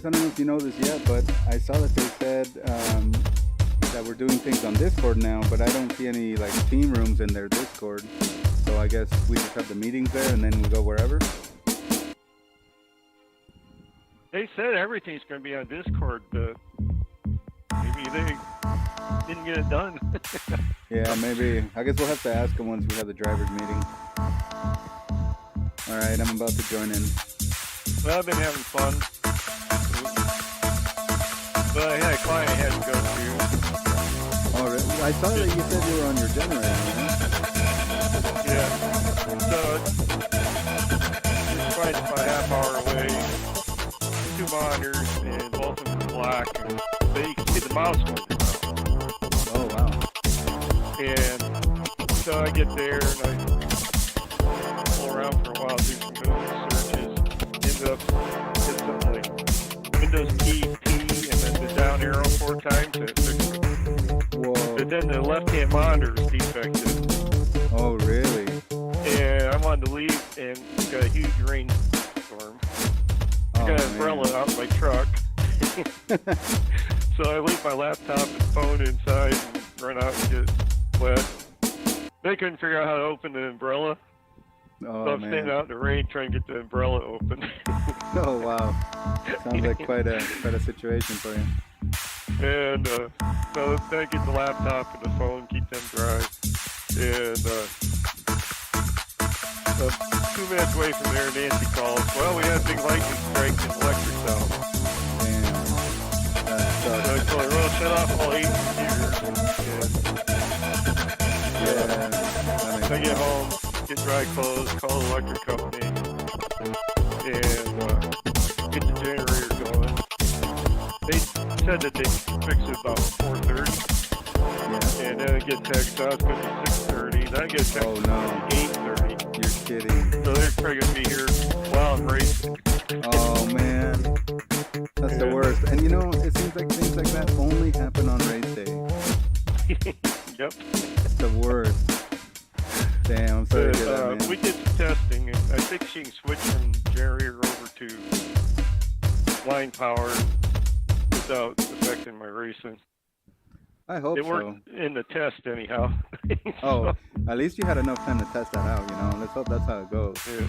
guess I don't know if you know this yet, but I saw that they said that we're doing things on Discord now, but I don't see any like team rooms in their Discord. So I guess we just have the meetings there and then we go wherever. They said everything's going to be on Discord, but maybe they didn't get it done. Yeah, maybe. I guess we'll have to ask them once we have the drivers meeting. All right, I'm about to join in. Well, I've been having fun. But I had a client I had to go to. Oh, really? I saw that you said you were on your generator, man. Yeah. So, it's probably about a half hour away. 2 monitors, and both of them are black. And you can see the mouse moving. Oh, wow. And so I get there, and I pull around for a while, do some Google searches. End up hit something like Windows key, and then the down arrow 4 times, and it fixed it. Whoa. But then the left-hand monitor is defective. Oh, really? And I wanted to leave, and it's got a huge rainstorm. I got an umbrella out in my truck. So I leave my laptop and phone inside and run out and get wet. They couldn't figure out how to open the umbrella. Oh, So I'm standing out in the rain trying to get the umbrella open. Oh, wow. Sounds like quite a situation for you. And so then I get the laptop and the phone, keep them dry. And 2 minutes away from there, Nancy calls. Well, we had a big lightning strike and electric's out. Damn. So I told her, well, shut off all 8 computers. Yeah. So I get home, get dry clothes, call the electric company, and get the generator going. They said that they fixed it about 4:30. Yeah. And then I get text, oh, it's going to be 6:30. Then I get text, Oh, no. 8:30. You're kidding. So they're probably going to be here while I'm racing. Oh, man. That's the worst. And you know, it seems like things like that only happen on race day. Yep. The worst. Damn, I'm sorry to hear that, man. We did some testing, and I think she can switch from generator over to line power without affecting my racing. I hope It worked in the test anyhow. Oh, at least you had enough time to test that out, you know. Let's hope that's how it goes. Yeah.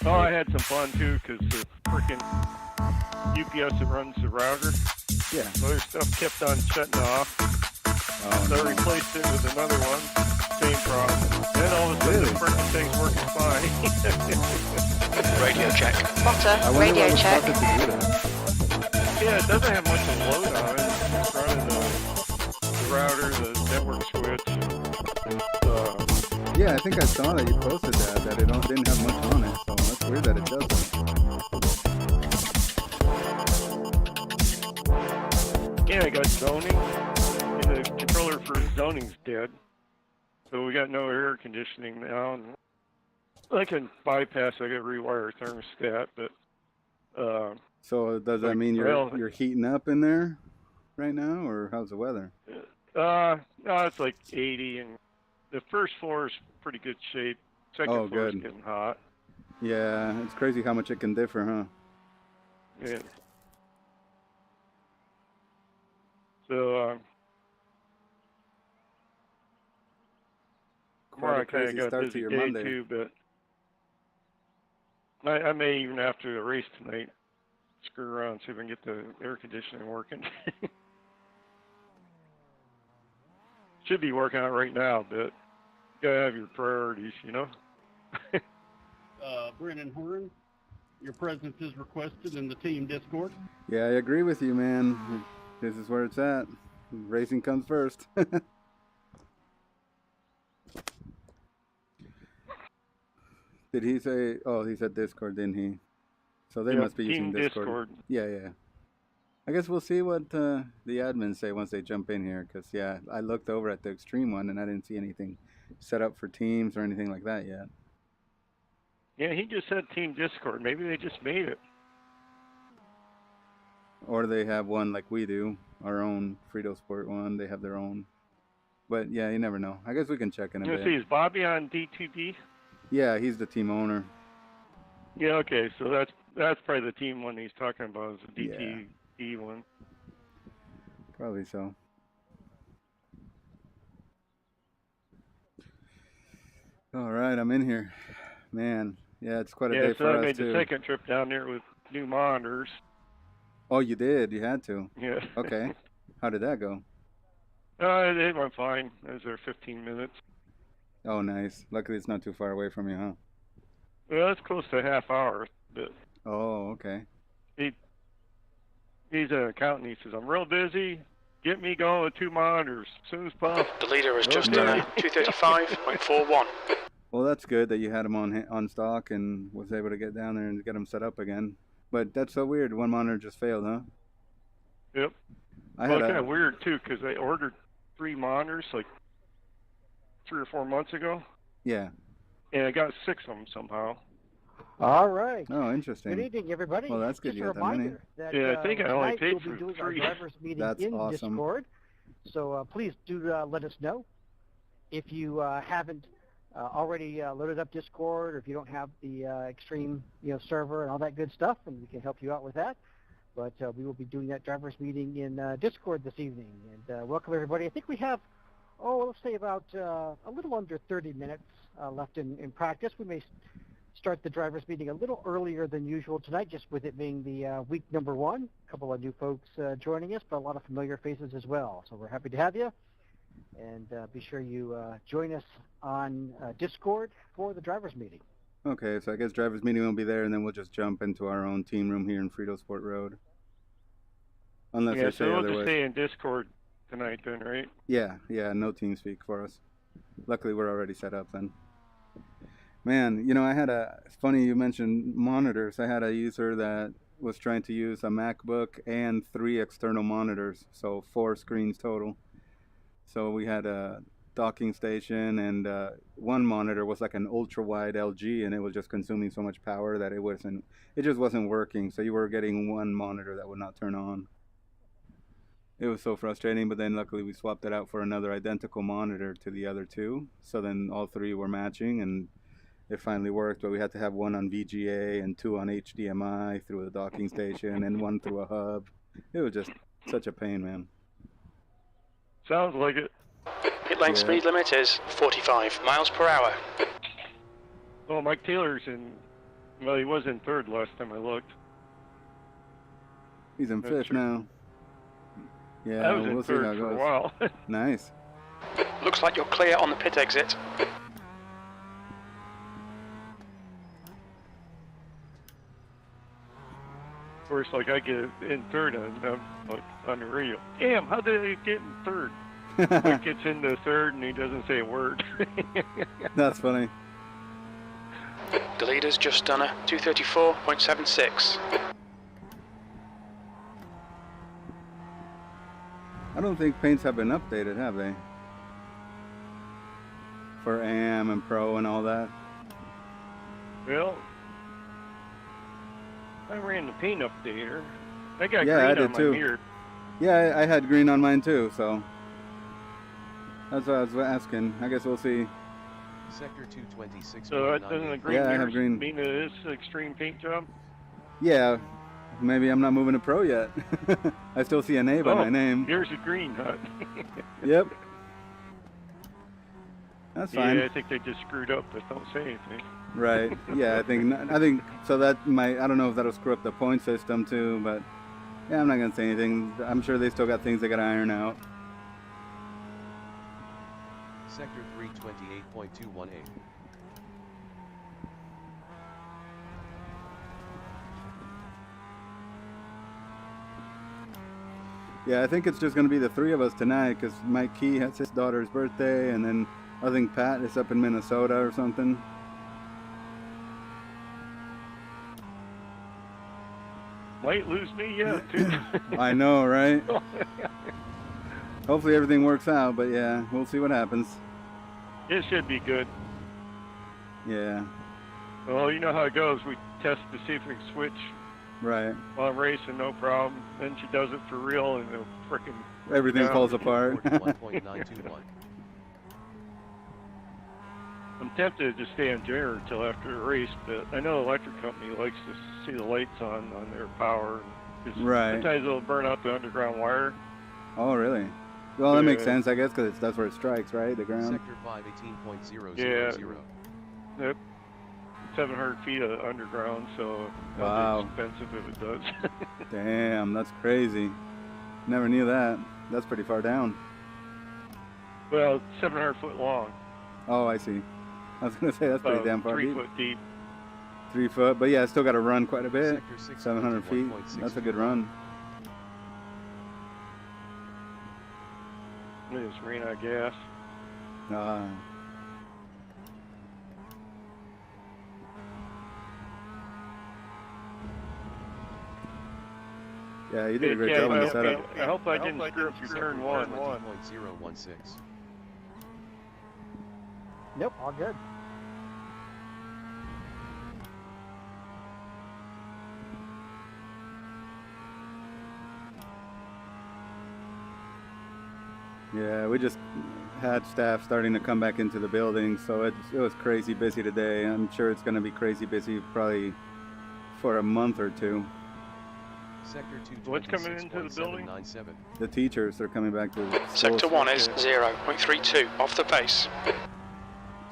Oh, I had some fun too, because the freaking UPS that runs the router, Yeah. so their stuff kept on shutting off. Oh, So I no. replaced it with another one, same problem. Then all of a sudden the freaking thing's working fine. Radio check. I Motor, wonder radio what would check. cause it to do that. Yeah, it doesn't have much of a load on it. It's just running the router, the network switch. Yeah, I think I saw that you posted that it didn't have much on it, so that's weird that it doesn't. Yeah, I got zoning, and the controller for zoning's dead. So we got no air conditioning now. And I can bypass, I got rewire thermostat, but... So does that mean you're heating up in there right now, or how's the weather? No, it's like 80, and the first floor is pretty good shape. Second floor is getting hot. Yeah, it's crazy how much it can differ, huh? Yeah. So, tomorrow I kind of got a busy day Monday. too, but I may even after the race tonight screw around and see if I can get the air conditioning working. Should be working out right now, but you gotta have your priorities, you know? Brennan Horn, your presence is requested in the team Discord. Yeah, I agree with you, man. This is where it's at. Racing comes first. Did he say? Oh, he said Discord, didn't he? So they must be using Discord. Yeah, yeah. I guess we'll see what the admins say once they jump in here, because, yeah, I looked over at the Extreme one, and I didn't see anything set up for teams or anything like that yet. Yeah, he just said Team Discord. Maybe they just made it. Or they have one like we do, our own Fritosport one. They have their own. But, yeah, you never know. I guess we can check in a bit. Let's see, is Bobby on D2D? Yeah, he's the team owner. Yeah, okay, so That's probably the team one he's talking about, is the DTE one. Probably so. All right, I'm in here. Man, yeah, it's quite a day for us, too. Yeah, so I made the second trip down there with new monitors. Oh, you did? You had to? Yeah. Okay. How did that go? It went fine. I was there 15 minutes. Oh, nice. Luckily, it's not too far away from you, huh? Well, it's close to a half hour. But oh, okay. He's an accountant. He says, I'm real busy. Get me going with 2 monitors as soon as possible. The leader has just done 235.41. Well, that's good that you had them on stock and was able to get down there and get them set up again. But that's so weird. One monitor just failed, huh? Yep. Well, it's kind of weird, too, because I ordered 3 monitors like 3 or 4 months ago. Yeah. And I got 6 of them somehow. All right. Oh, interesting. Good evening, everybody. Well, that's good. Just a reminder that I think I only paid we'll be for doing 3. our drivers meeting That's in awesome. Discord. So please do let us know if you haven't already loaded up Discord, or if you don't have the Extreme server and all that good stuff, and we can help you out with that. But we will be doing that drivers meeting in Discord this evening. And welcome, everybody. I think we have, let's say about a little under 30 minutes left in practice. We may start the drivers meeting a little earlier than usual tonight, just with it being the week number 1. A couple of new folks joining us, but a lot of familiar faces as well. So we're happy to have you. And be sure you join us on Discord for the drivers meeting. Okay, so I guess drivers meeting will be there, and then we'll just jump into our own team room here in Fritosport Road. Unless they say so we'll otherwise. just stay in Discord tonight then, right? Yeah, no TeamSpeak for us. Luckily, we're already set up then. Man, it's funny you mentioned monitors. I had a user that was trying to use a MacBook and 3 external monitors, so 4 screens total. So we had a docking station, and one monitor was like an ultra-wide LG, and it was just consuming so much power that it just wasn't working. So you were getting one monitor that would not turn on. It was so frustrating, but then luckily we swapped it out for another identical monitor to the other 2. So then all 3 were matching, and it finally worked, but we had to have 1 on VGA and 2 on HDMI through the docking station and 1 through a hub. It was just such a pain, man. Sounds like it. Pit lane speed limit is 45 miles per hour. Well, Mike Taylor's he was in 3rd last time I looked. He's in 5th now. Yeah, I was in 3rd for a while. Nice. Looks like you're clear on the pit exit. Of course, I get in 3rd, and I'm on the radio. Damn, how did I get in 3rd? Mike gets into 3rd, and he doesn't say a word. That's funny. The leader's just done a 234.76. I don't think paints have been updated, have they? For AM and Pro and all that. Well, I ran the paint updater. I got Yeah, I green did on too. my mirror. Yeah, I had green on mine too, so that's what I was asking. I guess we'll see. Sector 226. So that doesn't the green Yeah, I have mirrors green. mean that it's an extreme paint job? Yeah, maybe I'm not moving to Pro yet. I still see an A by my name. Here's a green hut. Yep. That's fine. Yeah, I think they just screwed up, but don't say anything. Right. Yeah, I think so. That might. I don't know if that'll screw up the point system too, but yeah, I'm not gonna say anything. I'm sure they still got things they gotta iron out. Sector 328.218. Yeah, I think it's just gonna be the 3 of us tonight because Mike Key has his daughter's birthday, and then I think Pat is up in Minnesota or something. Might lose me yet, too. I know, right? Hopefully everything works out, but yeah, we'll see what happens. It should be good. Yeah. Well, you know how it goes. We test to see if we can switch Right. while I'm racing, no problem. Then she does it for real, and it'll frickin' Everything down. falls apart. 41.921. I'm tempted to stay on generator until after the race, but I know the electric company likes to see the lights on their power. Right. Sometimes it'll burn out the underground wire. Oh, really? Well, that makes sense, I guess, because that's where it strikes, right? The ground. Sector 518.000. Yeah. Yep. 700 feet of underground, so wow. It'll be expensive if it does. Damn, that's crazy. Never knew that. That's pretty far down. Well, it's 700 foot long. Oh, I see. I was gonna say that's pretty damn far. 3 foot deep. 3 foot, but yeah, I still got to run quite a bit. 700 feet. That's a good run. It's ran out of gas. Yeah, you did a great job on the setup. I hope I didn't screw up your turn 1. 0.016. Nope, all good. Yeah, we just had staff starting to come back into the building, so it was crazy busy today. I'm sure it's going to be crazy busy probably for a month or two. Sector 226. What's coming into the building? The teachers are coming back to school. Sector 1 is 0.32 off the pace.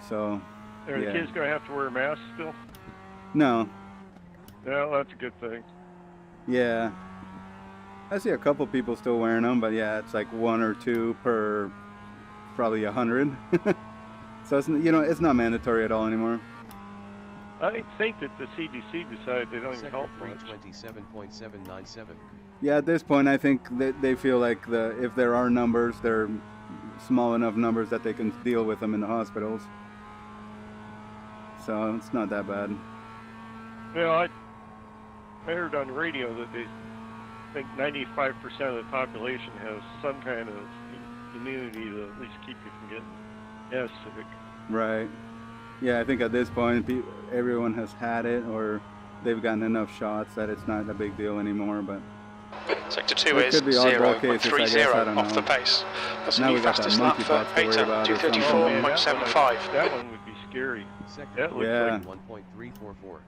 So, are the kids going to have to wear masks still? No. Well, that's a good thing. Yeah. I see a couple people still wearing them, but yeah, it's like 1 or 2 per probably 100. So it's, it's not mandatory at all anymore. I think that the CDC decided they don't even help much. 327.797. Yeah, at this point, I think that they feel like if there are numbers, they're small enough numbers that they can deal with them in the hospitals. So it's not that bad. Well, I heard on the radio that they think 95% of the population has some kind of immunity to at least keep you from getting as sick. Right. Yeah, I think at this point, everyone has had it, or they've gotten enough shots that it's not a big deal anymore. But Sector 2 is 0.30 off the pace. That's a new fastest lap for Peter, 234.75. That one would be scary. That looks like 1.344.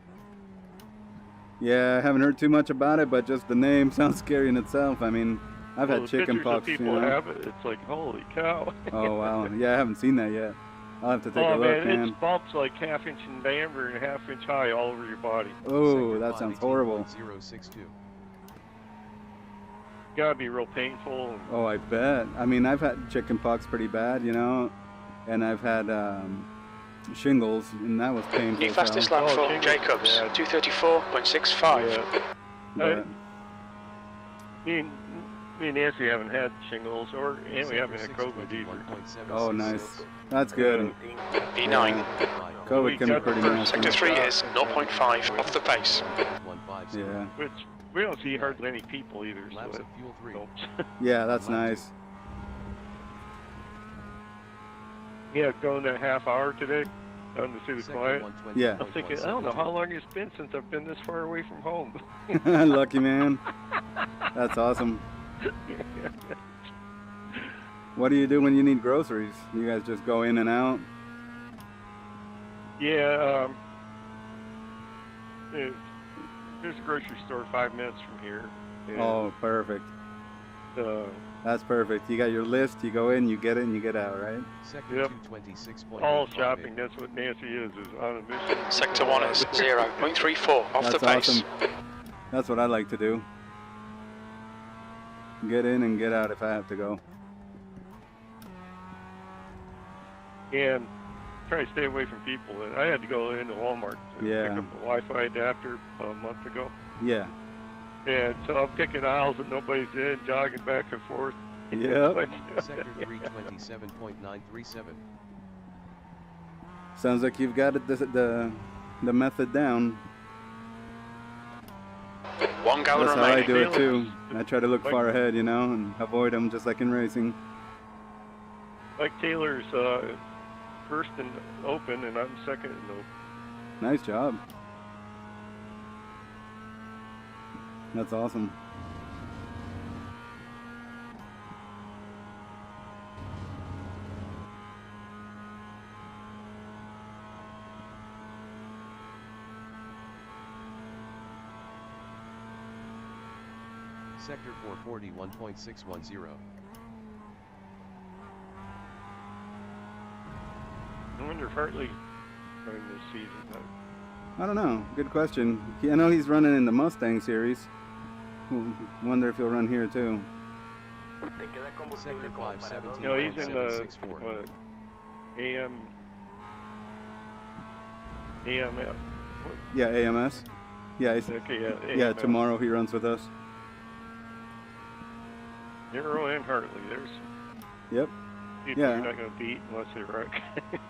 Yeah, I haven't heard too much about it, but just the name sounds scary in itself. I mean, I've had chicken pox. People have it. It's like, holy cow. Oh, wow. Yeah, I haven't seen that yet. I'll have to take a look, man. It's bumps like half-inch in diameter and half-inch high all over your body. Oh, that sounds horrible. 062. Gotta be real painful. Oh, I bet. I mean, I've had chicken pox pretty bad, and I've had shingles, and that was painful. New fastest lap for Jacobs, 234.65. Yeah. Me and Nancy haven't had shingles, and we haven't had COVID either. Oh, nice. That's good. E9. COVID can be pretty nasty. Sector 3 is 0.5 off the pace. Yeah. Which we don't see hardly any people either. Laps of fuel 3. Yeah, that's nice. Yeah, going that half hour today down to see the client. Yeah. I'm thinking, I don't know how long it's been since I've been this far away from home. Lucky man. That's awesome. What do you do when you need groceries? You guys just go in and out? Yeah, there's a grocery store 5 minutes from here. Oh, perfect. That's perfect. You got your list, you go in, you get it, and you get out, right? Yep. All shopping, that's what Nancy is on a mission. Sector 1 is 0.34 off the pace. Awesome. That's what I like to do. Get in and get out if I have to go. And try to stay away from people. I had to go into Walmart to pick up a Wi-Fi adapter a month ago. Yeah. And so I'm picking aisles that nobody's in, jogging back and forth. Yep. Sector 327.937. Sounds like you've got it, the method down. 1 gallon That's how remaining. I do it too. I try to look far ahead, and avoid them just like in racing. Like Taylor's first and open, and I'm second and open. Nice job. That's awesome. Sector 441.610. I wonder if Hartley running this season. I don't know. Good question. I know he's running in the Mustang series. Wonder if he'll run here too. Sector 517. No, he's in the what, AMF. Yeah, AMS. Yeah, Okay, yeah. Yeah, tomorrow he runs with us. Arrow and Hartley. There's. Yep. People Yeah. you're not going to beat unless they wreck.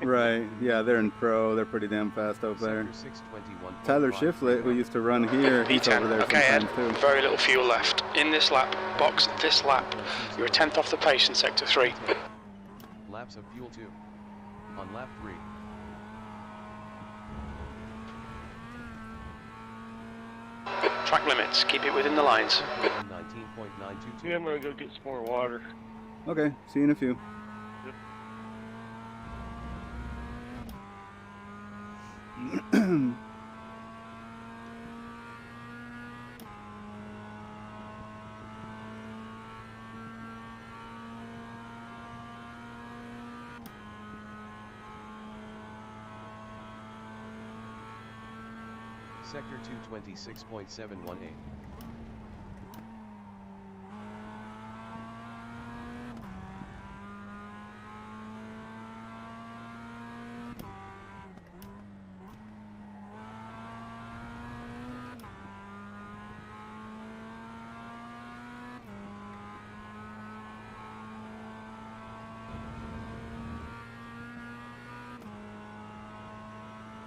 Right. Yeah, they're in pro. They're pretty damn fast over there. Sector 621. Tyler Shiflett, who used to run here, he's over there Okay, Ed, sometimes too. very little fuel left. In this lap, box this lap. You're a tenth off the pace in sector 3. Laps of fuel 2. On lap 3. Track limits, keep it within the lines. 19.922. Yeah, I'm going to go get some more water. Okay, see you in a few. Sector 226.718.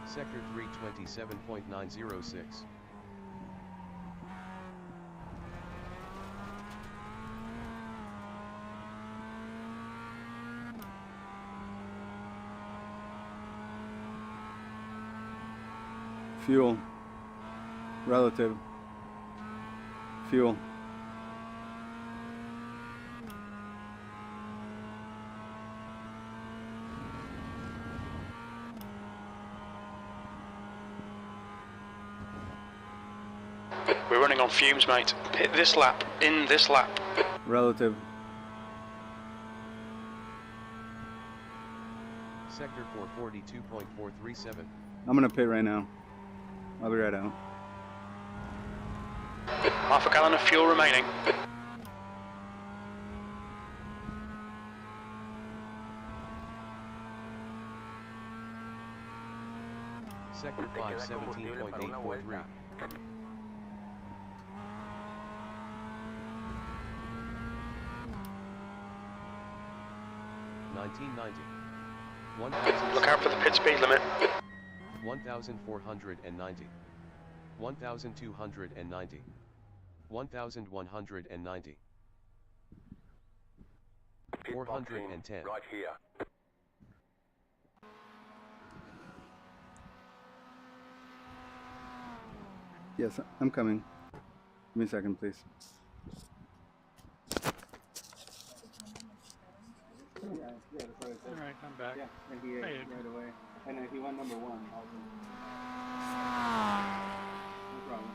Sector 327.906. Fuel. Relative. Fuel. We're running on fumes, mate. Hit this lap, in this lap. Relative. Sector 442.437. I'm gonna pit right now. I'll be right out. Half a gallon of fuel remaining. Sector 517.843. 1990. Look out for the pit speed limit. 1490. 1290. 1190. 410. Right here. Yes, I'm coming. Give me a second, please. Alright, I'm back. Yeah, and he ate right away. And he went number 1 also. No problem.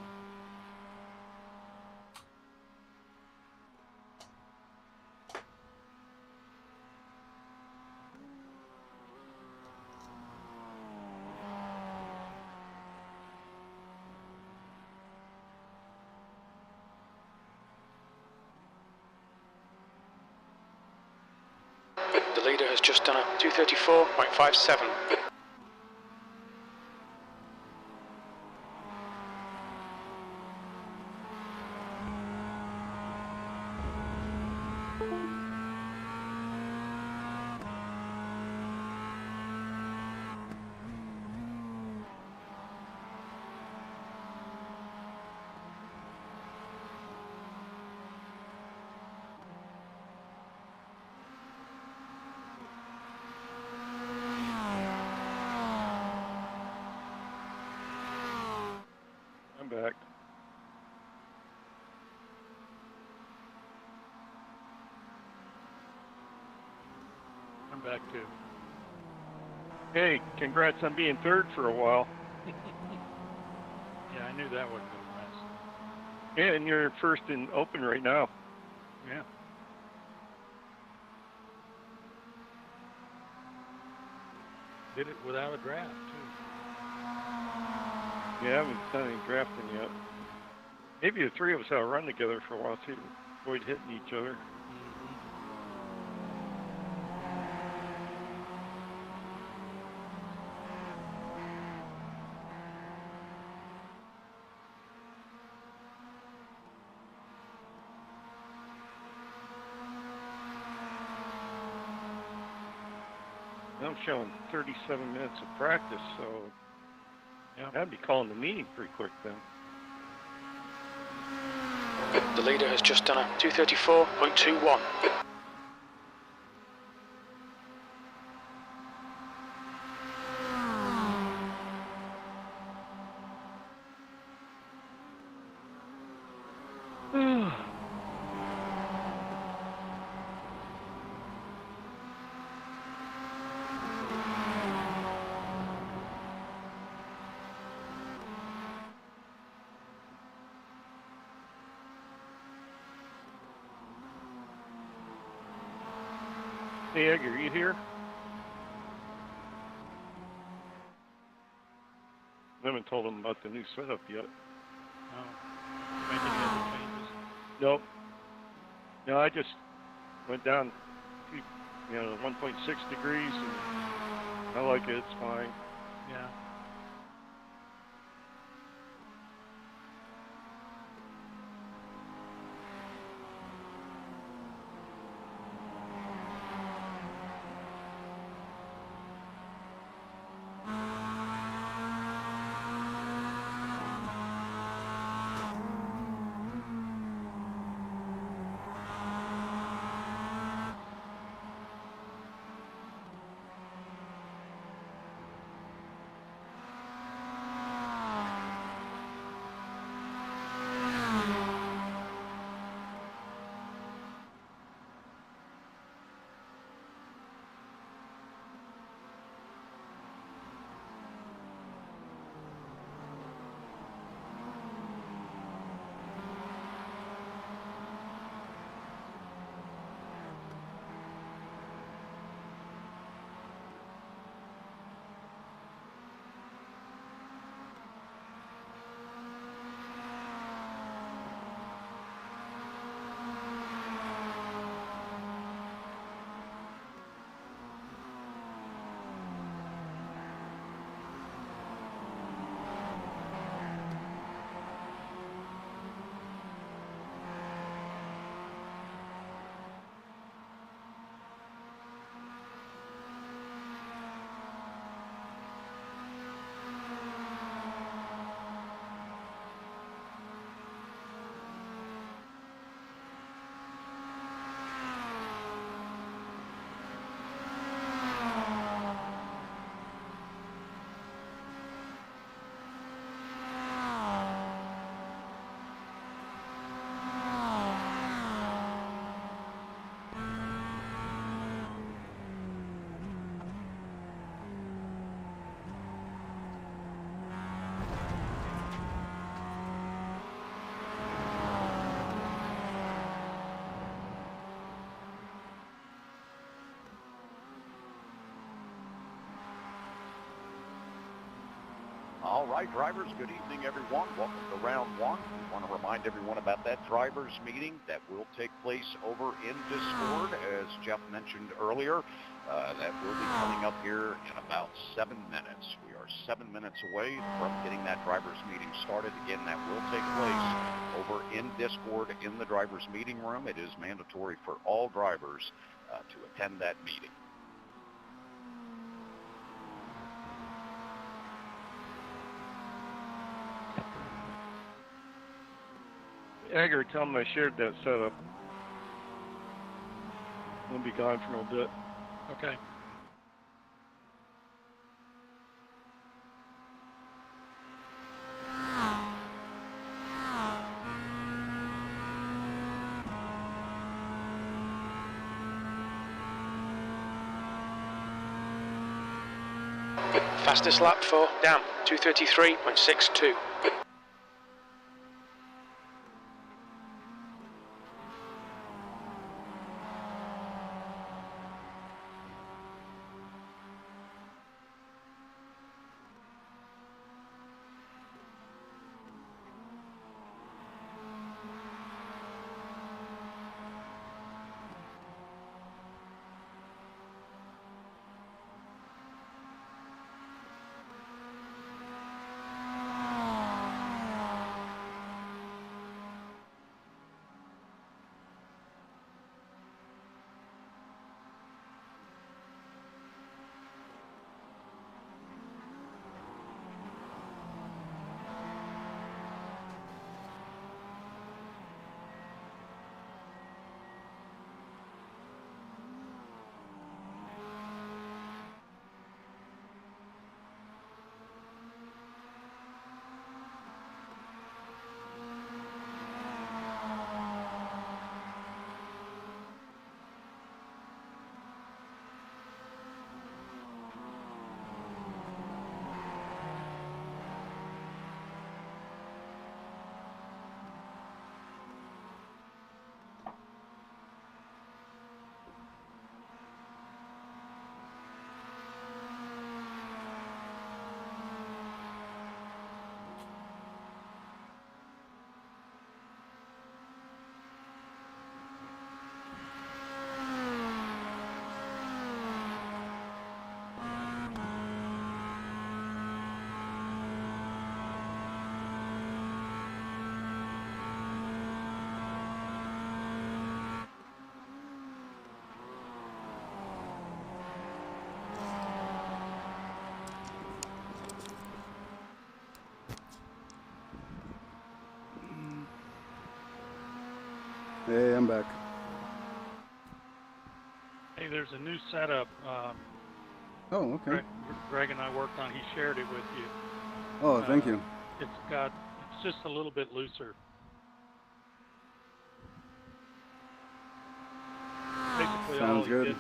The leader has just done a 234.57. I'm back. I'm back too. Hey, congrats on being third for a while. Yeah, I knew that wasn't going to last. Yeah, and you're first in open right now. Yeah. Did it without a draft, too. Yeah, I haven't done any drafting yet. Maybe the three of us will run together for a while, too. Avoid hitting each other. I'm showing 37 minutes of practice, so I'd be calling the meeting pretty quick then. The leader has just done a 2:34.21. Hey, Egg, are you here? I haven't told him about the new setup yet. No. Making any changes? Nope. No, I just went down to, 1.6 degrees, and I like it. It's fine. Yeah. All right, drivers, good evening, everyone. Welcome to round one. We want to remind everyone about that drivers meeting that will take place over in Discord, as Jeff mentioned earlier. That will be coming up here in about 7 minutes. We are 7 minutes away from getting that drivers meeting started. Again, that will take place over in Discord in the drivers meeting room. It is mandatory for all drivers to attend that meeting. Egger, tell him I shared that setup. I'll be gone for a bit. Okay. Fastest lap for Dam, 2:33.62. Hey, I'm back. Hey, there's a new setup. Oh, okay. Greg and I worked on. He shared it with you. Oh, thank you. It's just a little bit looser. Basically, Sounds good.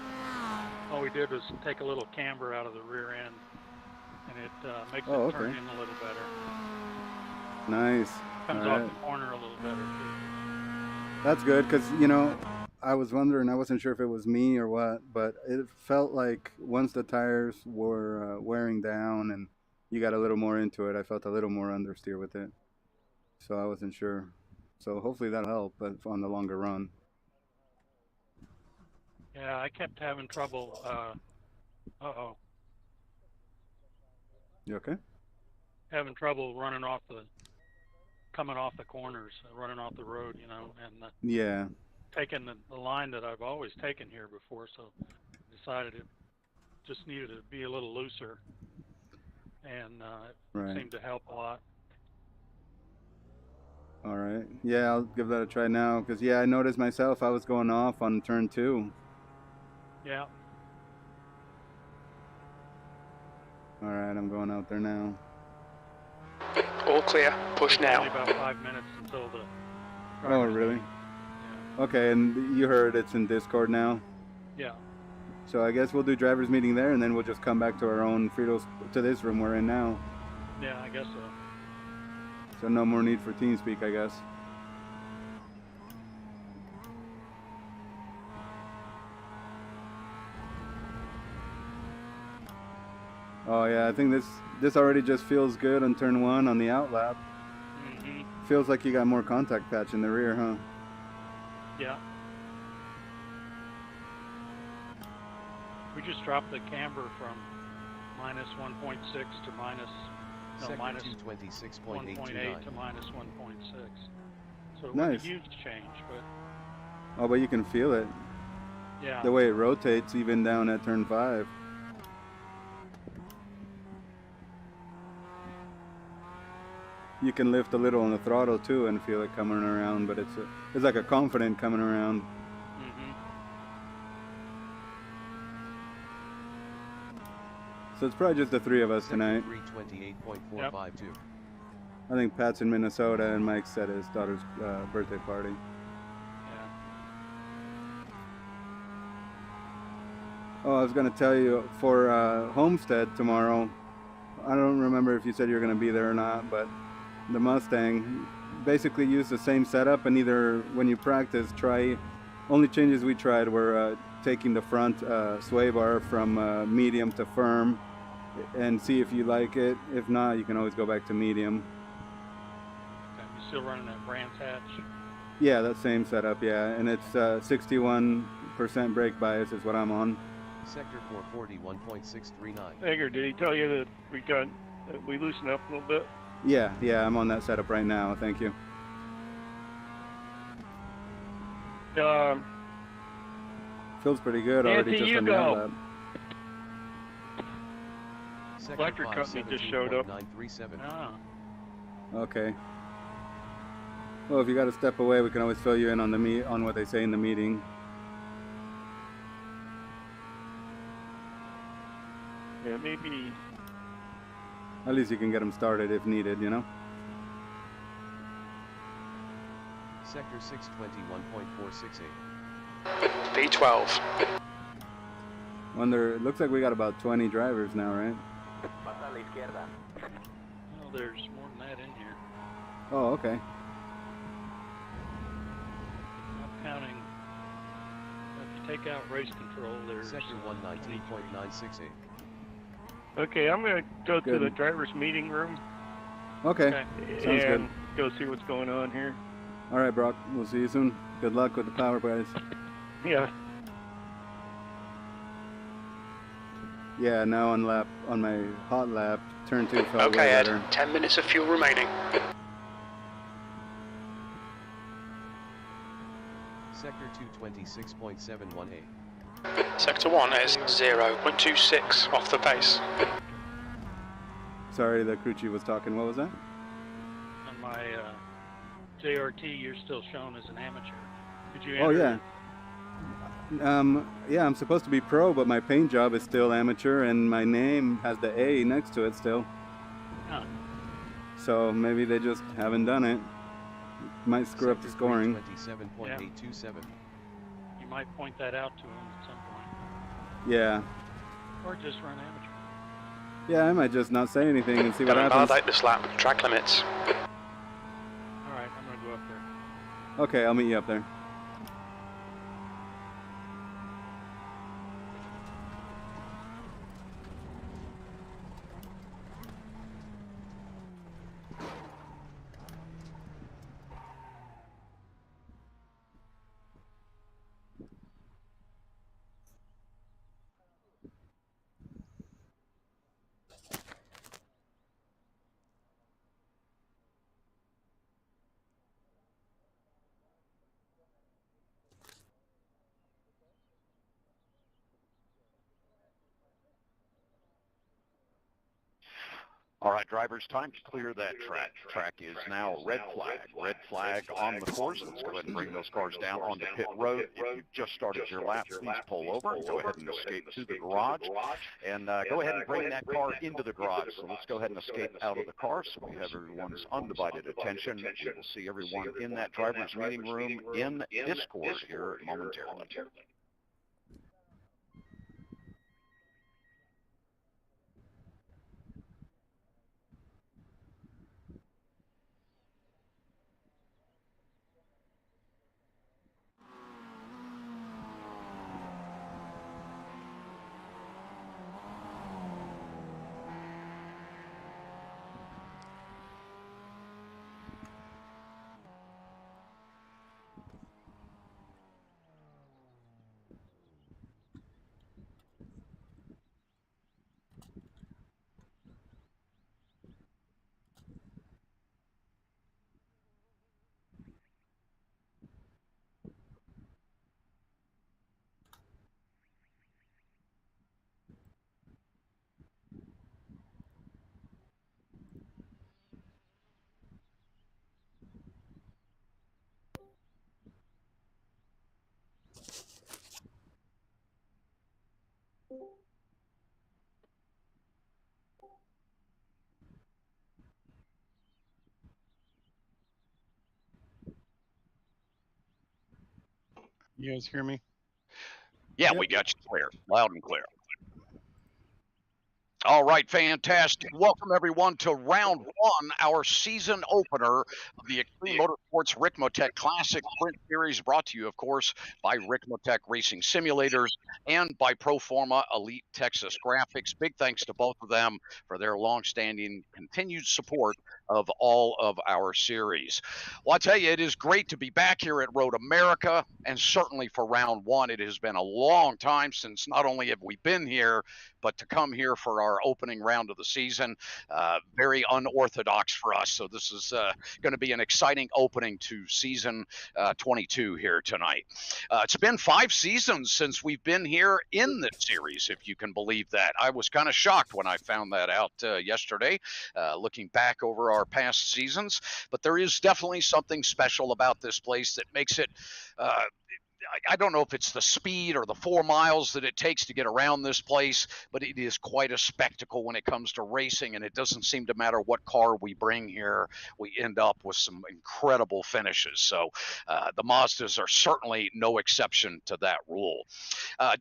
All we did was take a little camber out of the rear end, and it makes it turn in a little better. Nice. Comes off the corner a little better too. That's good, because, you know, I was wondering, I wasn't sure if it was me or what, but it felt like once the tires were wearing down and you got a little more into it, I felt a little more understeer with it. So I wasn't sure. So hopefully that'll help, but on the longer run. Yeah, I kept having trouble. Uh-oh. You okay? Having trouble coming off the corners, running off the road, you know, and yeah. Taking the line that I've always taken here before, so I decided it just needed to be a little looser, and it seemed to help a lot. All right. Yeah, I'll give that a try now, because, yeah, I noticed myself I was going off on turn 2. Yeah. All right, I'm going out there now. All clear. Push now. Only about 5 minutes until the... Oh, really? Yeah. Okay, and you heard it's in Discord now? Yeah. So I guess we'll do driver's meeting there, and then we'll just come back to our own to this room we're in now. Yeah, I guess so. So no more need for TeamSpeak, I guess. Oh yeah, I think this already just feels good on turn 1 on the out lap. Mm-hmm. Feels like you got more contact patch in the rear, huh? Yeah. We just dropped the camber from minus 1.6 to minus 1.8 to minus 1.6. So it wasn't a huge change, but... Oh, but you can feel it. Yeah. The way it rotates even down at turn 5. You can lift a little on the throttle too and feel it coming around, but it's like a confident coming around. Mm-hmm. So it's probably just the 3 of us tonight. 328.452. I think Pat's in Minnesota and Mike's at his daughter's birthday party. Yeah. Oh, I was going to tell you, for Homestead tomorrow, I don't remember if you said you were going to be there or not, but the Mustang basically used the same setup, and either when you practice, only changes we tried were taking the front sway bar from medium to firm and see if you like it. If not, you can always go back to medium. Okay. You still running that Brands hatch? Yeah, that same setup, yeah, and it's 61% brake bias is what I'm on. Sector 441.639. Edgar, did he tell you that we loosened up a little bit? Yeah, I'm on that setup right now. Thank you. Feels pretty good already just on the outlap. Electric company just showed up. Ah. Okay. Well, if you got to step away, we can always fill you in on what they say in the meeting. Yeah, maybe. At least you can get them started if needed, you know? Sector 621.468. V12. It looks like we got about 20 drivers now, right? Well, there's more than that in here. Oh, okay. I'm counting. If you take out race control, there's... Sector 119.968. Okay, I'm going to go to the driver's meeting room. Okay. Sounds good. Go see what's going on here. All right, Brock. We'll see you soon. Good luck with the power, guys. Yeah. Yeah, now on my hot lap, turn 2 felt okay, way Ed. better. 10 minutes of fuel remaining. Sector 226.718. Sector 1 is 0.26 off the pace. Sorry, the crew chief was talking. What was that? On my JRT, you're still shown as an amateur. Did you enter? Oh, yeah. Yeah, I'm supposed to be pro, but my paint job is still amateur, and my name has the A next to it still. Huh. So maybe they just haven't done it. Might screw up the scoring. 27.827. You might point that out to them at some point. Yeah. Or just run amateur. Yeah, I might just not say anything and see what happens. Validate this lap. Track limits. All right, I'm gonna go up there. Okay, I'll meet you up there. All right, drivers, time to clear that track. Track is now red flag. Red flag on the course. Let's go ahead and bring those cars down onto pit road. If you've just started your lap, please pull over and go ahead and escape to the garage. And go ahead and bring that car into the garage. So let's go ahead and escape out of the car so we have everyone's undivided attention. We will see everyone in that driver's meeting room in Discord here momentarily. You guys hear me? Yeah, we got you clear, loud and clear. All right, fantastic. Welcome, everyone, to round one, our season opener of the Extreme Motorsports Ricmotech Classic Sprint Series, brought to you, of course, by Ricmotech Racing Simulators and by Proforma Elite Texas Graphics. Big thanks to both of them for their long-standing continued support of all of our series. Well, I tell you, it is great to be back here at Road America, and certainly for round one. It has been a long time since not only have we been here, but to come here for our opening round of the season, very unorthodox for us. So this is going to be an exciting opening to season 22 here tonight. It's been 5 seasons since we've been here in the series, if you can believe that. I was kind of shocked when I found that out yesterday, looking back over our past seasons. But there is definitely something special about this place that makes it I don't know if it's the speed or the 4 miles that it takes to get around this place, but it is quite a spectacle when it comes to racing, and it doesn't seem to matter what car we bring here. We end up with some incredible finishes. So the Mazdas are certainly no exception to that rule.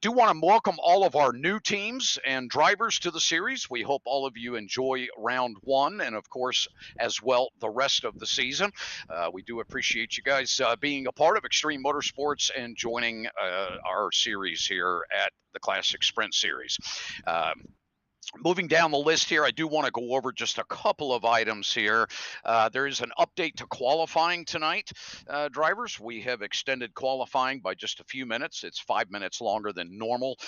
Do want to welcome all of our new teams and drivers to the series. We hope all of you enjoy round one and, of course, as well, the rest of the season. We do appreciate you guys being a part of Extreme Motorsports and joining our series here at the Classic Sprint Series. Moving down the list here, I do want to go over just a couple of items here. There is an update to qualifying tonight, drivers. We have extended qualifying by just a few minutes. It's 5 minutes longer than normal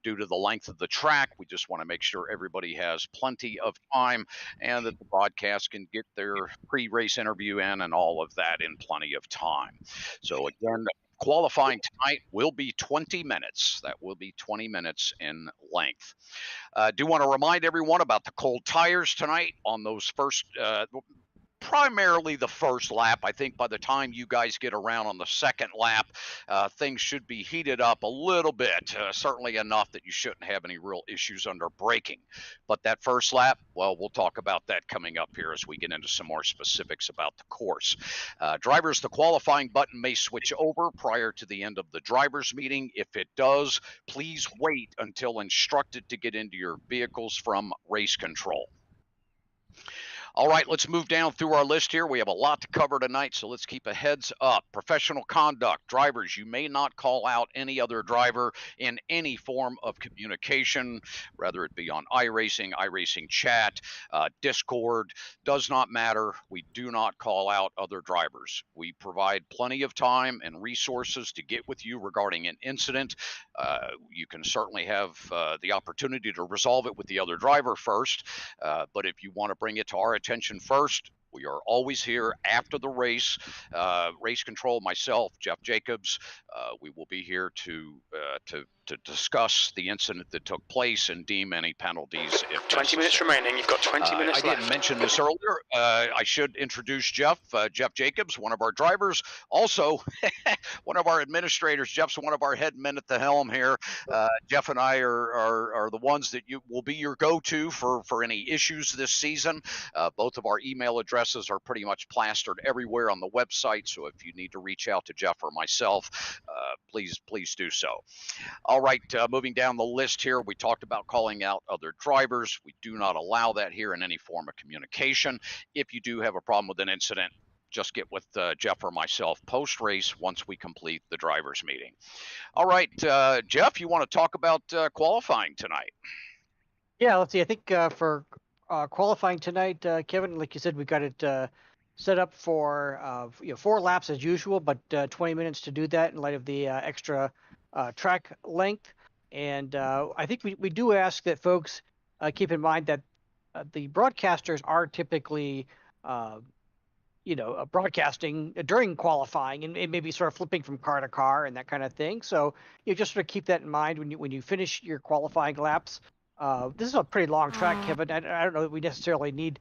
due to the length of the track. We just want to make sure everybody has plenty of time and that the broadcast can get their pre-race interview in and all of that in plenty of time. So again, qualifying tonight will be 20 minutes. That will be 20 minutes in length. Do want to remind everyone about the cold tires tonight on those first primarily the first lap. I think by the time you guys get around on the second lap, things should be heated up a little bit, certainly enough that you shouldn't have any real issues under braking. But that first lap, well, we'll talk about that coming up here as we get into some more specifics about the course. Drivers, the qualifying button may switch over prior to the end of the drivers' meeting. If it does, please wait until instructed to get into your vehicles from race control. All right, let's move down through our list here. We have a lot to cover tonight, so let's keep a heads up. Professional conduct. Drivers, you may not call out any other driver in any form of communication, whether it be on iRacing, iRacing chat, Discord, does not matter. We do not call out other drivers. We provide plenty of time and resources to get with you regarding an incident. You can certainly have the opportunity to resolve it with the other driver first, but if you want to bring it to our attention first, we are always here after the race. Race control, myself, Jeff Jacobs, we will be here to discuss the incident that took place and deem any penalties if 20 minutes remaining. You've got 20 minutes left. I didn't mention this earlier. I should introduce Jeff Jacobs, one of our drivers. Also, one of our administrators. Jeff's one of our head men at the helm here. Jeff and I are the ones that you will be your go-to for any issues this season. Both of our email addresses are pretty much plastered everywhere on the website. So if you need to reach out to Jeff or myself, please do so. All right, moving down the list here, we talked about calling out other drivers. We do not allow that here in any form of communication. If you do have a problem with an incident, just get with Jeff or myself post-race once we complete the drivers' meeting. All right, Jeff, you want to talk about qualifying tonight? Yeah, let's see. I think for qualifying tonight, Kevin, like you said, we've got it set up for 4 laps as usual, but 20 minutes to do that in light of the extra track length. And I think we do ask that folks keep in mind that the broadcasters are typically broadcasting during qualifying and maybe sort of flipping from car to car and that kind of thing. So you just sort of keep that in mind when you finish your qualifying laps. This is a pretty long track, Kevin. I don't know that we necessarily need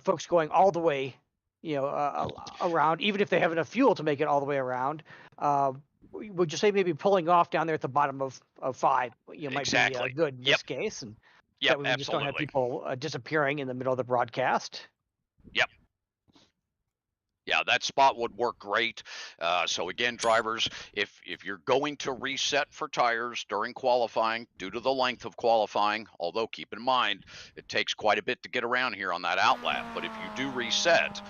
folks going all the way, around, even if they have enough fuel to make it all the way around. Would you say maybe pulling off down there at the bottom of 5, might be good in this case, and that way we just don't have people disappearing in the middle of the broadcast. Yep. Yeah, that spot would work great. So again, drivers, if you're going to reset for tires during qualifying due to the length of qualifying, although keep in mind it takes quite a bit to get around here on that outlap, but if you do reset,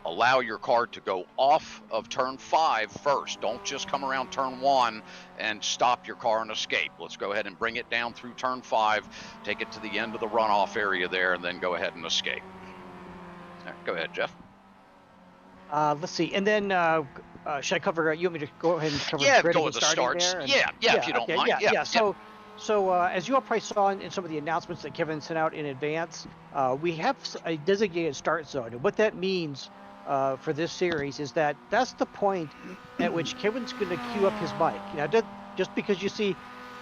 allow your car to go off of turn 5 first. Don't just come around turn 1 and stop your car and escape. Let's go ahead and bring it down through turn 5, take it to the end of the runoff area there, and then go ahead and escape. Right, go ahead, Jeff. Let's see, and then should I cover? You want me to go ahead and cover? Yeah, go with the starts. And, yeah, if you don't mind. Yeah. So as you all probably saw in some of the announcements that Kevin sent out in advance, we have a designated start zone, and what that means for this series is that's the point at which Kevin's going to queue up his mic. Now, just because you see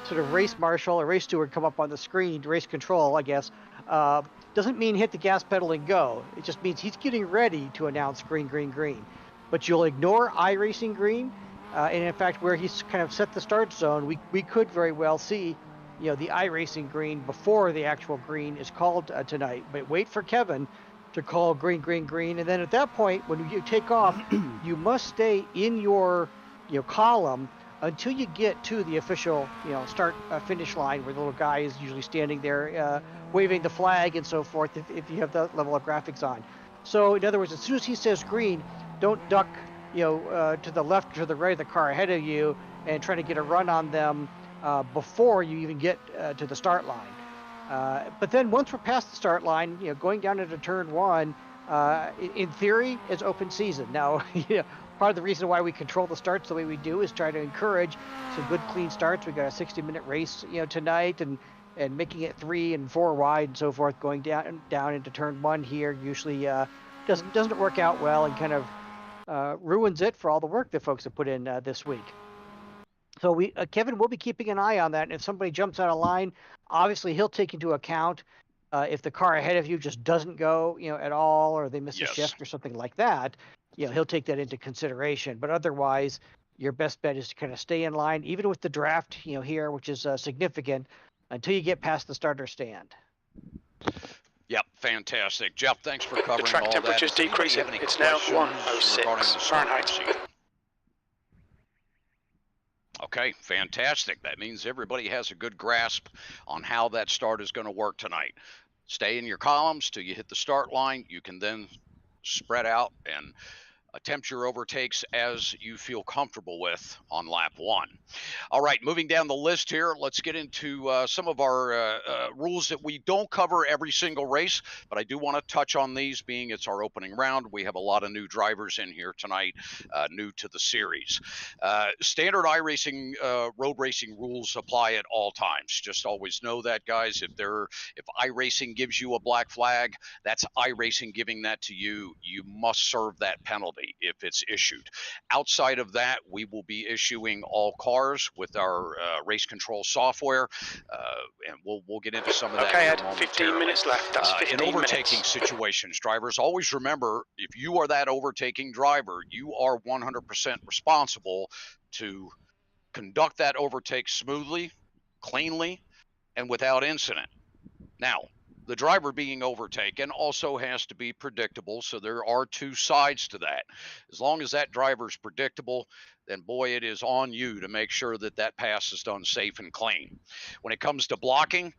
sort of race marshal or race steward come up on the screen, race control, I guess, doesn't mean hit the gas pedal and go. It just means he's getting ready to announce green, green, green. But you'll ignore iRacing green, and in fact, where he's kind of set the start zone, we could very well see, the iRacing green before the actual green is called tonight. But wait for Kevin to call green, green, green, and then at that point, when you take off, you must stay in your column until you get to the official start finish line, where the little guy is usually standing there waving the flag and so forth, if you have that level of graphics on. So in other words, as soon as he says green, don't duck to the left or to the right of the car ahead of you and try to get a run on them before you even get to the start line. But then once we're past the start line, going down into turn 1, in theory, it's open season. Now, part of the reason why we control the starts the way we do is try to encourage some good, clean starts. We got a 60-minute race, tonight, and making it 3 and 4 wide and so forth, going down into turn 1 here usually doesn't work out well and kind of ruins it for all the work that folks have put in this week. So Kevin will be keeping an eye on that, and if somebody jumps out of line, obviously he'll take into account if the car ahead of you just doesn't go, at all, or they miss a shift or something like that, he'll take that into consideration. But otherwise, your best bet is to kind of stay in line, even with the draft, here, which is significant, until you get past the starter stand. Yep, fantastic. Jeff, thanks for covering the track all that. temperature is decreasing. It's now 106 Fahrenheit. Okay, fantastic. That means everybody has a good grasp on how that start is going to work tonight. Stay in your columns till you hit the start line. You can then spread out and attempt your overtakes as you feel comfortable with on lap 1. All right, moving down the list here, let's get into some of our rules that we don't cover every single race, but I do want to touch on these, being it's our opening round. We have a lot of new drivers in here tonight, new to the series. Standard iRacing road racing rules apply at all times. Just always know that, guys. If iRacing gives you a black flag, that's iRacing giving that to you. You must serve that penalty if it's issued. Outside of that, we will be issuing all cars with our race control software, and we'll get into some of that. Okay, Ed, 15 minutes left. That's 15 in overtaking minutes. situations, drivers, always remember, if you are that overtaking driver, you are 100% responsible to conduct that overtake smoothly, cleanly, and without incident. Now, the driver being overtaken also has to be predictable, so there are two sides to that. As long as that driver is predictable, then boy, it is on you to make sure that that pass is done safe and clean. When it comes to blocking,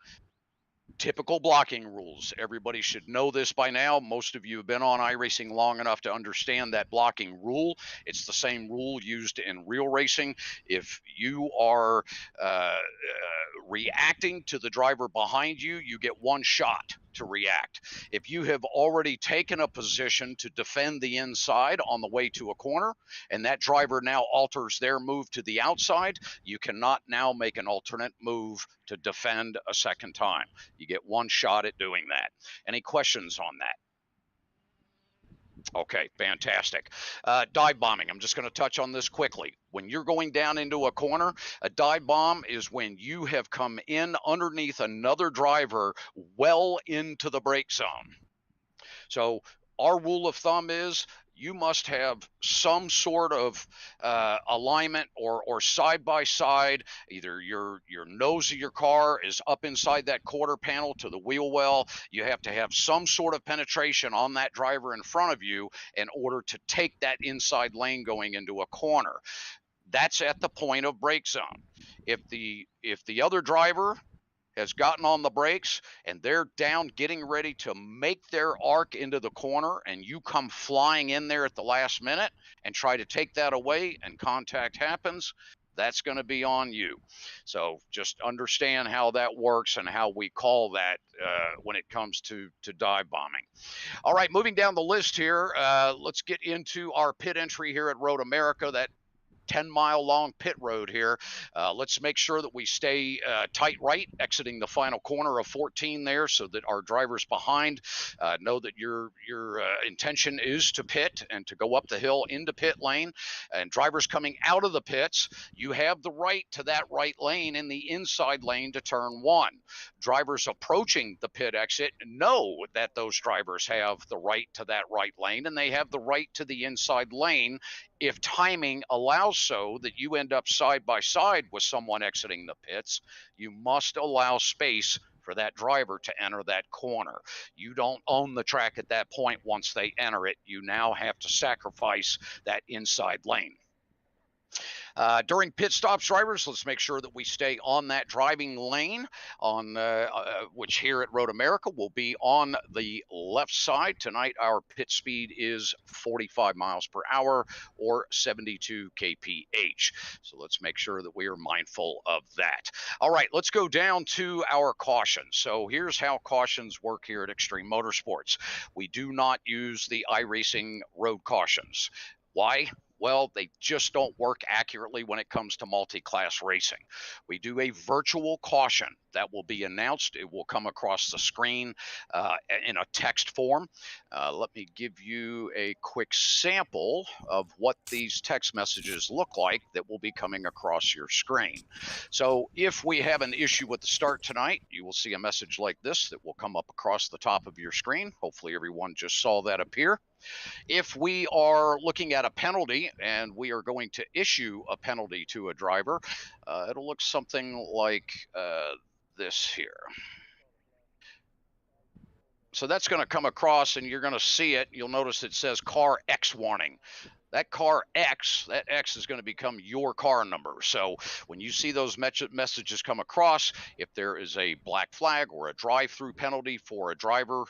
typical blocking rules. Everybody should know this by now. Most of you have been on iRacing long enough to understand that blocking rule. It's the same rule used in real racing. If you are reacting to the driver behind you, you get one shot to react. If you have already taken a position to defend the inside on the way to a corner, and that driver now alters their move to the outside, you cannot now make an alternate move to defend a second time. You get one shot at doing that. Any questions on that? Okay, fantastic. Dive bombing. I'm just going to touch on this quickly. When you're going down into a corner, a dive bomb is when you have come in underneath another driver well into the brake zone. So our rule of thumb is you must have some sort of alignment or side by side. Either your nose of your car is up inside that quarter panel to the wheel well. You have to have some sort of penetration on that driver in front of you in order to take that inside lane going into a corner. That's at the point of brake zone. If the other driver has gotten on the brakes and they're down getting ready to make their arc into the corner, and you come flying in there at the last minute and try to take that away and contact happens, that's going to be on you. So just understand how that works and how we call that when it comes to dive bombing. All right, moving down the list here, let's get into our pit entry here at Road America, that 10-mile long pit road here. Let's make sure that we stay tight right, exiting the final corner of 14 there, so that our drivers behind know that your intention is to pit and to go up the hill into pit lane. And drivers coming out of the pits, you have the right to that right lane in the inside lane to turn 1. Drivers approaching the pit exit know that those drivers have the right to that right lane, and they have the right to the inside lane if timing allows so that you end up side by side with someone exiting the pits. You must allow space for that driver to enter that corner. You don't own the track at that point once they enter it. You now have to sacrifice that inside lane. During pit stops, drivers, let's make sure that we stay on that driving lane, on which here at Road America will be on the left side. Tonight, our pit speed is 45 miles per hour or 72 kph. So let's make sure that we are mindful of that. All right, let's go down to our cautions. So here's how cautions work here at Extreme Motorsports. We do not use the iRacing road cautions. Why? Well, they just don't work accurately when it comes to multi-class racing. We do a virtual caution. that will be announced. It will come across the screen in a text form. Let me give you a quick sample of what these text messages look like that will be coming across your screen. So if we have an issue with the start tonight, you will see a message like this that will come up across the top of your screen. Hopefully everyone just saw that appear. If we are looking at a penalty and we are going to issue a penalty to a driver, it'll look something like this here. So that's going to come across and you're going to see it. You'll notice it says car X warning. That car X, that X is going to become your car number. So when you see those messages come across, if there is a black flag or a drive-through penalty for a driver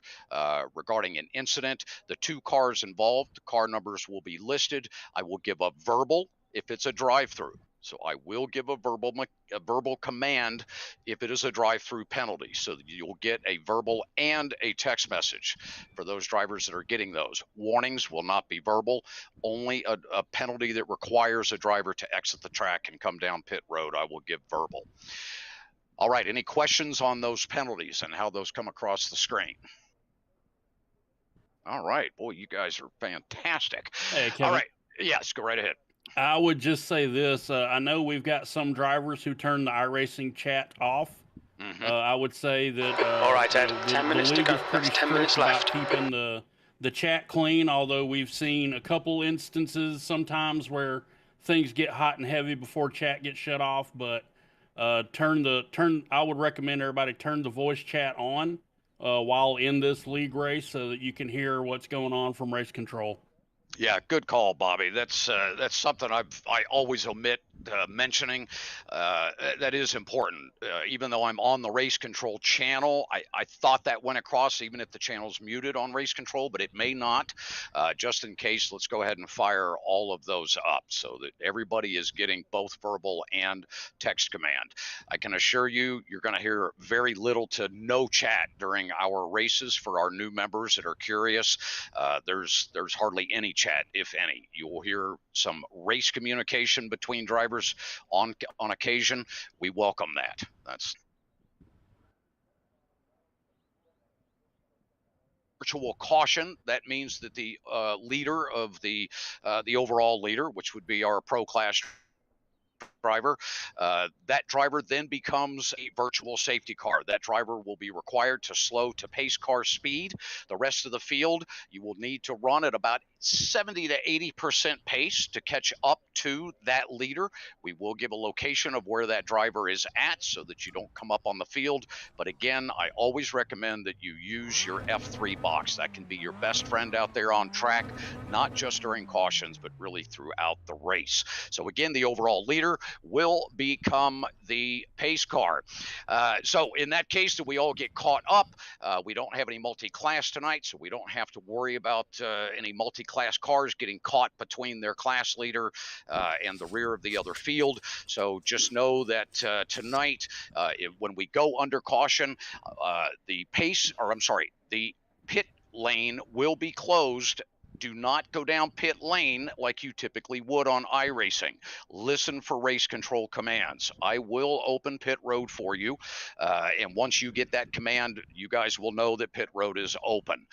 regarding an incident, the two cars involved, the car numbers will be listed. I will give a verbal if it's a drive-through. So I will give a verbal command if it is a drive-through penalty. So you'll get a verbal and a text message for those drivers that are getting those. Warnings will not be verbal. Only a penalty that requires a driver to exit the track and come down pit road, I will give verbal. All right, any questions on those penalties and how those come across the screen? All right, boy, you guys are fantastic. Hey, Kevin. All right, yes, go right ahead. I would just say this. I know we've got some drivers who turn the iRacing chat off. I would say that all right, Ed, 10 minutes to go. That's 10 minutes left. Keeping the chat clean, although we've seen a couple instances sometimes where things get hot and heavy before chat gets shut off. But I would recommend everybody turn the voice chat on while in this league race so that you can hear what's going on from race control. Yeah, good call, Bobby. That's something I always omit mentioning. That is important. Even though I'm on the race control channel, I thought that went across even if the channel's muted on race control, but it may not. Just in case, let's go ahead and fire all of those up so that everybody is getting both verbal and text command. I can assure you, you're going to hear very little to no chat during our races for our new members that are curious. There's hardly any chat, if any. You will hear some race communication between drivers on occasion. We welcome that. That's virtual caution. That means that the leader of the overall leader, which would be our pro class driver, that driver then becomes a virtual safety car. That driver will be required to slow to pace car speed. The rest of the field, you will need to run at about 70 to 80% pace to catch up to that leader. We will give a location of where that driver is at so that you don't come up on the field. But again, I always recommend that you use your F3 box. That can be your best friend out there on track, not just during cautions, but really throughout the race. So again, the overall leader will become the pace car. So in that case, that we all get caught up. We don't have any multi-class tonight, so we don't have to worry about any multi-class cars getting caught between their class leader and the rear of the other field. So just know that tonight, when we go under caution, the pit lane will be closed. Do not go down pit lane like you typically would on iRacing. Listen for race control commands. I will open pit road for you. And once you get that command, you guys will know that pit road is open.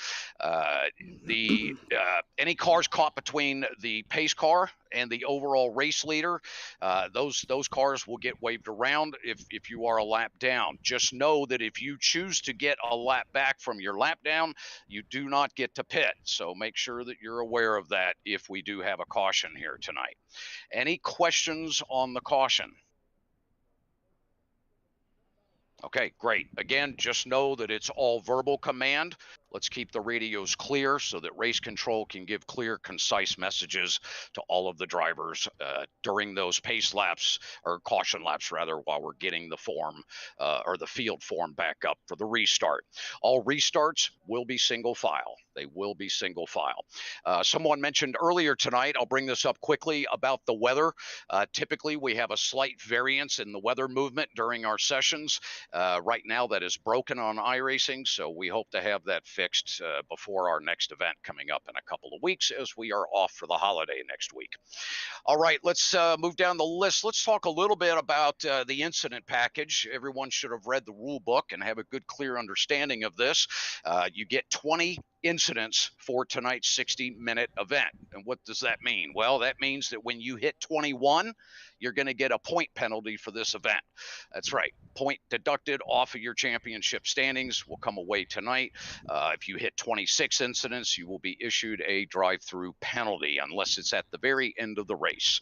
Any cars caught between the pace car and the overall race leader, those cars will get waved around if you are a lap down. Just know that if you choose to get a lap back from your lap down, you do not get to pit. So make sure that you're aware of that if we do have a caution here tonight. Any questions on the caution? Okay, great. Again, just know that it's all verbal command. Let's keep the radios clear so that race control can give clear, concise messages to all of the drivers during those pace laps, or caution laps rather, while we're getting the form or the field form back up for the restart. All restarts will be single file. They will be single file. Someone mentioned earlier tonight, I'll bring this up quickly, about the weather. Typically, we have a slight variance in the weather movement during our sessions. Right now, that is broken on iRacing, so we hope to have that fixed fixed before our next event coming up in a couple of weeks, as we are off for the holiday next week. All right, let's move down the list. Let's talk a little bit about the incident package. Everyone should have read the rule book and have a good, clear understanding of this. You get 20 incidents for tonight's 60-minute event. And what does that mean? Well, that means that when you hit 21, you're going to get a point penalty for this event. That's right. Point deducted off of your championship standings will come away tonight. If you hit 26 incidents, you will be issued a drive-through penalty unless it's at the very end of the race.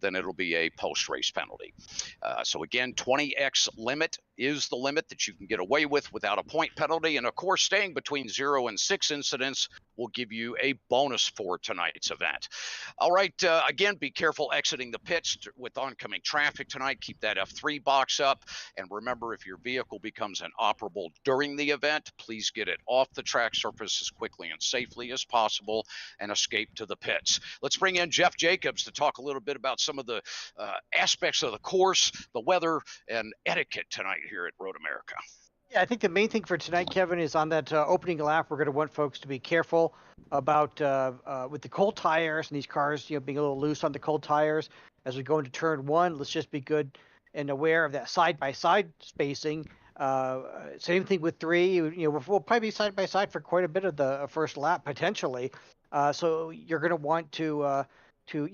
Then it'll be a post-race penalty. So again, 20x limit is the limit that you can get away with without a point penalty. And of course, staying between 0 and 6 incidents will give you a bonus for tonight's event. All right, again, be careful exiting the pits with oncoming traffic tonight. Keep that F3 box up. And remember, if your vehicle becomes inoperable during the event, please get it off the track surface as quickly and safely as possible and escape to the pits. Let's bring in Jeff Jacobs to talk a little bit about some of the aspects of the course, the weather, and etiquette tonight here at Road America. Yeah, I think the main thing for tonight, Kevin, is on that opening lap. We're going to want folks to be careful about with the cold tires and these cars, being a little loose on the cold tires. As we go into turn 1, let's just be good and aware of that side-by-side spacing. Same thing with 3. We'll probably be side-by-side for quite a bit of the first lap potentially. So you're going to want to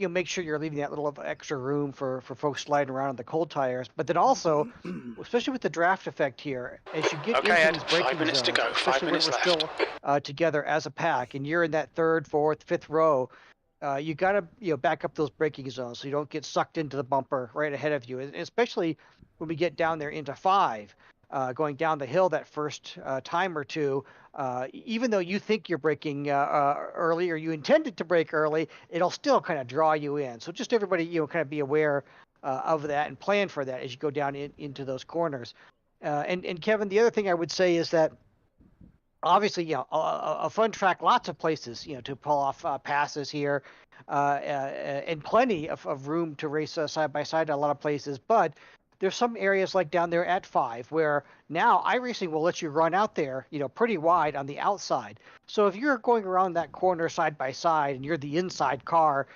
make sure you're leaving that little extra room for folks sliding around on the cold tires. But then also, especially with the draft effect here, as you get into these braking 5 minutes zones, to go. 5 minutes left. Still together as a pack, and you're in that 3rd, 4th, 5th row, you got to back up those braking zones so you don't get sucked into the bumper right ahead of you, and especially when we get down there into 5. Going down the hill that first time or two, even though you think you're braking early or you intended to brake early, it'll still kind of draw you in. So just everybody, kind of be aware of that and plan for that as you go down into those corners. And Kevin, the other thing I would say is that obviously, a fun track, lots of places, to pull off passes here, and plenty of room to race side by side in a lot of places, but there's some areas like down there at 5 where now iRacing will let you run out there, pretty wide on the outside. So if you're going around that corner side by side and you're the inside car,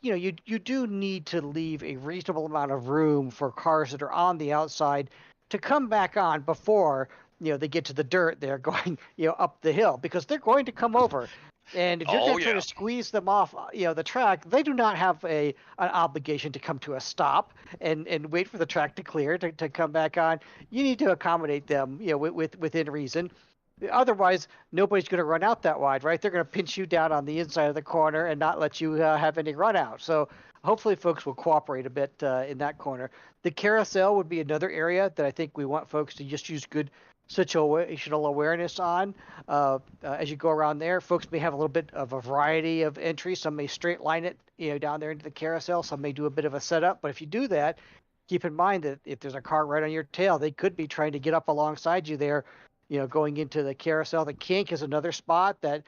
you do need to leave a reasonable amount of room for cars that are on the outside to come back on before, they get to the dirt there going, up the hill, because they're going to come over. And if you're going to try to squeeze them off, the track, they do not have an obligation to come to a stop and wait for the track to clear to come back on. You need to accommodate them, within reason. Otherwise, nobody's going to run out that wide, right? They're going to pinch you down on the inside of the corner and not let you have any run out. So hopefully folks will cooperate a bit in that corner. The carousel would be another area that I think we want folks to just use good situational awareness on. As you go around there, folks may have a little bit of a variety of entries. Some may straight line it, down there into the carousel. Some may do a bit of a setup. But if you do that, keep in mind that if there's a car right on your tail, they could be trying to get up alongside you there, going into the carousel. The kink is another spot that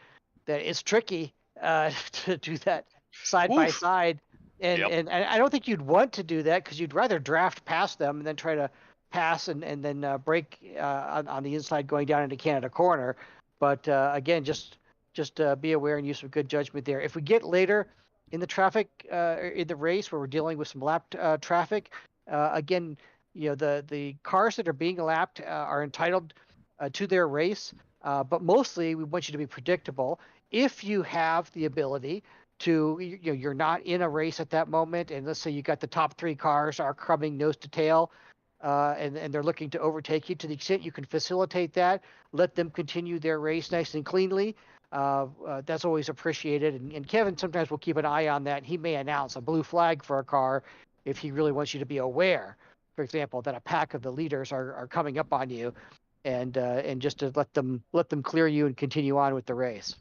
is tricky to do that side by side. And I don't think you'd want to do that because you'd rather draft past them and then try to pass and then brake on the inside going down into Canada Corner. But again, just be aware and use some good judgment there. If we get later in the traffic, in the race where we're dealing with some lap traffic, again, the cars that are being lapped are entitled to their race, but mostly we want you to be predictable. If you have the ability to, you're not in a race at that moment, and let's say you got the top 3 cars are coming nose to tail, and they're looking to overtake you, to the extent you can facilitate that, let them continue their race nice and cleanly. That's always appreciated. And Kevin sometimes will keep an eye on that. He may announce a blue flag for a car if he really wants you to be aware, for example, that a pack of the leaders are coming up on you, and just to let them clear you and continue on with the race.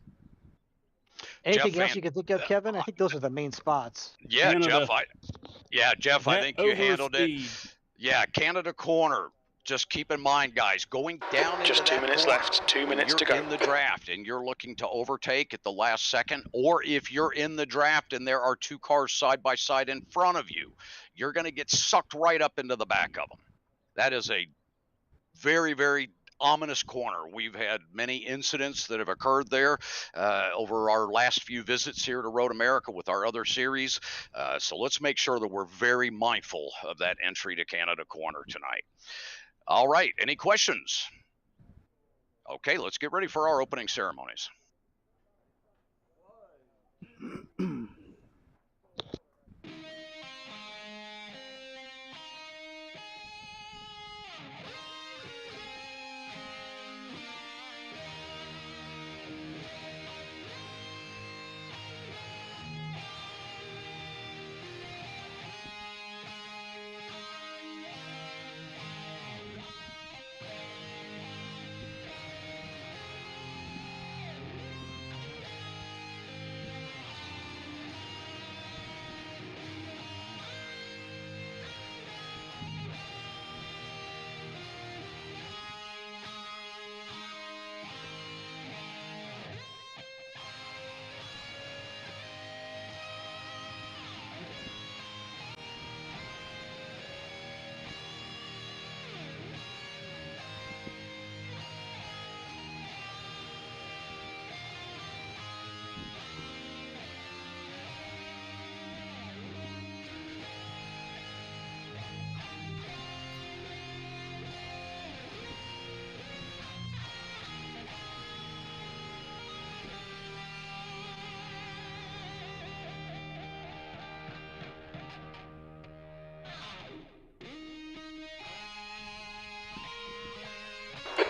Anything else you can think of, Kevin? I think those are the main spots. Yeah, Jeff, I think you handled it. Yeah, Canada Corner. Just keep in mind, guys, going down into just 2 minutes corner, left. 2 minutes to go. In the draft and you're looking to overtake at the last second, or if you're in the draft and there are 2 cars side by side in front of you, you're going to get sucked right up into the back of them. That is a very, very ominous corner. We've had many incidents that have occurred there over our last few visits here to Road America with our other series. So let's make sure that we're very mindful of that entry to Canada corner tonight. All right, any questions? Okay, let's get ready for our opening ceremonies.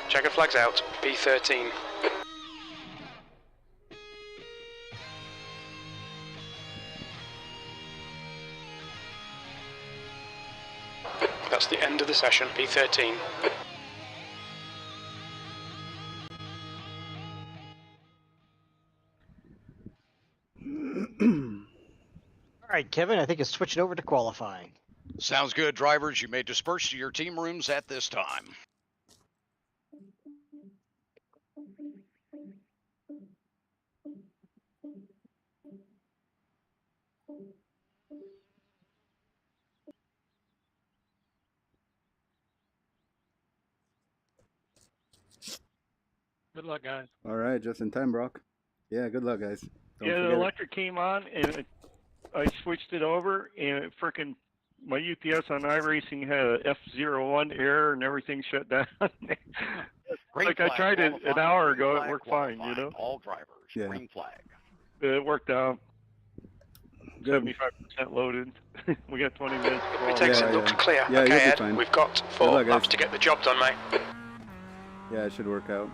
Checkered flags out, B13. That's the end of the session, B13. All right, Kevin, I think it's switching over to qualifying. Sounds good, drivers. You may disperse to your team rooms at this time. Good luck, guys. All right, just in time, Brock. Yeah, good luck, guys. Don't yeah, the forget electric came on, and I switched it over, and it frickin' my UPS on iRacing had a F01 error, and everything shut down. Like I tried it an hour ago, it worked fine, you know? All drivers, Yeah. green flag. It worked out. Good. 75% loaded. We got 20 minutes. Retakes it looks clear. Yeah, okay, you'll be Ed, fine. we've got Good 4 luck, laps guys. to get the job done, mate. Yeah, it should work out.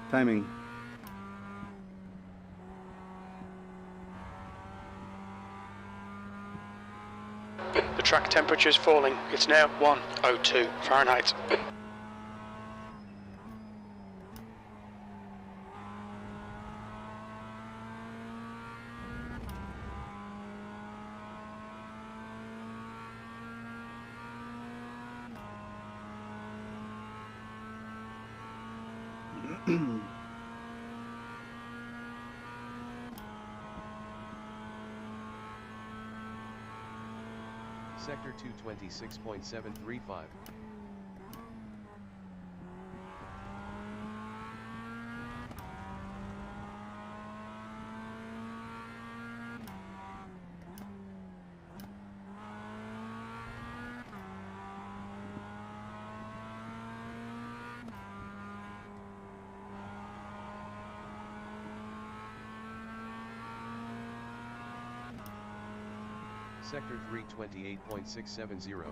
Timing. The track temperature is falling. It's now 102 Fahrenheit. Sector 226.735. Sector 328.670.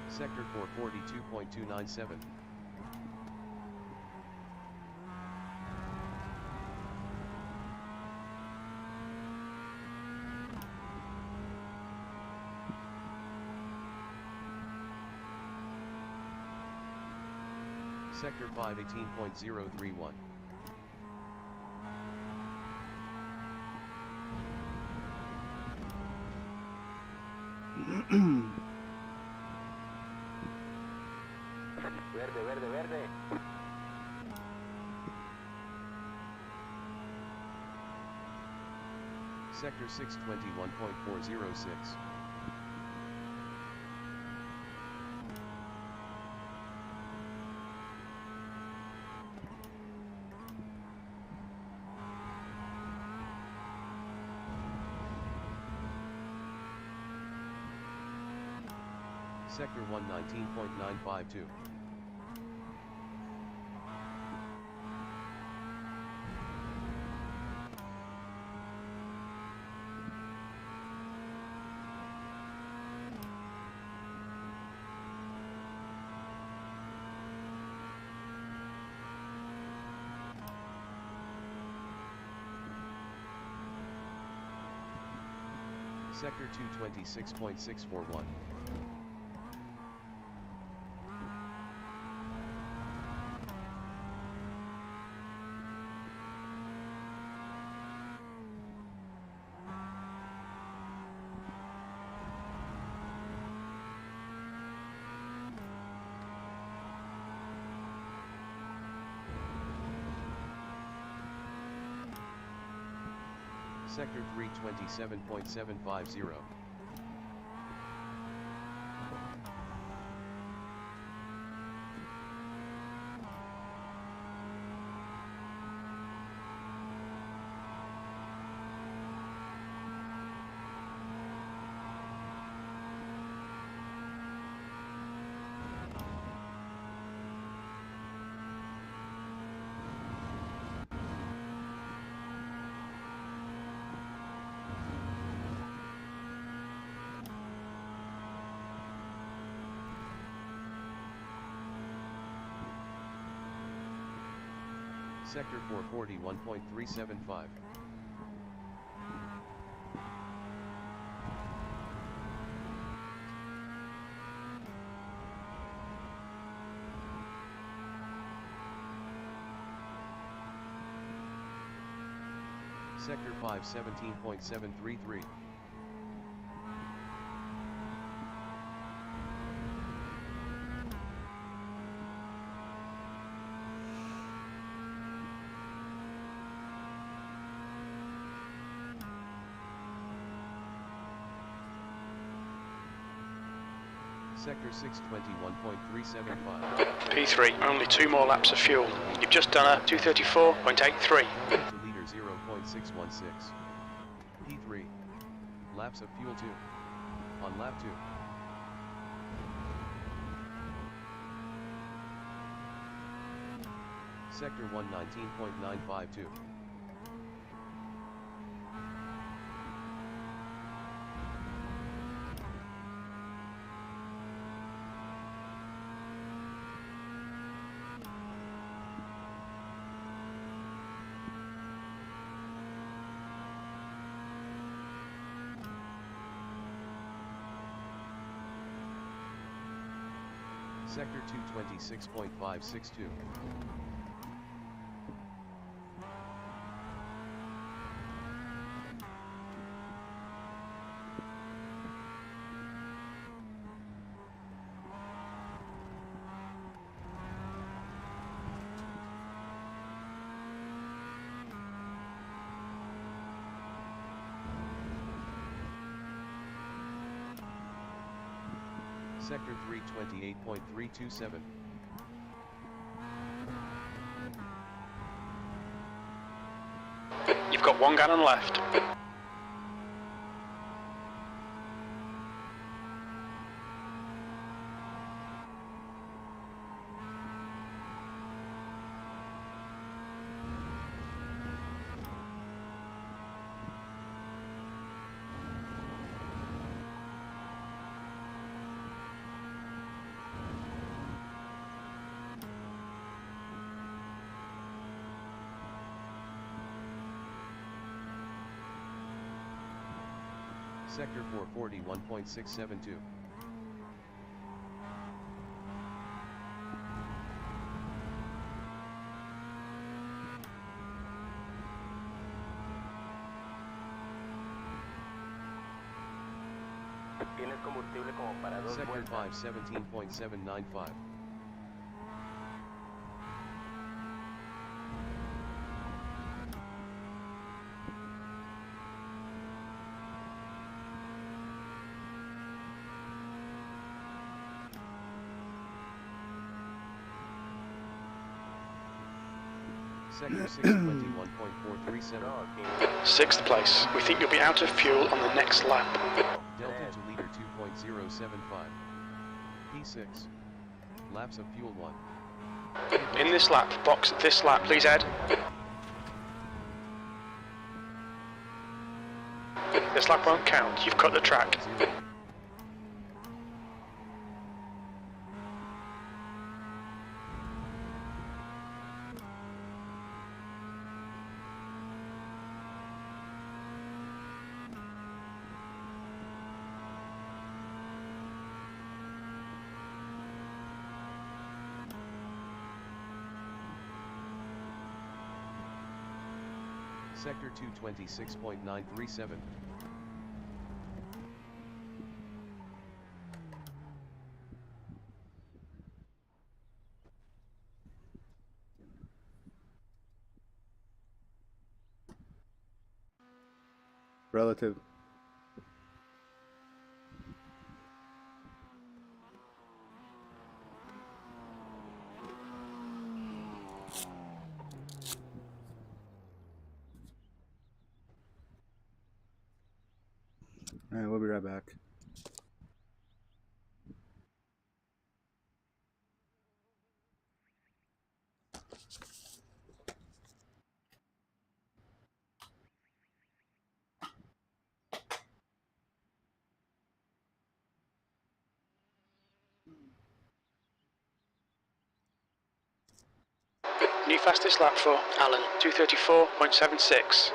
Sector 442.297. Sector 518.031. Verde, verde, verde. Sector 621.406. Sector 119.952. Sector 226.641. Sector 327.750. Sector 441.375. Sector 517.733. Sector 621.375. P3, only 2 more laps of fuel. You've just done a 234.83. To liter 0.616. P3. Laps of fuel 2. On lap 2. Sector 119.952. Sector 226.562. Sector 328.327. You've got 1 gallon left. Sector 441.672. Sector 5 17.795. Sector 6 21.437. Sixth place. We think you'll be out of fuel on the next lap. Delta to leader 2.075. P6. Laps of fuel 1. In this lap, box this lap, please, Ed. This lap won't count, you've cut the track. 0. Sector 226.937. Relative. All right, we'll be right back. New fastest lap for Alan, 234.76.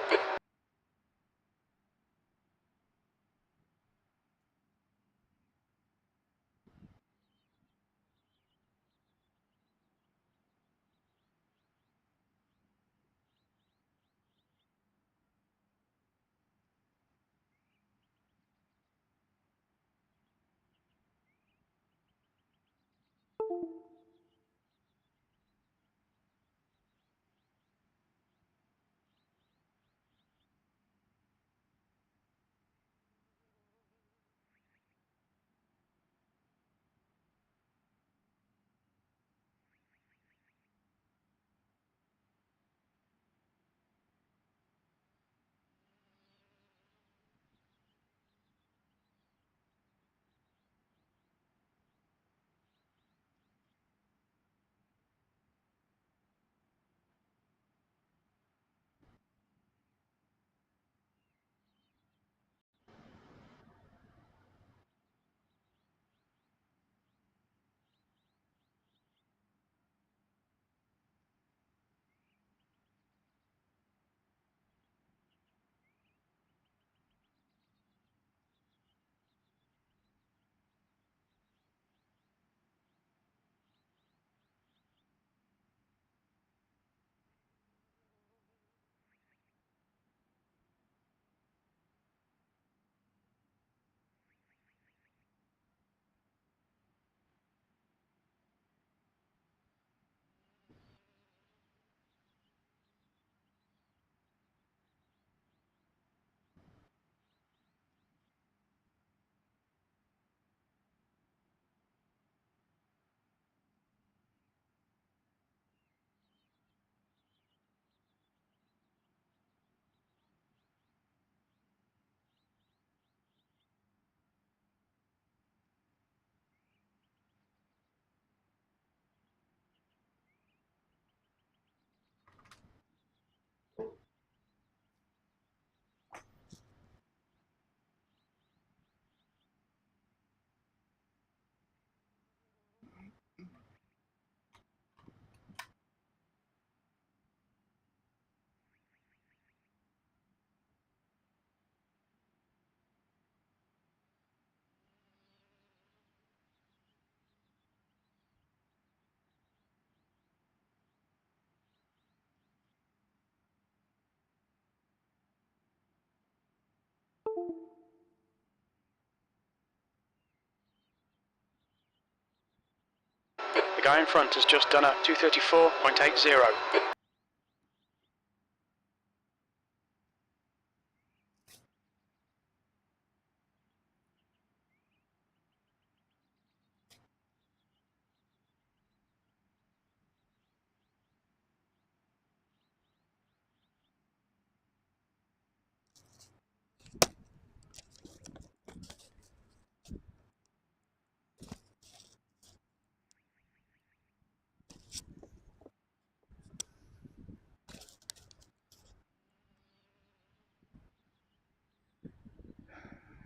The guy in front has just done a 2:34.80.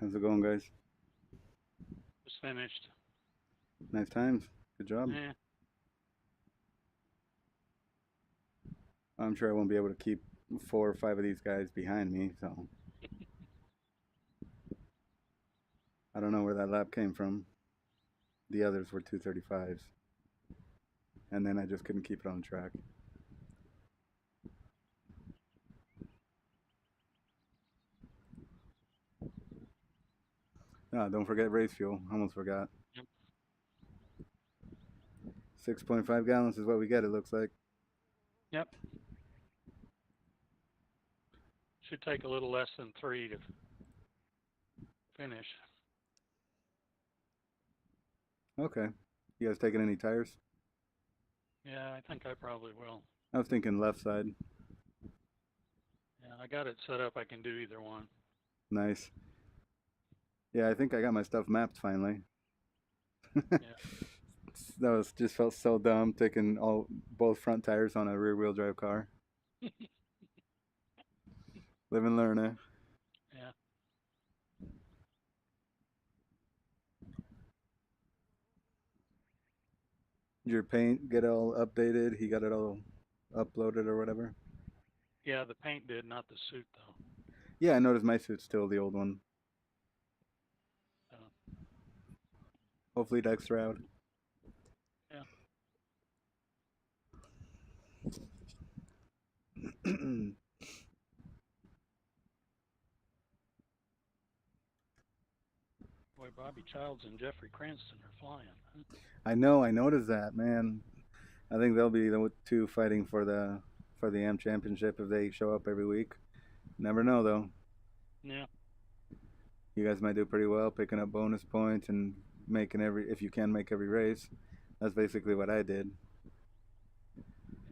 How's it going, guys? Just finished. Nice times. Good job. Yeah. I'm sure I won't be able to keep 4 or 5 of these guys behind me, so. I don't know where that lap came from. The others were 235s. And then I just couldn't keep it on track. Ah, don't forget race fuel. Almost forgot. Yep. 6.5 gallons is what we get, it looks like. Yep. Should take a little less than 3 to finish. Okay. You guys taking any tires? Yeah, I think I probably will. I was thinking left side. Yeah, I got it set up. I can do either one. Nice. Yeah, I think I got my stuff mapped finally. Yeah. That was just felt so dumb taking both front tires on a rear-wheel drive car. Live and learn, eh? Yeah. Did your paint get all updated? He got it all uploaded or whatever? Yeah, the paint did, not the suit though. Yeah, I noticed my suit's still the old one. Hopefully Dexter out. Yeah. Boy, Bobby Childs and Jeffrey Cranston are flying. Huh? I know, I noticed that, man. I think they'll be the 2 fighting for the AM championship if they show up every week. Never know though. Yeah. You guys might do pretty well picking up bonus points and making if you can make every race. That's basically what I did.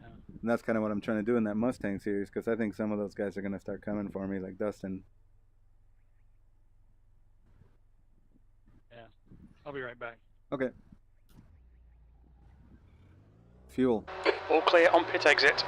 Yeah. And that's kind of what I'm trying to do in that Mustang series, because I think some of those guys are going to start coming for me, like Dustin. Yeah. I'll be right back. Okay. Fuel. All clear on pit exit.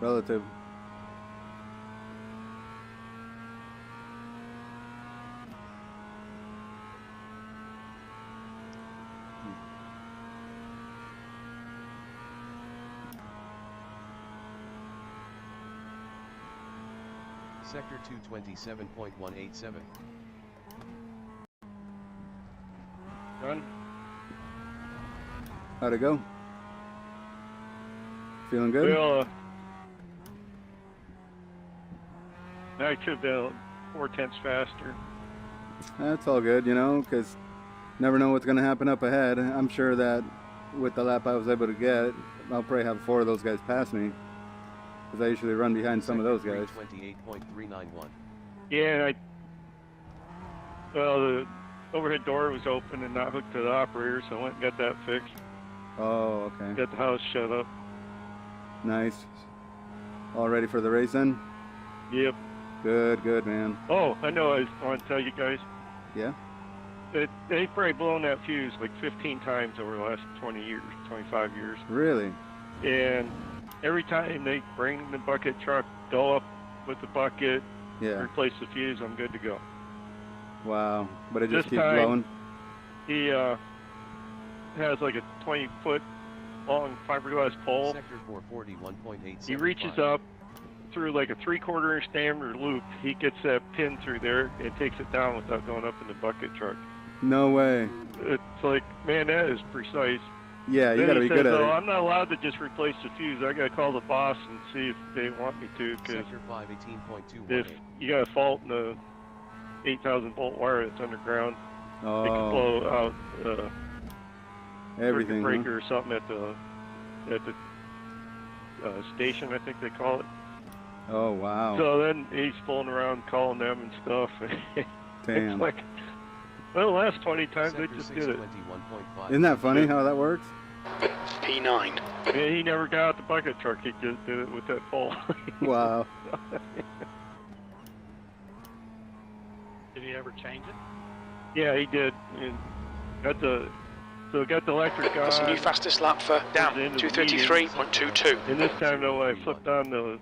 Relative. Sector 227.187. Done? How'd it go? Feeling good? Well, I could have been 4/10 faster. That's all good, you know, because never know what's going to happen up ahead. I'm sure that with the lap I was able to get, I'll probably have 4 of those guys pass me, because I usually run behind some of those guys. 28.391. Yeah, well, the overhead door was open and not hooked to the operator, so I went and got that fixed. Oh, okay. Got the house shut up. Nice. All ready for the race then? Yep. Good, man. Oh, I know. I want to tell you guys. Yeah? They've probably blown that fuse like 15 times over the last 20 years, 25 years. Really? And every time they bring the bucket truck, go up with the bucket, replace the fuse, I'm good to go. Wow. But it just This keeps time, blowing? He has like a 20-foot long fiberglass pole. Sector 441.875. He reaches up through like a 3/4 inch diameter loop. He gets that pin through there and takes it down without going up in the bucket truck. No way. It's like, man, that is precise. Yeah, you then gotta be good at it. I'm not allowed to just replace the fuse. I gotta call the boss and see if they want me to. Cause Sector 518.218. if you got a fault in the 8,000 volt wire that's underground, it Oh, can blow out everything. circuit breaker or something at the station, I think they call it. Oh, wow. So then he's fooling around calling them and stuff. Damn. It's like, well, the last 20 times Sector they just did it. 621.5. Isn't that funny how that works? P9. And he never got out the bucket truck. He just did it with that pole. Wow. Did he ever change it? Yeah, he did. And got the electric guy. That's a new fastest lap for down, 233.22. And this time though, when I flipped on the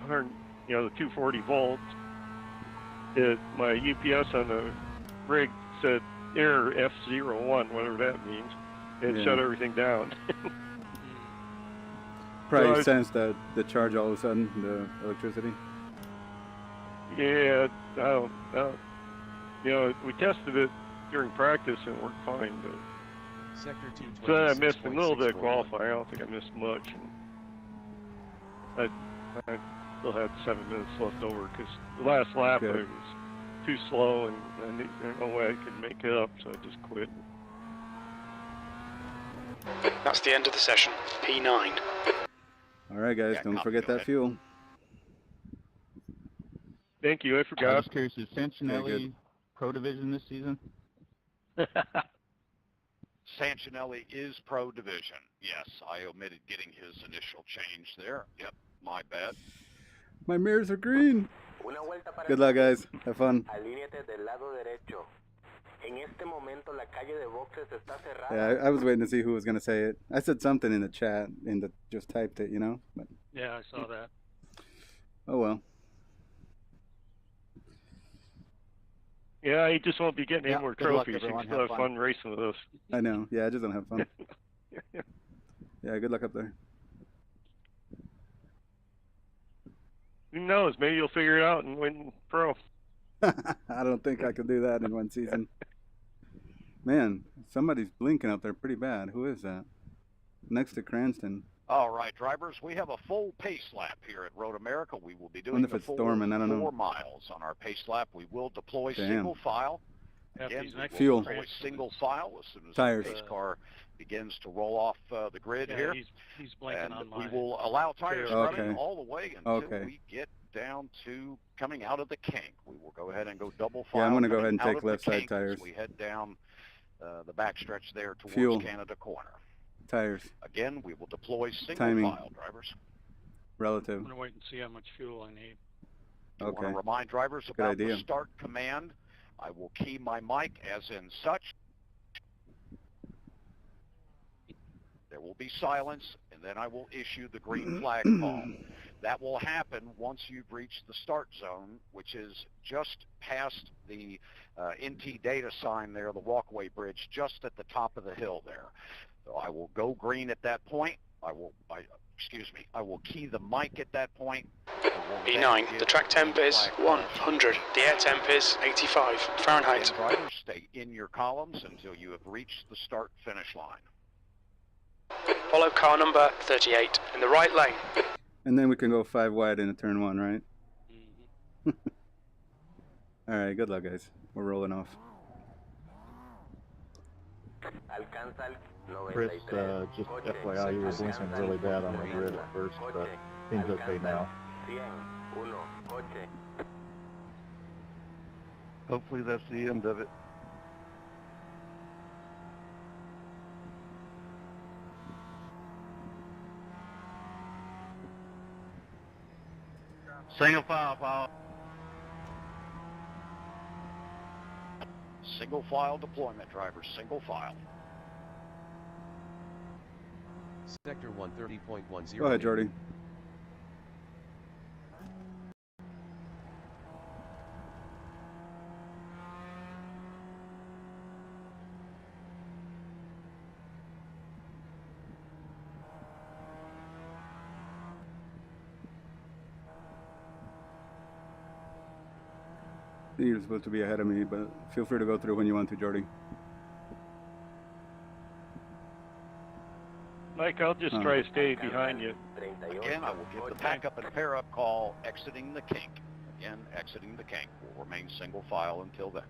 100, the 240 volts, my UPS on the rig said error F01, whatever that means, and Yeah. shut everything down. Probably So sensed the charge all of a sudden, the electricity. Yeah, I don't. We tested it during practice and it worked fine. But Sector so then I missed a little bit of 226.641. qualifying. I don't think I missed much. And I still had 7 minutes left over because the last lap Good. I was too slow and there's no way I could make it up, so I just quit. That's the end of the session. P9. All right, guys, Yeah, don't copy, forget go that ahead. fuel. Thank you. I I forgot. was curious, is good. Santinelli Pro Division this season? Santinelli is Pro Division. Yes, I omitted getting his initial change there. Yep, my bad. My mirrors are green. Good luck, guys. Have fun. Yeah, I was waiting to see who was going to say it. I said something in the chat, just typed it, But, Yeah, I saw that. oh, well. Yeah, he just won't be getting any Yeah, more good luck, trophies. He everyone. can still Have have fun. fun racing with us. I know. Yeah, I just don't have fun. Yeah, good luck up there. Who knows? Maybe you'll figure it out and win pro. I don't think I could do that in one season. Man, somebody's blinking up there pretty bad. Who is that? Next to Cranston. All right, drivers, we have a full pace lap here at Road America. We will be doing Wonder if the it's full storming, I don't know. 4 miles on our pace lap. We will deploy Damn. single file. Yeah, if Again, he's we next will Fuel. deploy single file as soon as Tires. the pace car begins to roll off the grid Yeah, here. he's blinking And on we my. will allow tires Okay. running all the way until Okay. we get down to coming out of the kink. We will go ahead and go double file. Yeah, I'm going to go ahead and coming out take of the left side kink as tires. we head down the backstretch there towards Fuel. Canada Corner. Tires. Again, we will deploy single Timing. file, drivers. Relative. I'm gonna wait and see how much fuel I need. I want to Okay. remind drivers Good about idea. the start command. I will key my mic as in such. There will be silence, and then I will issue the green flag call. That will happen once you've reached the start zone, which is just past the NT data sign there, the walkway bridge, just at the top of the hill there. So I will go green at that point. I will key the mic at that point. P9. The track temp is 100. The air temp is 85 Fahrenheit. And drivers, stay in your columns until you have reached the start-finish line. Follow car number 38 in the right lane. And then we can go 5 wide into turn 1, right? All right, good luck, guys. We're rolling off. Chris, just FYI, you were blinking really bad on the grid at first, but seems okay now. Hopefully that's the end of it. Single file. Single file deployment, drivers, single file. Sector 130.10. Go ahead, Jordy. You're supposed to be ahead of me, but feel free to go through when you want to, Jordy. Mike, I'll just try to stay behind you. Again, I will give the pack up and pair up call exiting the kink. Again, exiting the kink. We'll remain single file until then.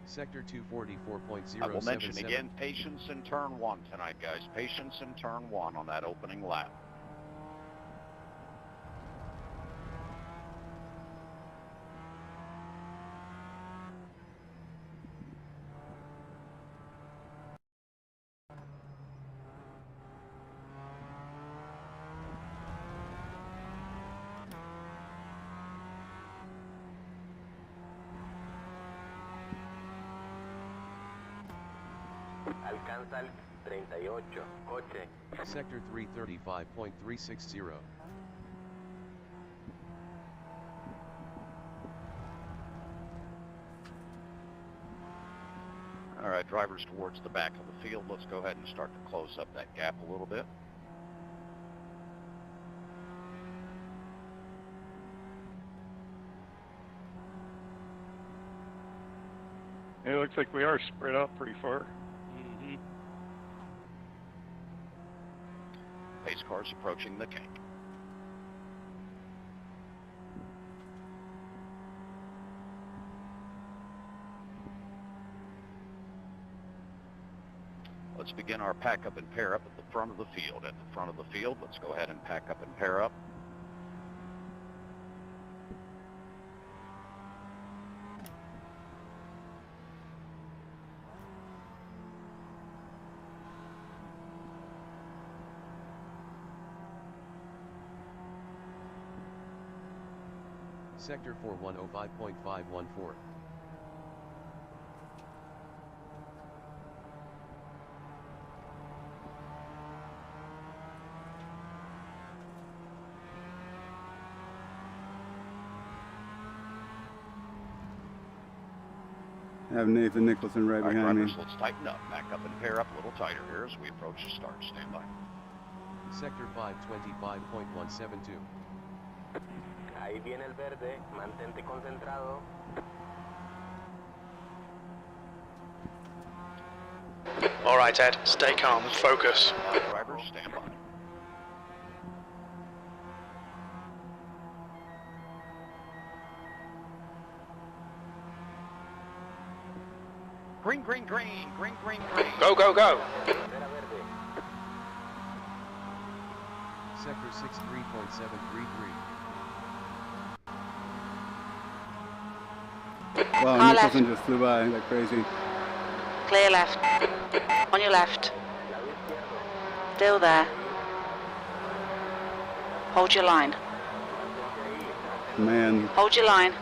Sector 244.077. I will mention again, patience in turn 1 tonight, guys. Patience in turn 1 on that opening lap. Alcanza el 38, coche. Sector 335.360. All right, drivers towards the back of the field. Let's go ahead and start to close up that gap a little bit. It looks like we are spread out pretty far. Pace cars approaching the kink. Let's begin our pack up and pair up at the front of the field. At the front of the field, let's go ahead and pack up and pair up. Sector 4105.514. I have Nathan Nicholson right behind drivers, me. Let's tighten up. Back up and pair up a little tighter here as we approach the start. Stand by. Sector 525.172. Ahí viene el verde, mantente concentrado. All right, Ed, stay calm, focus. Drivers, stand by. Green, green, green, green, green, green. Go, go, go. Sector 63.733. Wow, Car Nicholson left. just flew by like crazy. Clear left. On your left. Still there. Hold your line. Man, Hold your line.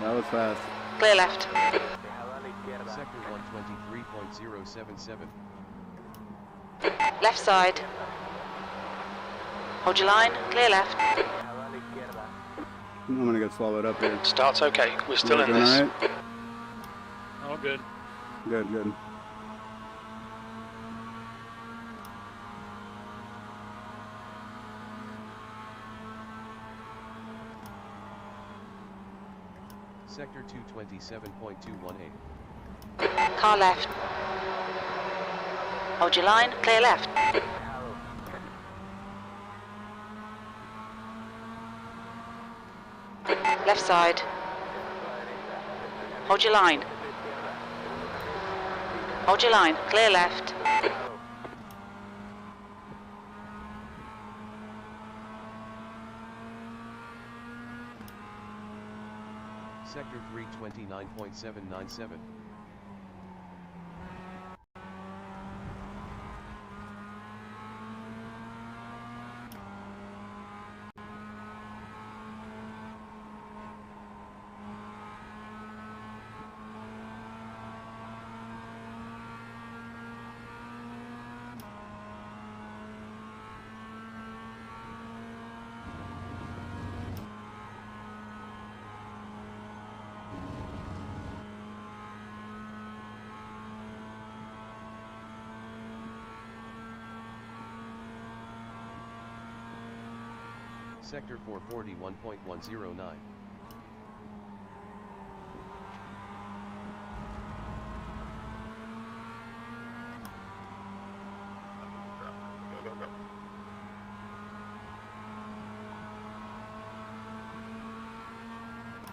that was fast. Clear left. Sector 123.077. Left side. Hold your line. Clear left. I'm gonna get swallowed up here. Start's okay. We're still You in doing this. all right? All good. Good, good. Sector 227.218. Car left. Hold your line. Clear left. Left side. Hold your line. Hold your line. Clear left. Sector 329.797. Sector 441.109.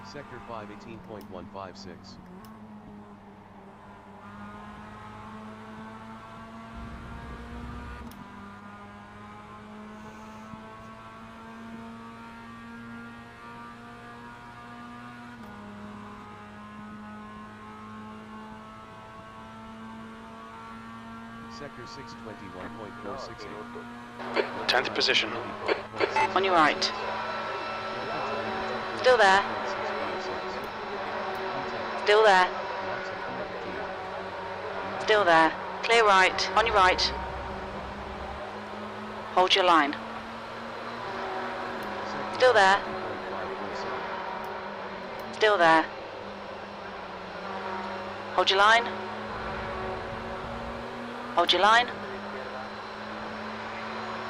Sector 518.156. Sector 621.468. 10th position. On your right. Still there. Still there. Still there. Clear right. On your right. Hold your line. Still there. Still there. Hold your line. Hold your line.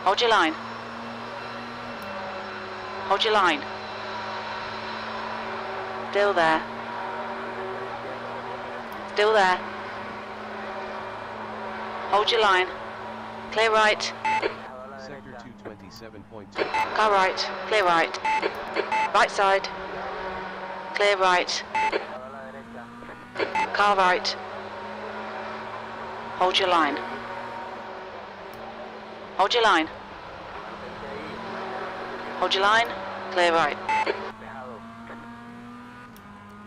Hold your line. Hold your line. Still there. Still there. Hold your line. Clear right. Sector 227.2. Car right. Clear right. Right side. Clear right. Car right. Hold your line. Hold your line. Hold your line. Clear right.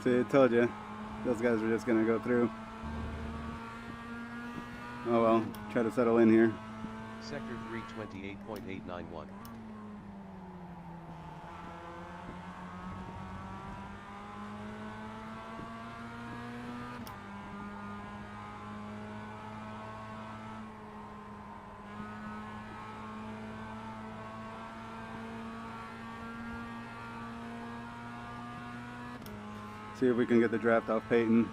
See, I told you. Those guys were just gonna go through. Oh well, try to settle in here. Sector 328.891. See if we can get the draft off Peyton.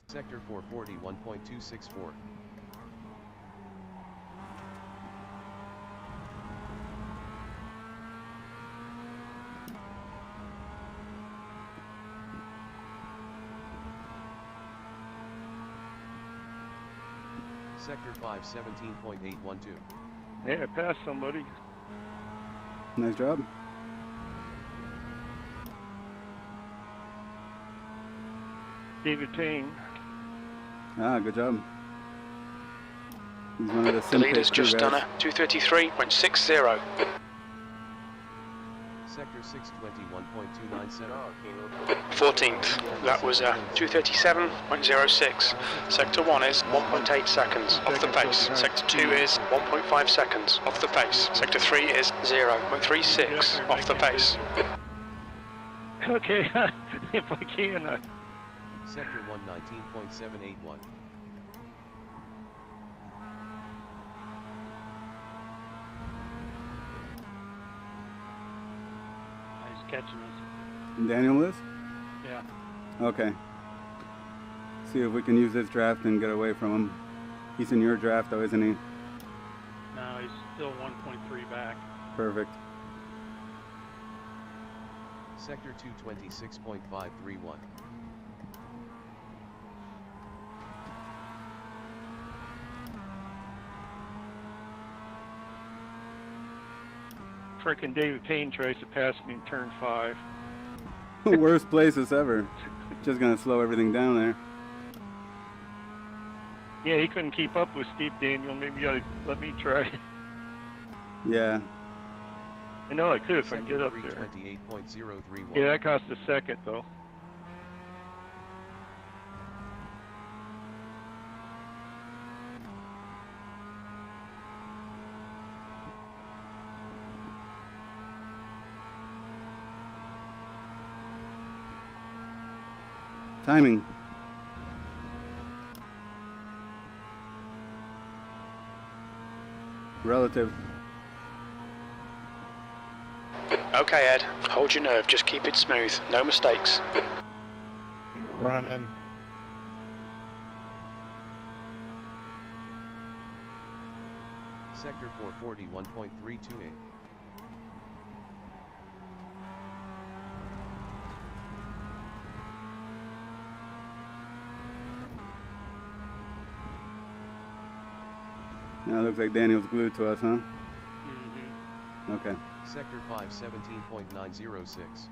Sector 441.264. Sector 517.812. Hey, I passed somebody. Nice job. David Payne. Ah, good job. He's one of the The leader's just done a 233.60. Sector 621.297. 14th, that was a 237.06. Sector 1 is 1.8 seconds off the pace. Sector 2 is 1.5 seconds off the pace. Sector 3 is 0.36 off the pace. Okay, if I can. Sector 119.781. Catching us. Daniel is? Yeah. Okay. See if we can use this draft and get away from him. He's in your draft though, isn't he? No, he's still 1.3 back. Perfect. Sector 226.531. Frickin' David Payne tries to pass me in turn 5. Worst places ever. Just gonna slow everything down there. Yeah, he couldn't keep up with Steve Daniel. Maybe you ought to let me try. Yeah. I know I could if I can get up there. Yeah, that cost a second though. Timing. Relative. Okay, Ed. Hold your nerve. Just keep it smooth. No mistakes. Running. Sector 440, 1.328. Now it looks like Daniel's glued to us, huh? Mm-hmm. Okay. Sector 517.906.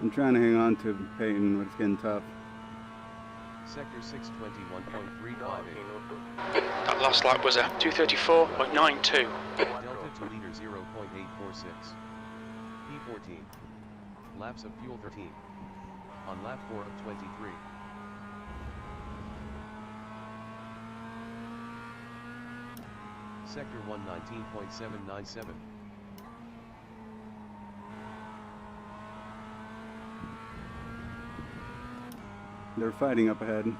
I'm trying to hang on to Peyton, but it's getting tough. Sector 621.358. That last lap was a 234.92. Delta to leader 0.846. P14. Laps of fuel 13. On lap 4 of 23. Sector 119.797. They're fighting up ahead.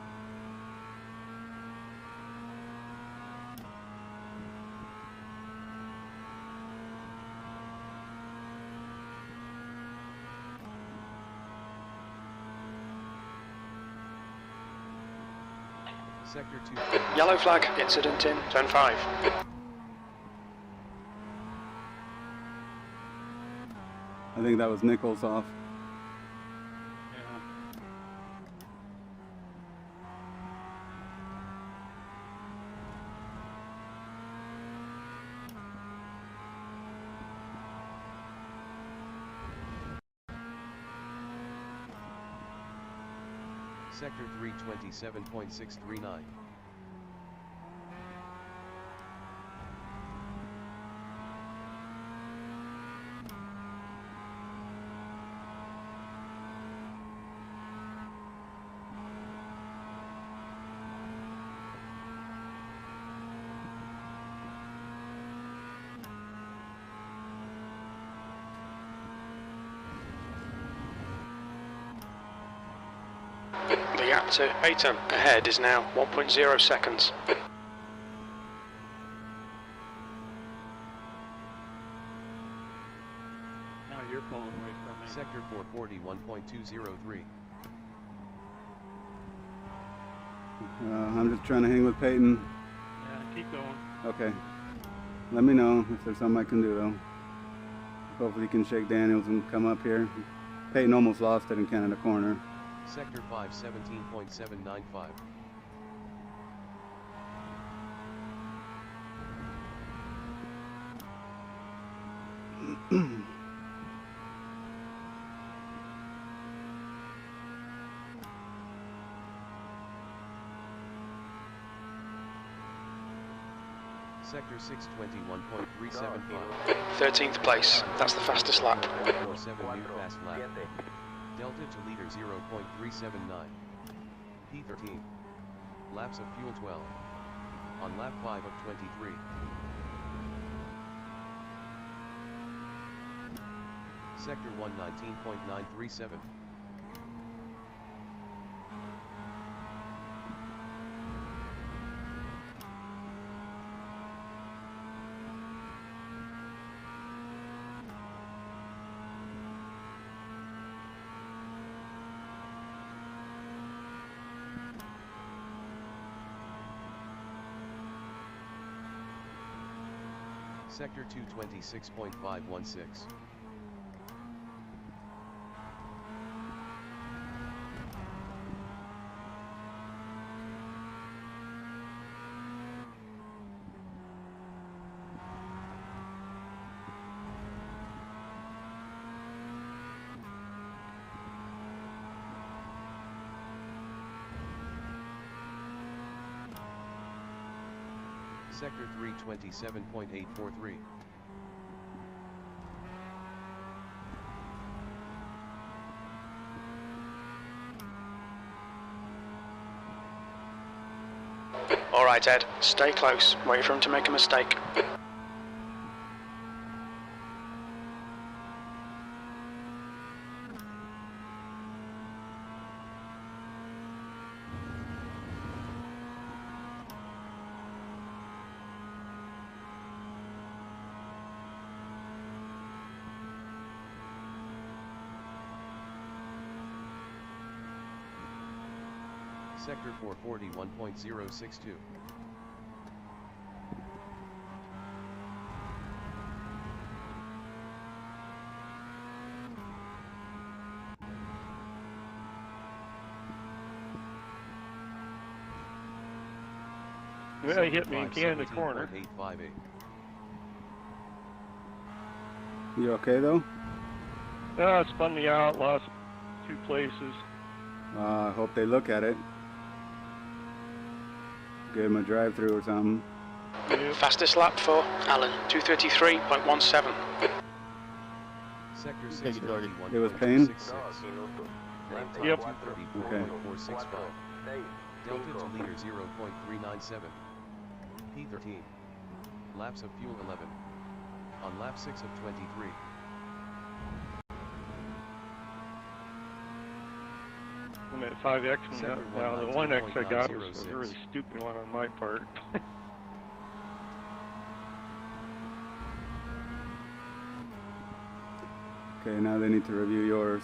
Sector 2. Yellow flag. Incident in Zone 5. I think that was Nichols off. Sector 327.639. The gap to Peyton ahead is now 1.0 seconds. Now you're pulling away from me. Sector 440, 1.203. I'm just trying to hang with Peyton. Yeah, keep going. Okay. Let me know if there's something I can do, though. Hopefully you can shake Daniels and come up here. Peyton almost lost it in Canada Corner. Sector 517.795. Sector 621.375. 13th place. That's the fastest lap. 47 new fast lap. Delta to leader 0.379. P13. Laps of fuel 12. On lap 5 of 23. Sector 119.937. Sector 226.516. Sector 327.843. All right, Ed. Stay close. Wait for him to make a mistake. Sector 441.062. Well, he hit me again in the corner. You okay though? No, it spun me out, lost 2 places. I hope they look at it. Give him a drive-through or something. Yep. Fastest lap for Alan, 2:33.17. Sector 631. It was Payne? Yep. Okay. Delta to leader 0.397. P13. Laps of fuel 11. On lap 6 of 23. I'm at 5X now. The 1X I got was a really stupid one on my part. Okay, now they need to review yours.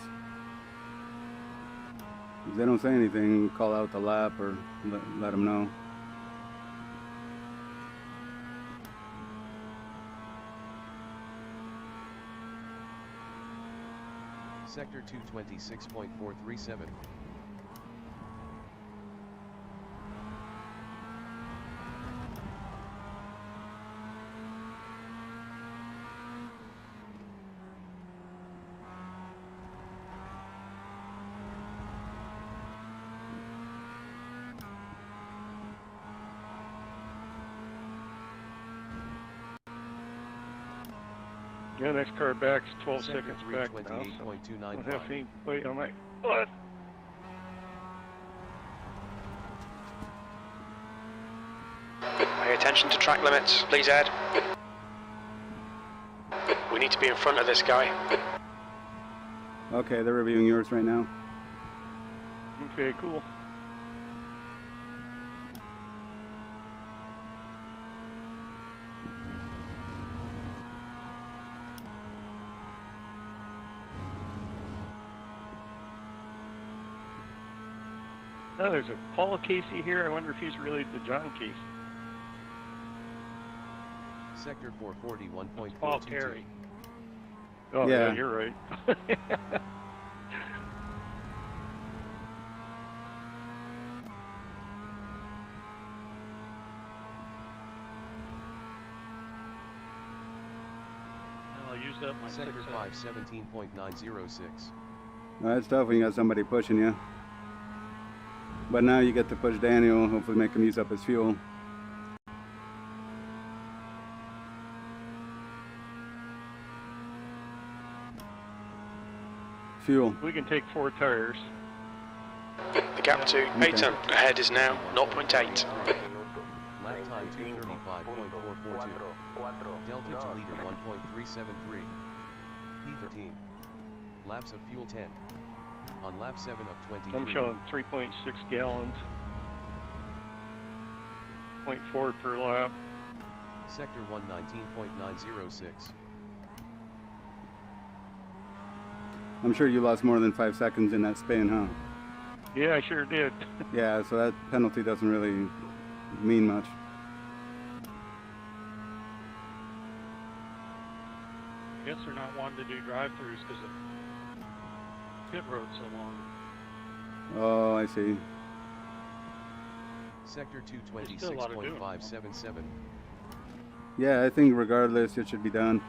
If they don't say anything, call out the lap or let them know. Sector 226.437. Yeah, next car back's 12 seconds back now. So I don't have any weight on my butt. Pay attention to track limits, please, Ed. We need to be in front of this guy. Okay, they're reviewing yours right now. Okay, cool. Oh, there's a Paul Casey here. I wonder if he's related to John Casey. Sector 441.422. Paul Terry. Oh, Yeah. yeah, you're right. I'll use up my Sector 6X. 517.906. That's tough when you got somebody pushing you. But now you get to push Daniel, hopefully make him use up his fuel. Fuel. We can take 4 tires. The gap to Peyton ahead is now 0.8. Lap time 235.442. Delta to leader 1.373. P13. Laps of fuel 10. On lap 7 of 23. I'm showing 3.6 gallons. 0.4 per lap. Sector 119.906. I'm sure you lost more than 5 seconds in that spin, huh? Yeah, I sure did. Yeah, so that penalty doesn't really mean much. I guess they're not wanting to do drive-throughs because the pit road's so long. Oh, I see. Sector 226.577. Yeah, I think regardless, it should be done.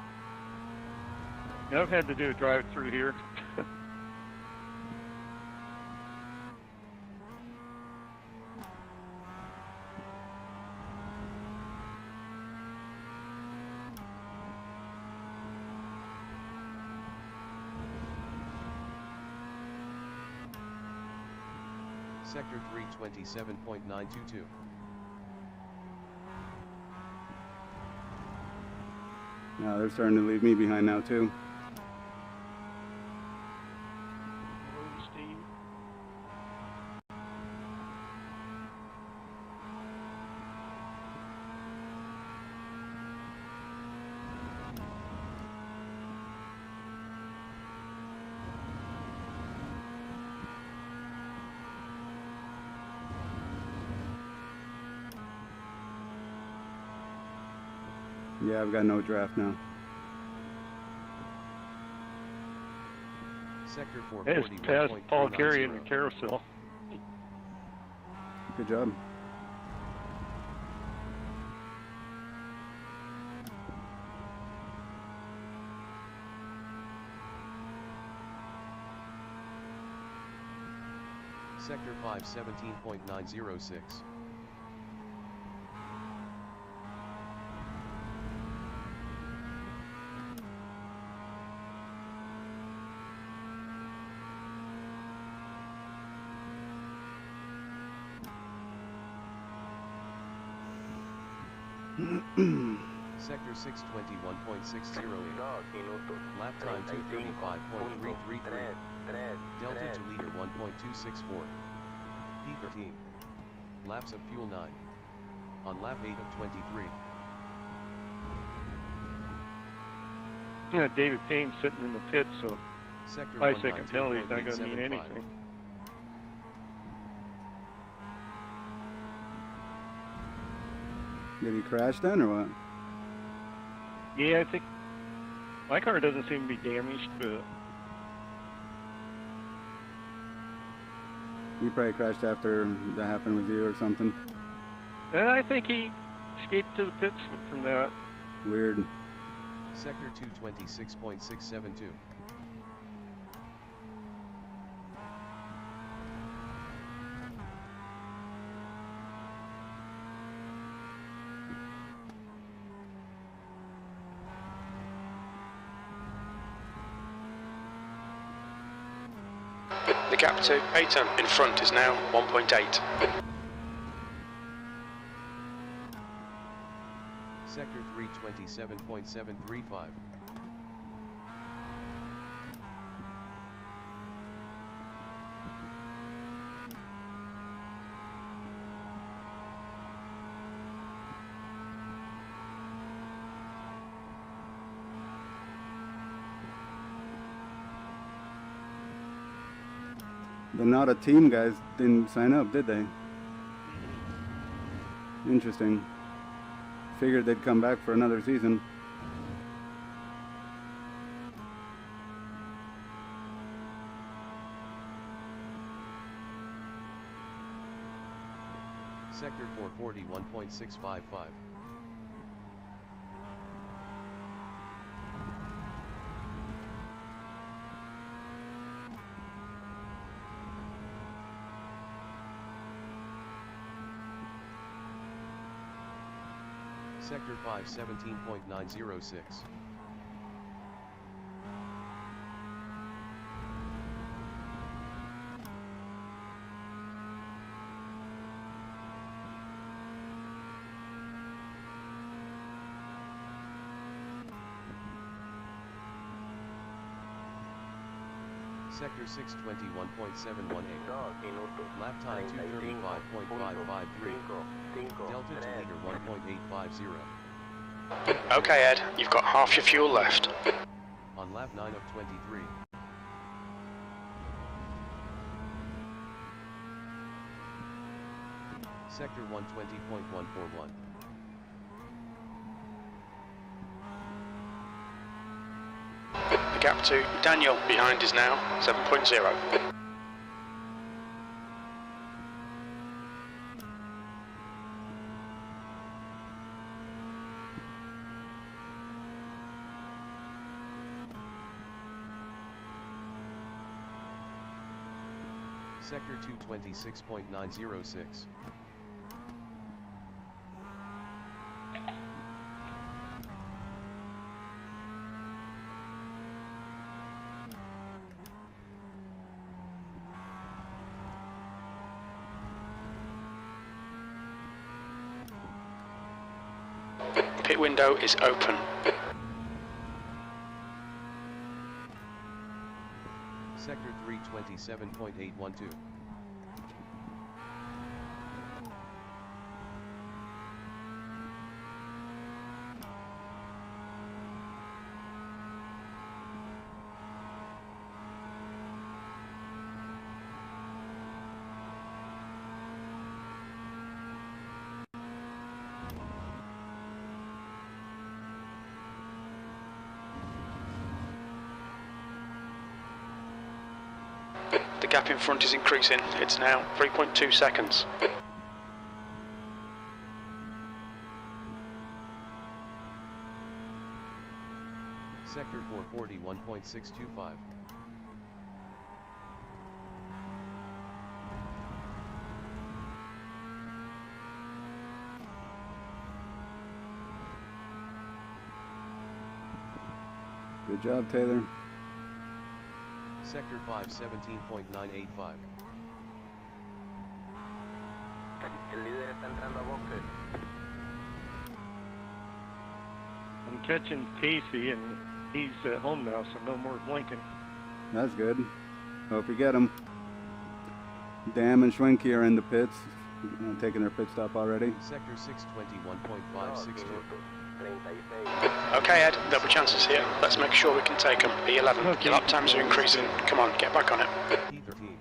I've had to do a drive-through here. Sector 327.922. Now they're starting to leave me behind now too. Steve. Yeah, I've got no draft now. Sector 441.390. It's past Paul Carey in the carousel. Good job. Sector 517.906. Sector 621.608. Lap time 235.333. Delta to leader 1.264. P13. Laps of fuel 9. On lap 8 of 23. Yeah, David Payne's sitting in the pit, so Sector 5-second penalty's not going to mean 119.875. anything. Did he crash then or what? Yeah, I think my car doesn't seem to be damaged, but He probably crashed after that happened with you or something. I think he escaped to the pits from that. Weird. Sector 226.672. The gap to Peyton in front is now 1.8. Sector 327.735. The not a team guys didn't sign up, did they? Interesting. Figured they'd come back for another season. Sector 441.655. Sector 517.906. Sector 621.718. Lap time 235.553. Delta to leader 1.850. Okay, Ed, you've got half your fuel left. On lap 9 of 23. Sector 120.141. The gap to Daniel behind is now 7.0. Sector 226.906. Pit window is open. Sector 327.812. The gap in front is increasing. It's now 3.2 seconds. Sector 440, 1.625. Good job, Taylor. Sector 5, 17.985. El líder está entrando a boxes. I'm catching Casey, and he's at home now, so no more blinking. That's good. Hope you get him. Dam and Schwenke are in the pits, taking their pit stop already. Sector 621.562. Okay, Ed, there'll be chances here. Let's make sure we can take them. B11, Okay. your lap times are increasing. Come on, get back on it. P13.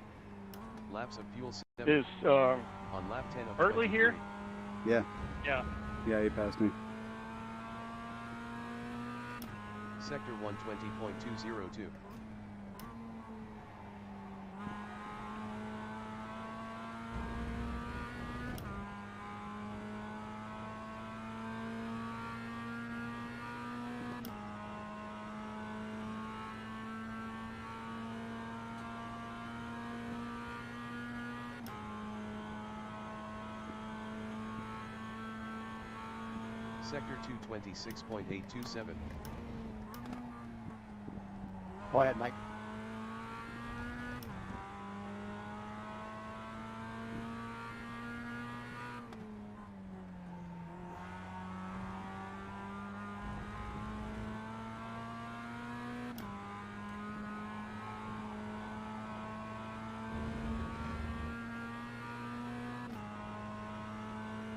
Laps of fuel 7. Is on lap 10 of Hartley 23. here? Yeah. Yeah. Yeah, he passed me. Sector 120.202. Sector 226.827. Go ahead, Mike.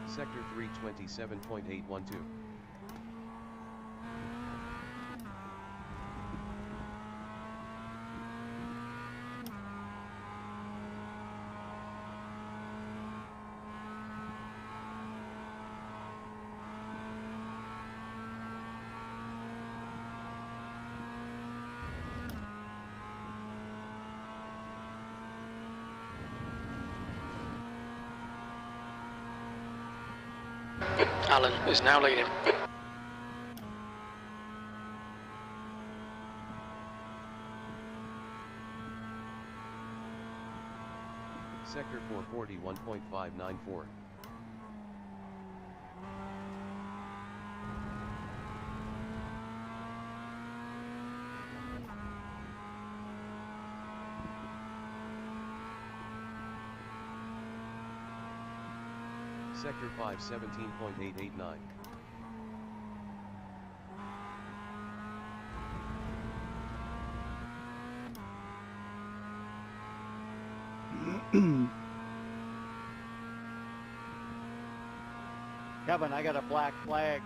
Sector 327.812. Alan is now leading. Sector 440, 1.594. Sector 5, 17.889. Kevin, I got a black flag.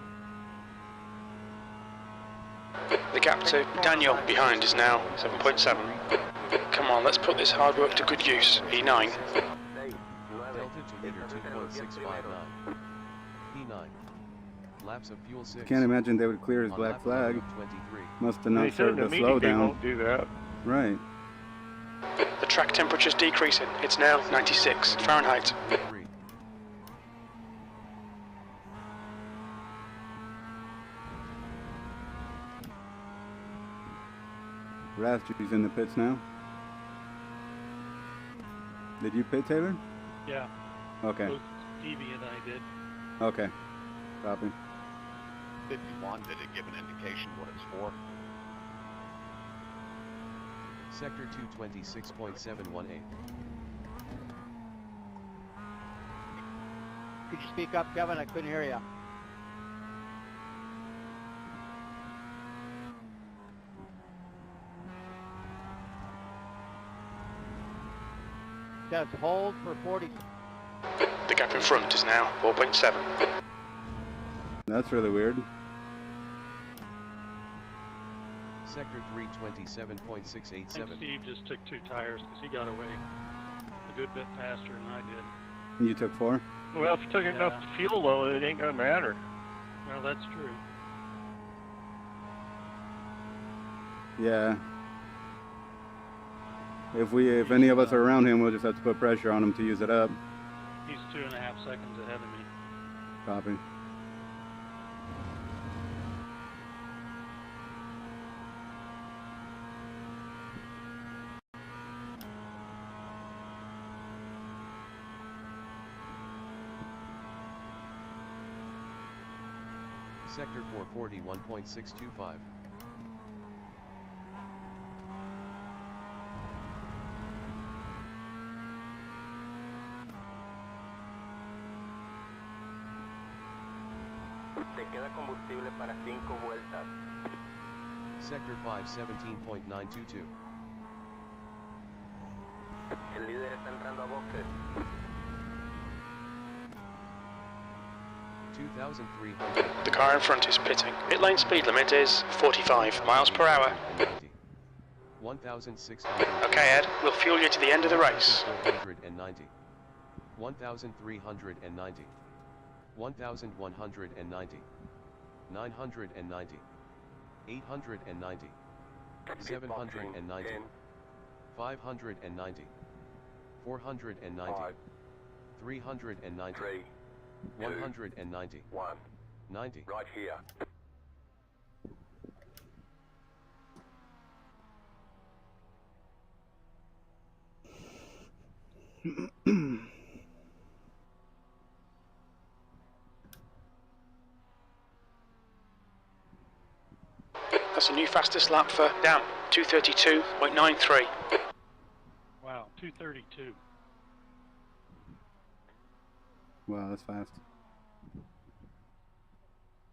The gap to Daniel behind is now 7.7. Come on, let's put this hard work to good use. E9. Delta to leader 2.659. P9. Laps of fuel 6. Can't imagine they would clear his On black lap flag. 23. Must have They not said served in a the meeting they slowdown. won't do that. Right. The track temperature's decreasing. It's now 96 Fahrenheit. 3. Rastri's in the pits now. Did you pit, Taylor? Yeah. Okay. Both Stevie and I did. Okay. Copy. 51, did it give an indication what it's for? Sector 226.718. Could you speak up, Kevin? I couldn't hear you. Says hold for 40. The gap in front is now 4.7. That's really weird. Sector 327.687. I think Steve just took 2 tires because he got away a good bit faster than I did. You took 4? Well, if you took enough fuel, though, it ain't gonna matter. Well, that's true. Yeah. If any of us are around him, we'll just have to put pressure on him to use it up. He's 2.5 seconds ahead of me. Copy. Sector 441.625. Te queda combustible para 5 vueltas. Sector 517.922. El líder está entrando a boxes. 2,300. The car in front is pitting. Pit lane speed limit is 45 miles per hour. 1,600. Okay, Ed, we'll fuel you to the end of the race. 1,490. 1,390. 1,190. 990. 890. 790. 590. 490. 390. 190. 90. Right here. That's a new fastest lap for Dam, 2:32.93. Wow, 2:32. Wow, that's fast.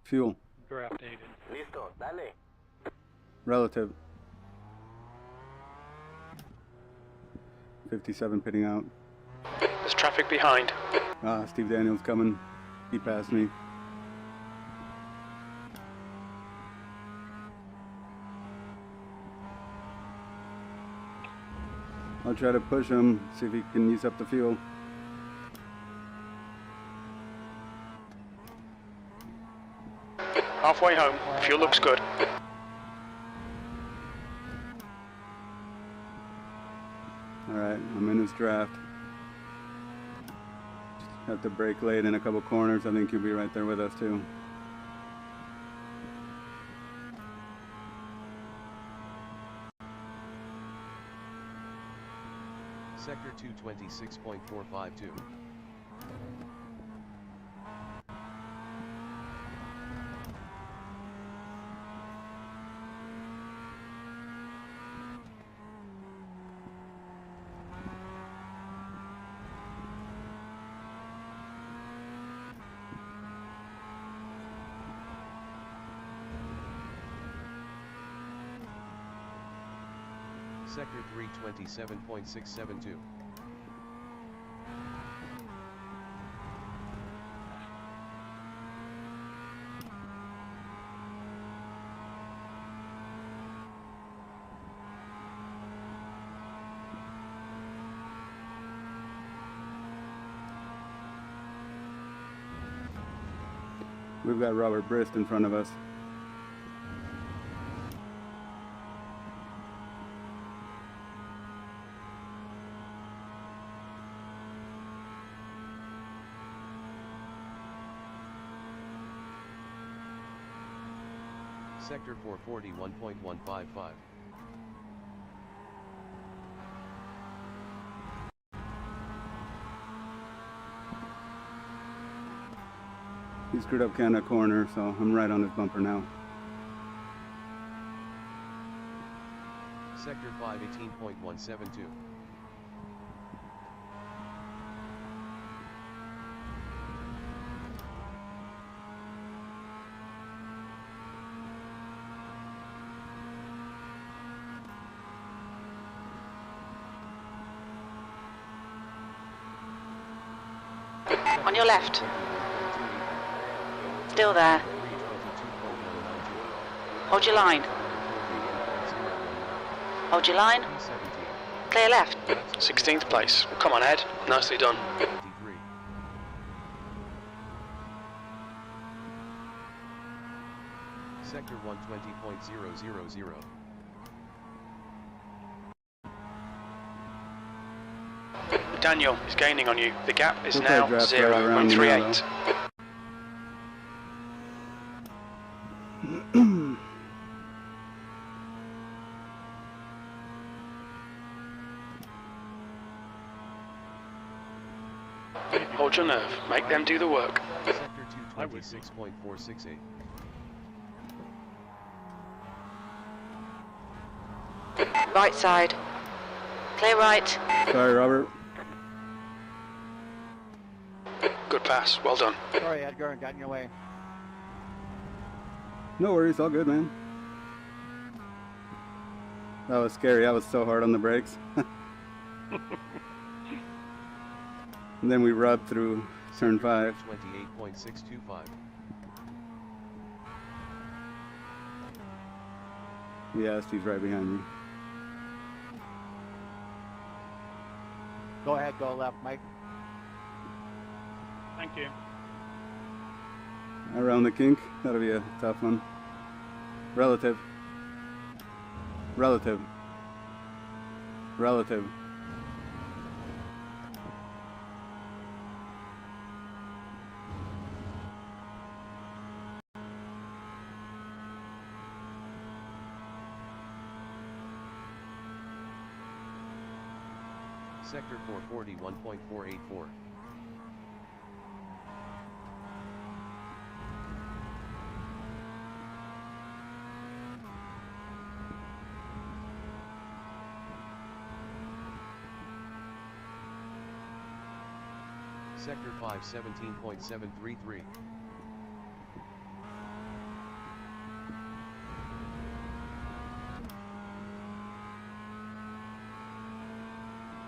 Fuel. Draft aided. Listo, dale. Relative. 57 pitting out. There's traffic behind. Steve Daniels coming. He passed me. I'll try to push him, see if he can use up the fuel. Halfway home, fuel looks good. Alright, I'm in his draft. Have to brake late in a couple corners. I think he'll be right there with us too. Sector 226.452. Sector 327.672. We've got Robert Brist in front of us. Sector 441.155. He screwed up kind of corner, so I'm right on his bumper now. Sector 518.172. On your left. Still there. Hold your line. Hold your line. Clear left. 16th place. Come on, Ed. Nicely done. Sector 120.000. Daniel is gaining on you. The gap is now 0.38. Hold your nerve. Make them do the work. Sector 226.468. Right side. Clear right. Sorry, Robert. Good pass. Well done. Sorry, Edgar, I got in your way. No worries, all good, man. That was scary. I was so hard on the brakes. And then we rubbed through turn 5. 28.625. Yeah, Steve's right behind me. Go ahead, go left, Mike. Thank you. Around the kink, that'll be a tough one. Relative. Relative. Relative. Sector 441.484. Sector 517.733.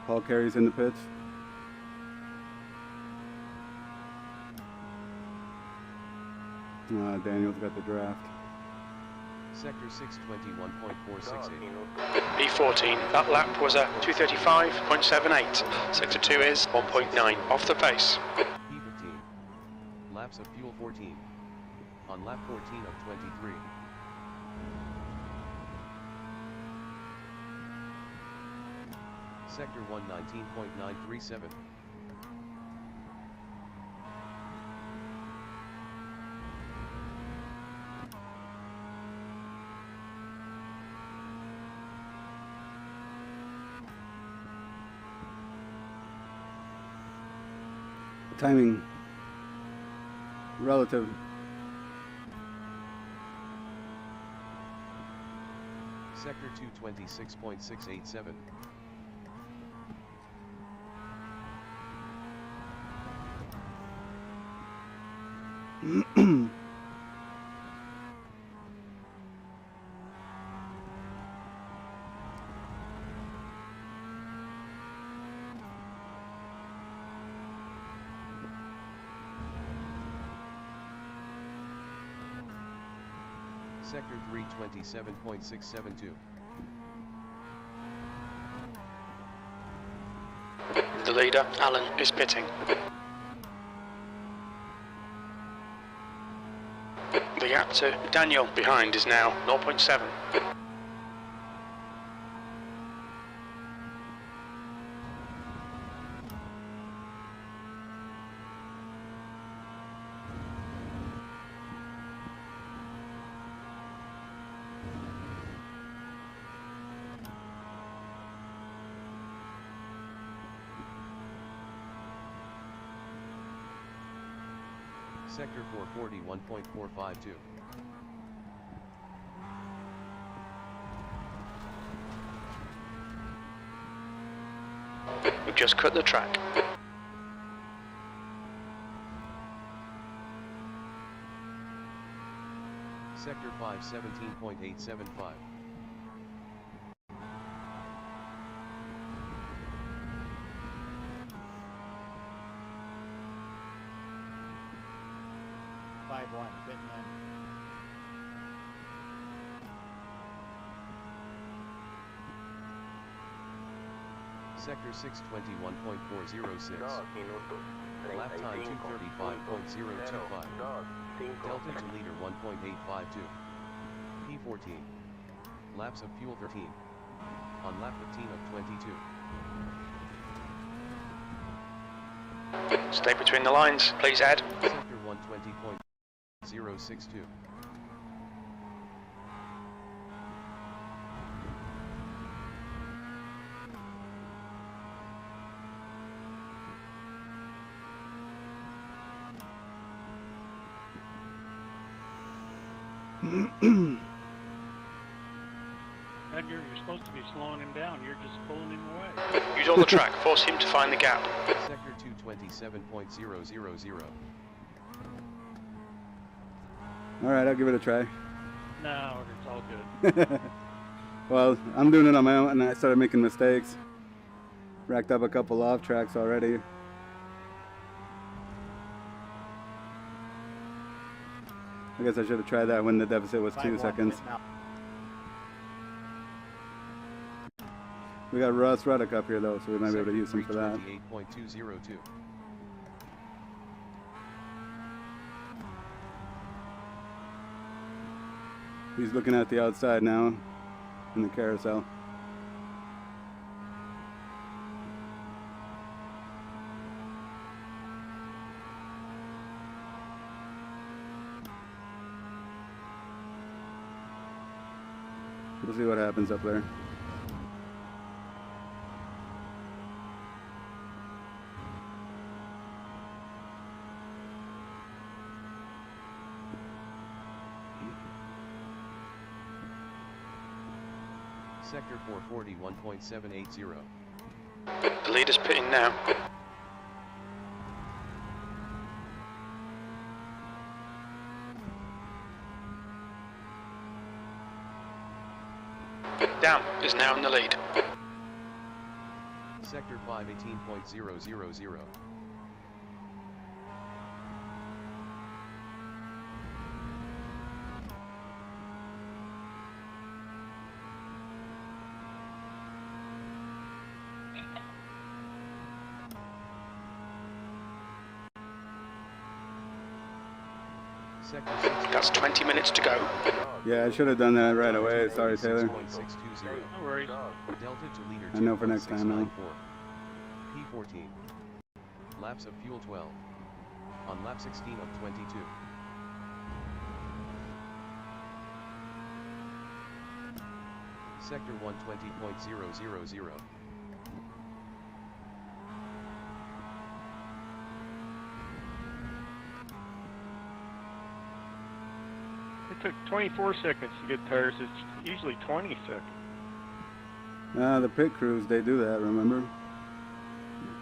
Paul carries in the pits. Daniel's got the draft. Sector 621.468. B14, that lap was a 235.78. Sector 2 is 1.9 off the pace. B15. Laps of fuel 14. On lap 14 of 23. Sector 119.937. Timing. Relative. Sector 226.687. Sector 327.672. The leader, Alan, is pitting. The gap to Daniel behind is now 0.7. Sector 441.452. We just cut the track. Sector 517.875. Sector 621.406. Lap time 235.025. Delta to leader 1.852. P14. Laps of fuel 13. On lap 15 of 22. Stay between the lines, please, Ed. Sector 120.062. Edgar, you're supposed to be slowing him down. You're just pulling him away. Use all the track. Force him to find the gap. Sector 227.000. All right, I'll give it a try. No, it's all good. Well, I'm doing it on my own, and I started making mistakes. Racked up a couple off tracks already. I guess I should have tried that when the deficit was 2 seconds. We got Russ Ruddock up here though, so we might be able to use him for that. 8.202. He's looking at the outside now in the carousel. We'll see what happens up there. Sector 441.780. The leader's pitting now. Down is now in the lead. Sector 518.000. That's 20 minutes to go. Yeah, I should have done that right away. Sorry, Taylor. No worries. Delta to leader. I know for next time now. P14. Laps of fuel 12. On lap 16 of 22. Sector 120.000. It took 24 seconds to get tires. It's usually 20 seconds. The pit crews, they do that, remember?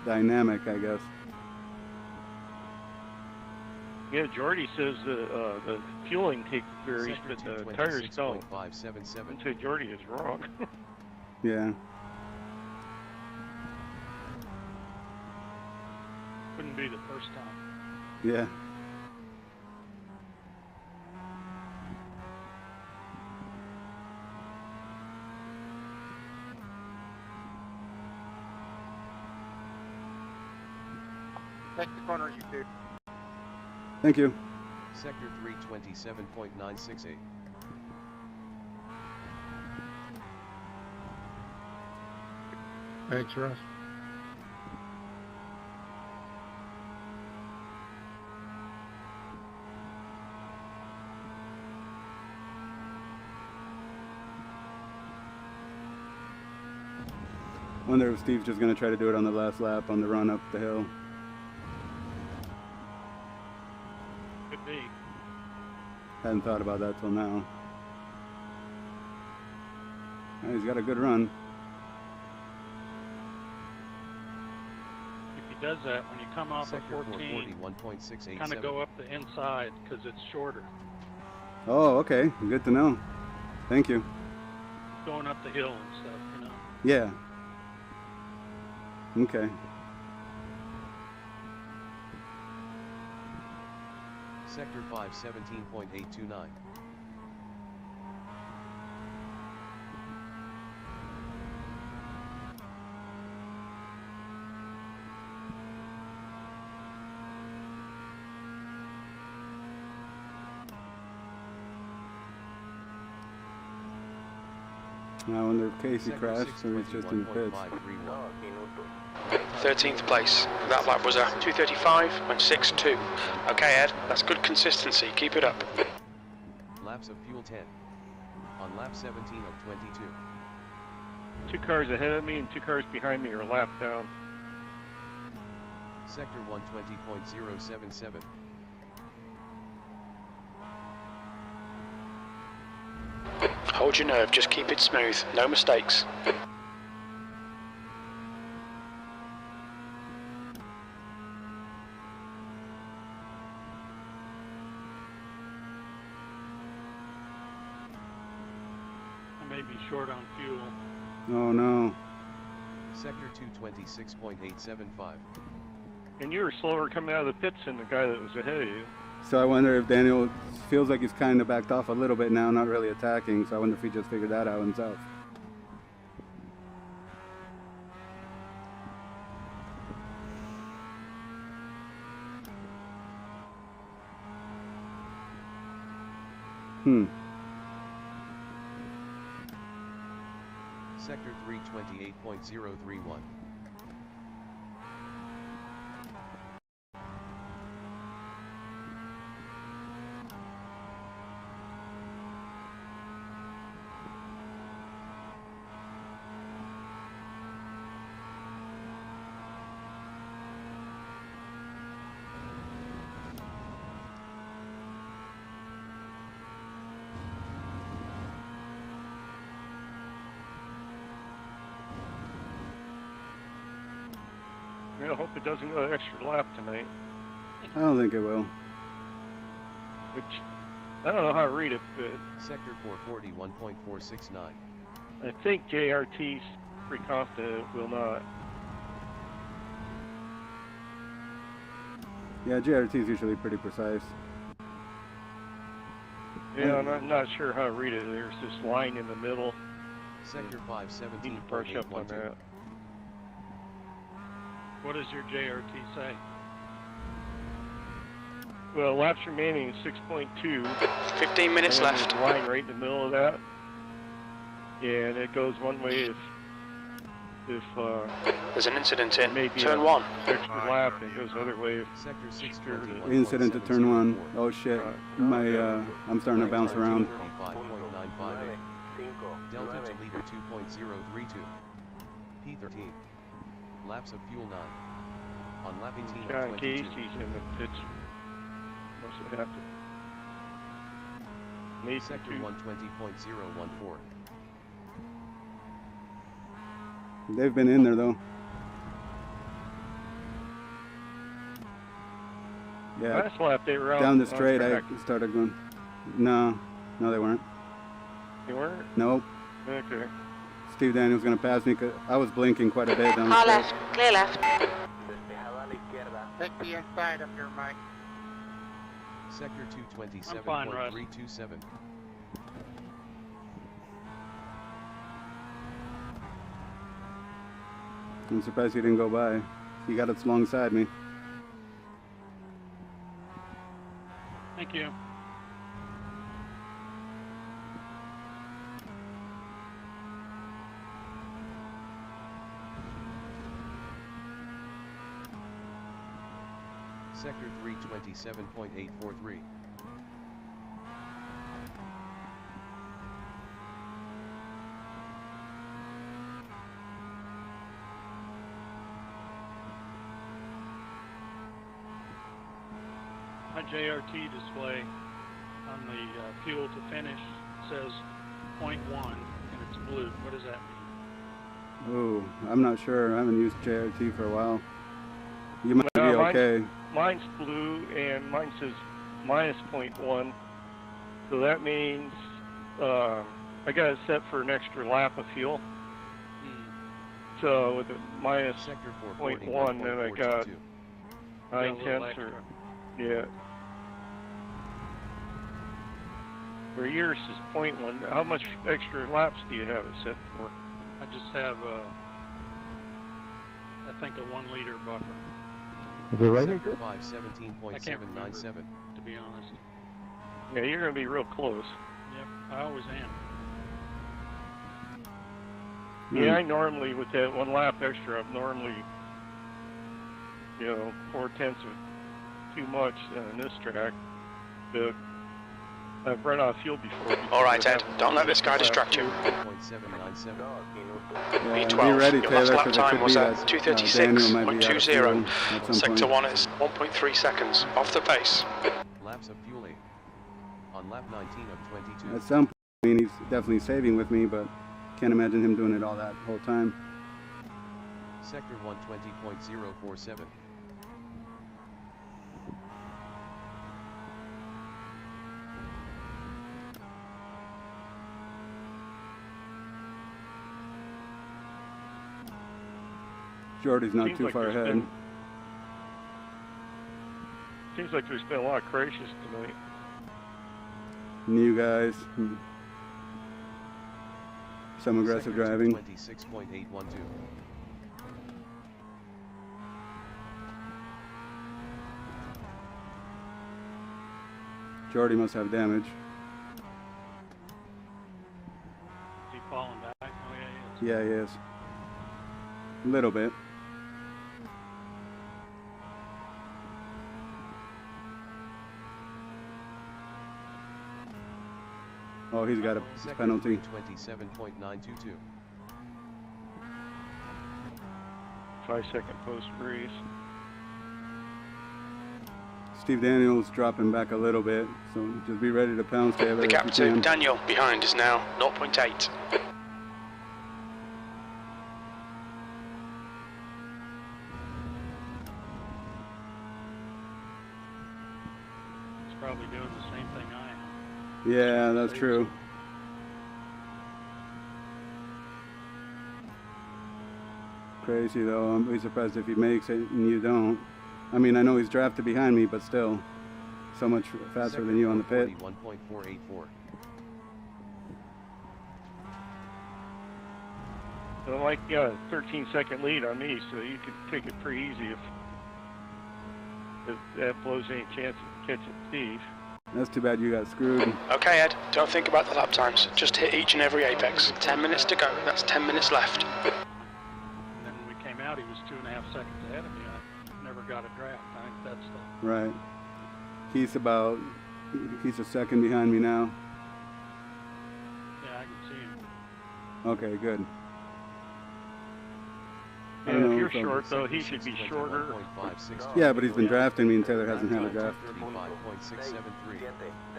Dynamic, I guess. Yeah, Jordy says the fuel intake varies, but the tires don't. So Jordy is wrong. Yeah. Wouldn't be the first time. Yeah. Take the corner, you two. Thank you. Sector 327.968. Thanks, Russ. Wonder if Steve's just going to try to do it on the last lap on the run up the hill. Could be. Hadn't thought about that till now. He's got a good run. If he does that, when you come off of 14, kind of go up the inside because it's shorter. Oh, okay. Good to know. Thank you. Going up the hill and stuff, you know. Yeah. Okay. Sector 517.829. I wonder if Casey crashed or he's just in the pits. 13th place. That lap was a 2:35.62. Okay, Ed, that's good consistency. Keep it up. Laps of fuel 10. On lap 17 of 22. 2 cars ahead of me and 2 cars behind me are lapped down. Sector 120.077. Hold your nerve, just keep it smooth. No mistakes. I may be short on fuel. Oh no. Sector 226.875. And you were slower coming out of the pits than the guy that was ahead of you. So I wonder if Daniel feels like he's kind of backed off a little bit now, not really attacking. So I wonder if he just figured that out himself. Sector 328.031. I hope it doesn't go an extra lap tonight. I don't think it will. Which, I don't know how to read it, but... Sector 441.469. I think JRT's pretty confident it will not. Yeah, JRT is usually pretty precise. Yeah, I'm not sure how to read it. There's this line in the middle. Sector 517.812. Need to brush up on that. What does your JRT say? Well, laps remaining is 6.2. 15 minutes and left. There's a line right in the middle of that. And it goes one way if there's an incident in maybe turn 1. Extra lap, and it goes the other way if Sector 621. Incident to turn 1. Oh shit. I'm starting to bounce around. 5.958. Delta to leader 2.032. P13. Laps of fuel 9. On lap 18 of John 22. Casey's in the pits. Must have to. Sector 120.014. They've been in there though. Yeah. Last lap they were out down the straight. I track. started going. No, they weren't. They weren't? Nope. Okay. Steve Daniels gonna pass me because I was blinking quite a bit down the Car straight. left, clear left. Take the inside of your mic. Sector fine, Russ. 227.327. I'm surprised he didn't go by. He got it alongside me. Thank you. Sector 327.843. My JRT display on the fuel to finish says 0.1 and it's blue. What does that mean? Oh, I'm not sure. I haven't used JRT for a while. You might be okay. Mine's blue and mine says minus 0.1. So that means I got it set for an extra lap of fuel. So with the minus Sector 0.1, then I got 9/10 or yeah. Where yours is 0.1. How much extra laps do you have it set for? I just have I think a 1 liter buffer. Is it right here? Sector 517.797. To be honest. Yeah, you're going to be real close. Yep, I always am. Yeah, I normally, with that 1 lap extra, I'm normally 4/10 of too much on this track. I've run out of fuel before. All right, Ed. Don't let this guy distract you. Be ready, Your Taylor, last lap 'cause it time could was be at that 2:36.20. at some Sector point. 1 is 1.3 seconds off the pace. Laps of fuel 8. On lap 19 of 22. At some point, I mean, he's definitely saving with me, but can't imagine him doing it all that whole time. Sector 120.047. Jordy's not Seems too like far there's ahead. Seems like there's been a lot of crashes tonight. New guys. Some aggressive driving. 26.812. Jordy must have damage. Is he falling back? Oh, yeah, he is. Yeah, he is. A little bit. Oh, he's got a penalty. 27.922. 5-second post race. Steve Daniels dropping back a little bit, so just be ready to pounce, Taylor. The gap to Daniel behind is now 0.8. He's probably doing the same thing I am. Yeah, that's true. Crazy though. I'm be surprised if he makes it and you don't. I mean, I know he's drafted behind me, but still, so much faster than you on the pit. 1.484. So like you got a 13-second lead on me, so you could take it pretty easy if that blows any chance of catching Steve. That's too bad you got screwed. Okay, Ed, don't think about the lap times. Just hit each and every apex. 10 minutes to go. That's 10 minutes left. And then when we came out, he was 2.5 seconds ahead of me. I never got a draft. I think that's the... Right. He's a second behind me now. Yeah, I can see him. Okay, good. Yeah, if you're short, though, he should be shorter. Yeah, but he's been drafting me and Taylor hasn't had a draft.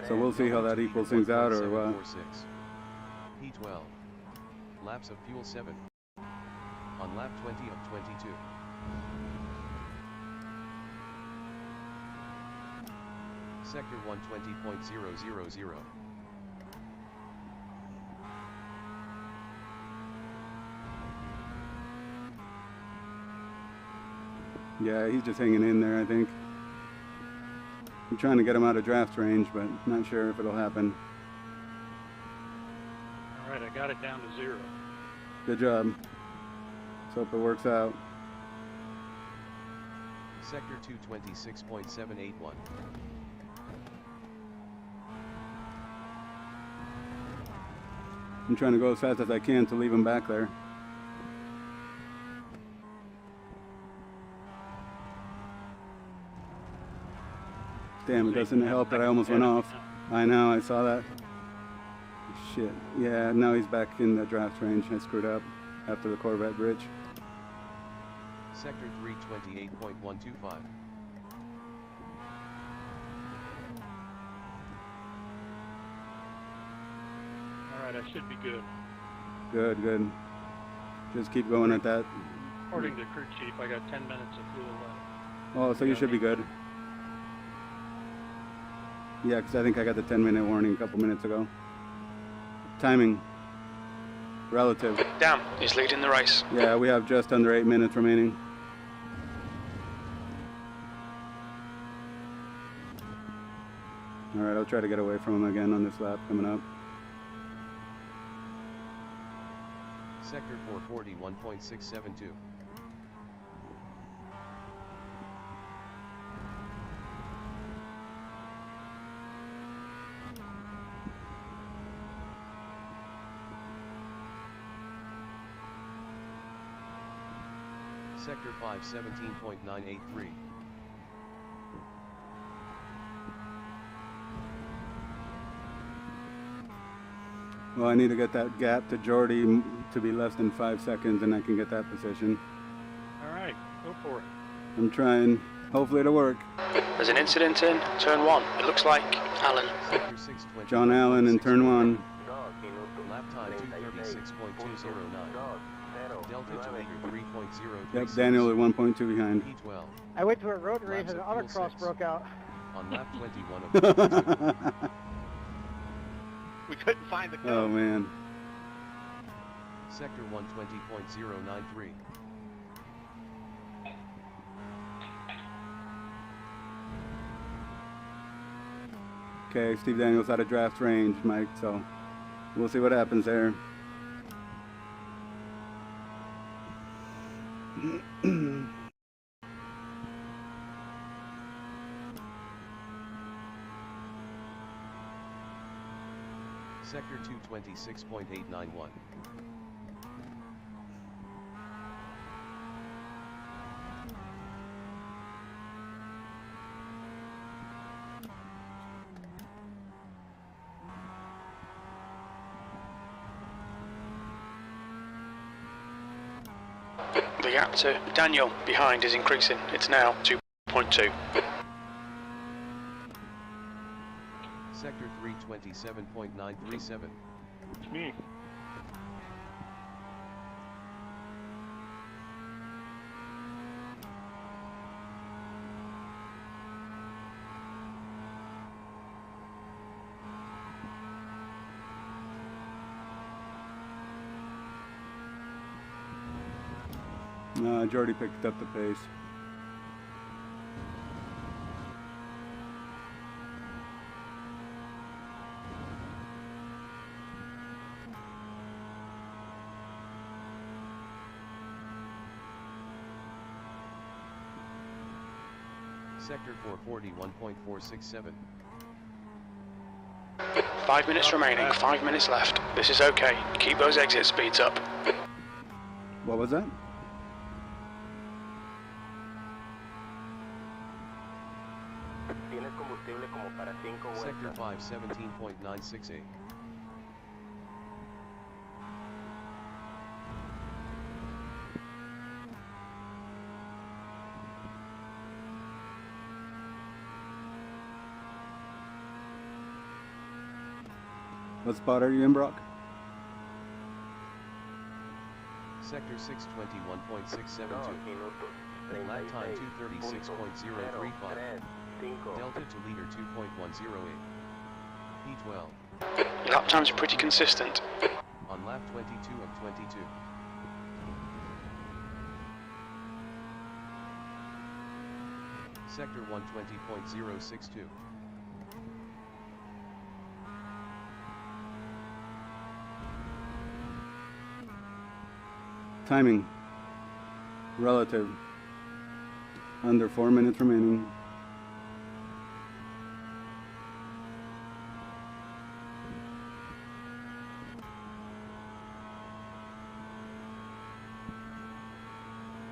So we'll see how that equals things out or what. P12. Laps of fuel 7. On lap 20 of 22. Sector 120.000. Yeah, he's just hanging in there, I think. I'm trying to get him out of draft range, but not sure if it'll happen. All right, I got it down to 0. Good job. Let's hope it works out. Sector 226.781. I'm trying to go as fast as I can to leave him back there. Damn, it doesn't help that I almost went off. I know, I saw that. Shit. Yeah, now he's back in the draft range. I screwed up after the Corvette bridge. Sector 328.125. All right, I should be good. Good, good. Just keep going at that. According to crew chief, I got 10 minutes of fuel left. Oh, so you should be good. Yeah, because I think I got the 10-minute warning a couple minutes ago. Timing. Relative. Damn, he's leading the race. Yeah, we have just under 8 minutes remaining. All right, I'll try to get away from him again on this lap coming up. Sector 441.672. Sector 5 17.983. Well, I need to get that gap to Jordy to be less than 5 seconds, and I can get that position. All right, go for it. I'm trying. Hopefully it'll work. There's an incident in turn 1. It looks like Allen. John Allen in turn 1. Lap time 236.209. Delta to leader 3.036. Yep, Daniel is 1.2 behind. P12. I went to a road race and an autocross broke out. On lap 21 of 22. We couldn't find the code. Oh, man. Sector 120.093. Okay, Steve Daniels out of draft range, Mike, so we'll see what happens there. Sector 226.891. The gap to Daniel behind is increasing. It's now 2.2. Sector 327.937. It's me. Jordy picked up the pace. Sector 441.467. 5 minutes remaining, 5 minutes left. This is okay. Keep those exit speeds up. What was that? Sector 517.968. What spot are you in, Brock? Sector 621.672. Lap time 236.035. Delta to leader 2.108. P12. Lap times are pretty consistent. On lap 22 of 22. Sector 120.062. Timing. Relative. Under 4 minutes remaining.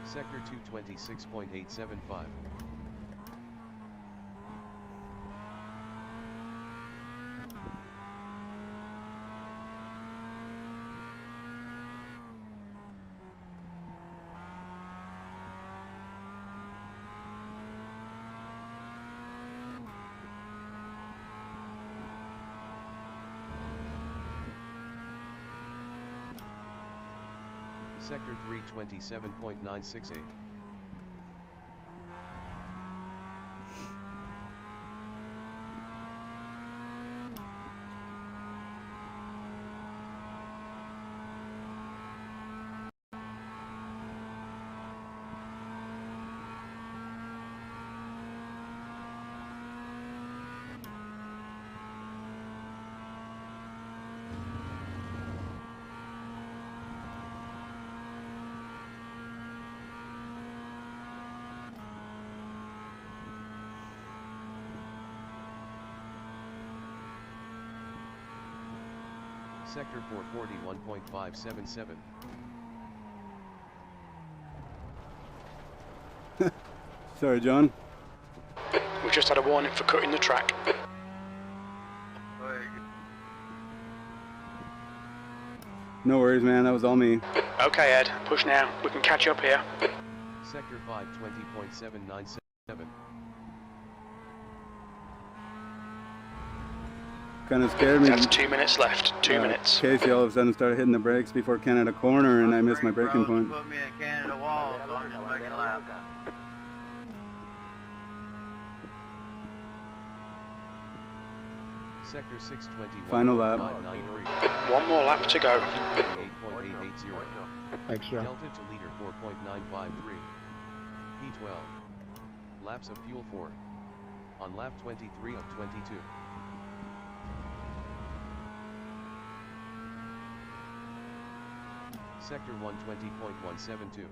Sector 226.875. Sector 327.968. Sector 441.577. Sorry, John. We've just had a warning for cutting the track. No worries, man. That was all me. Okay, Ed. Push now. We can catch up here. Sector 520.797. Kind of scared me. That's 2 minutes left. 2 minutes. Casey all of a sudden started hitting the brakes before Canada corner, and I missed my braking point. Put me in Canada wall, so I'm just making a lap. Sector 621. Final lap. 1 more lap to go. 8.880. Thanks, John. Delta to leader 4.953. P12. Laps of fuel 4. On lap 23 of 22. Sector 120.172.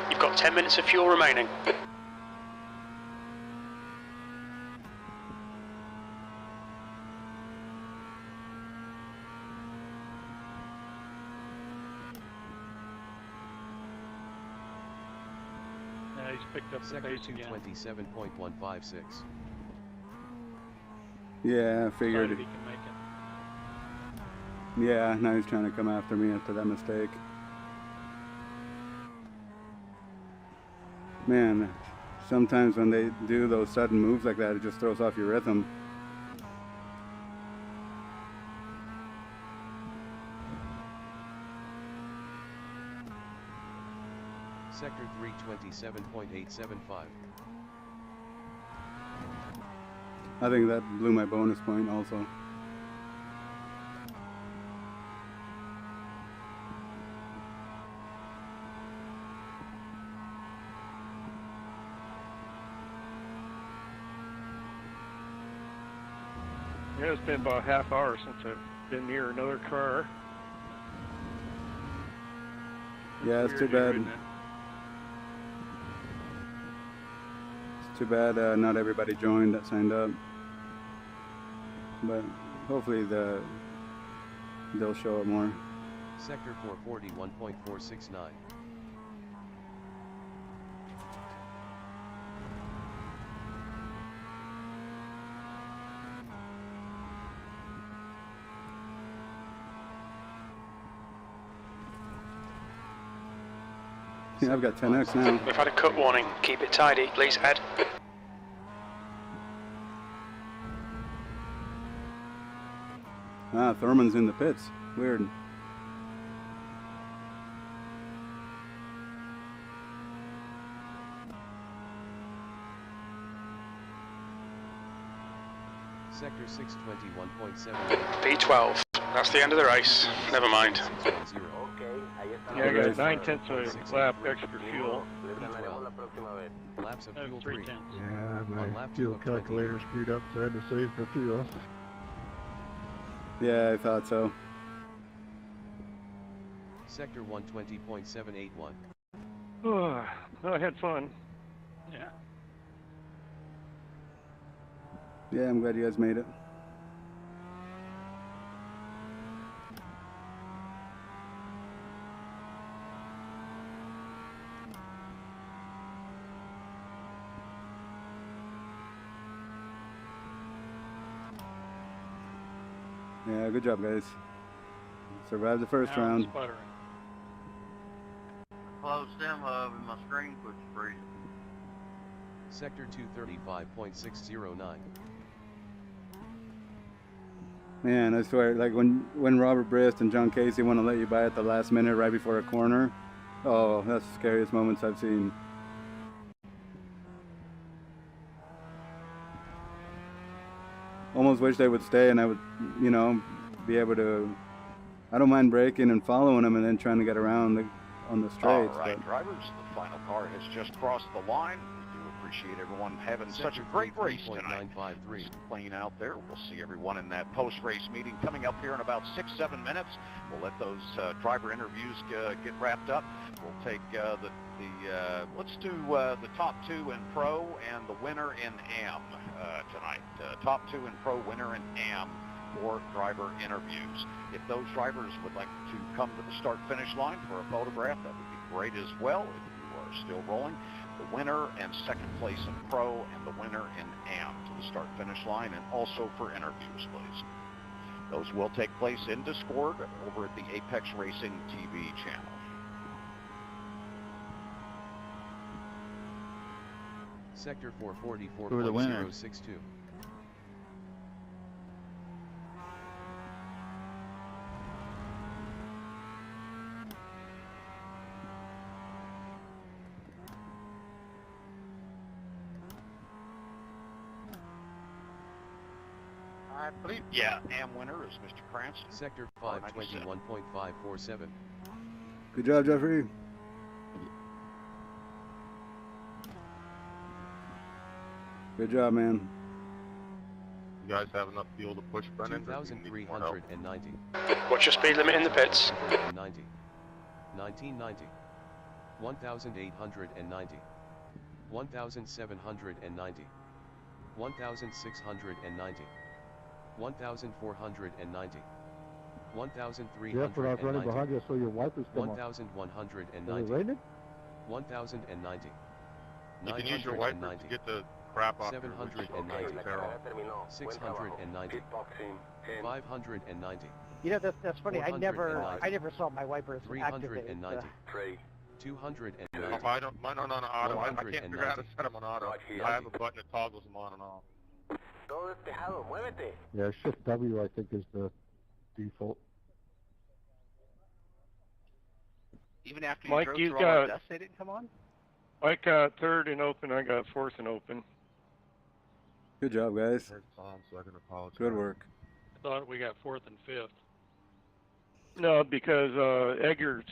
You've got 10 minutes of fuel remaining. He's picked up the Sector pace again. 227.156. Yeah, I figured. He can make it. Yeah, now he's trying to come after me after that mistake. Man, sometimes when they do those sudden moves like that, it just throws off your rhythm. Sector 327.875. I think that blew my bonus point also. Yeah, it's been about a half hour since I've been near another car. Yeah, it's too bad. It's too bad not everybody joined that signed up. But hopefully they'll show up more. Sector 441.469. Yeah, I've got 10x now. We've had a cut warning. Keep it tidy, please, Ed. Ah, Thurman's in the pits. Weird. Sector 621.7. P12. That's the end of the race. Never mind. Yeah, I got 9/10 of a lap extra fuel. Laps of fuel 3. Yeah, my fuel calculator screwed up, so I had to save for fuel. Yeah, I thought so. Sector 120.781. Oh, I had fun. Yeah. Yeah, I'm glad you guys made it. Yeah, good job, guys. Survived the first round. Close stem hub and my screen quits freezing. Sector 235.609. Man, I swear, like when Robert Brist and John Casey want to let you by at the last minute right before a corner, oh, that's the scariest moments I've seen. Almost wish they would stay and I would, you know, be able to, I don't mind braking and following them and then trying to get around on the straights. All right, drivers, the final car has just crossed the line. We do appreciate everyone having such a great race tonight. Playing out there. We'll see everyone in that post-race meeting coming up here in about 6-7 minutes. We'll let those driver interviews get wrapped up. We'll take let's do the top 2 in Pro and the winner in AM tonight. Top 2 in Pro, winner in AM. for driver interviews. If those drivers would like to come to the start-finish line for a photograph, that would be great as well. If you are still rolling, the winner and second place in Pro and the winner in AM to the start-finish line, and also for interviews, please. Those will take place in Discord over at the Apex Racing TV channel. Sector 444.062. Who are the winners? I believe, yeah, AM winner is Mr. Cranston. Sector 521.547. Good job, Jeffrey. Good job, man. You guys have enough fuel to push Brennan? 2,390. What's your speed limit in the pits? 90. 1990. 1,890. 1,790. 1,690. 1,490. 1,390. Yeah, but I was running behind you, I saw your wipers come on. 1,190. Is it raining? 1,090. You can use your wipers to get the crap off 790. 690. 590. You know, that's funny. I never saw my wipers activate. 390. 290. If I don't, mine aren't on auto. I can't figure out how to set them on auto. I have a button that toggles them on and off. Yeah, Shift W I think is the default. Even after Mike, drove you through all that got- dust, they didn't come on? Mike got third and open. I got fourth and open. Good job, guys. So I can apologize. Good work. I thought we got fourth and fifth. No, because Edgar's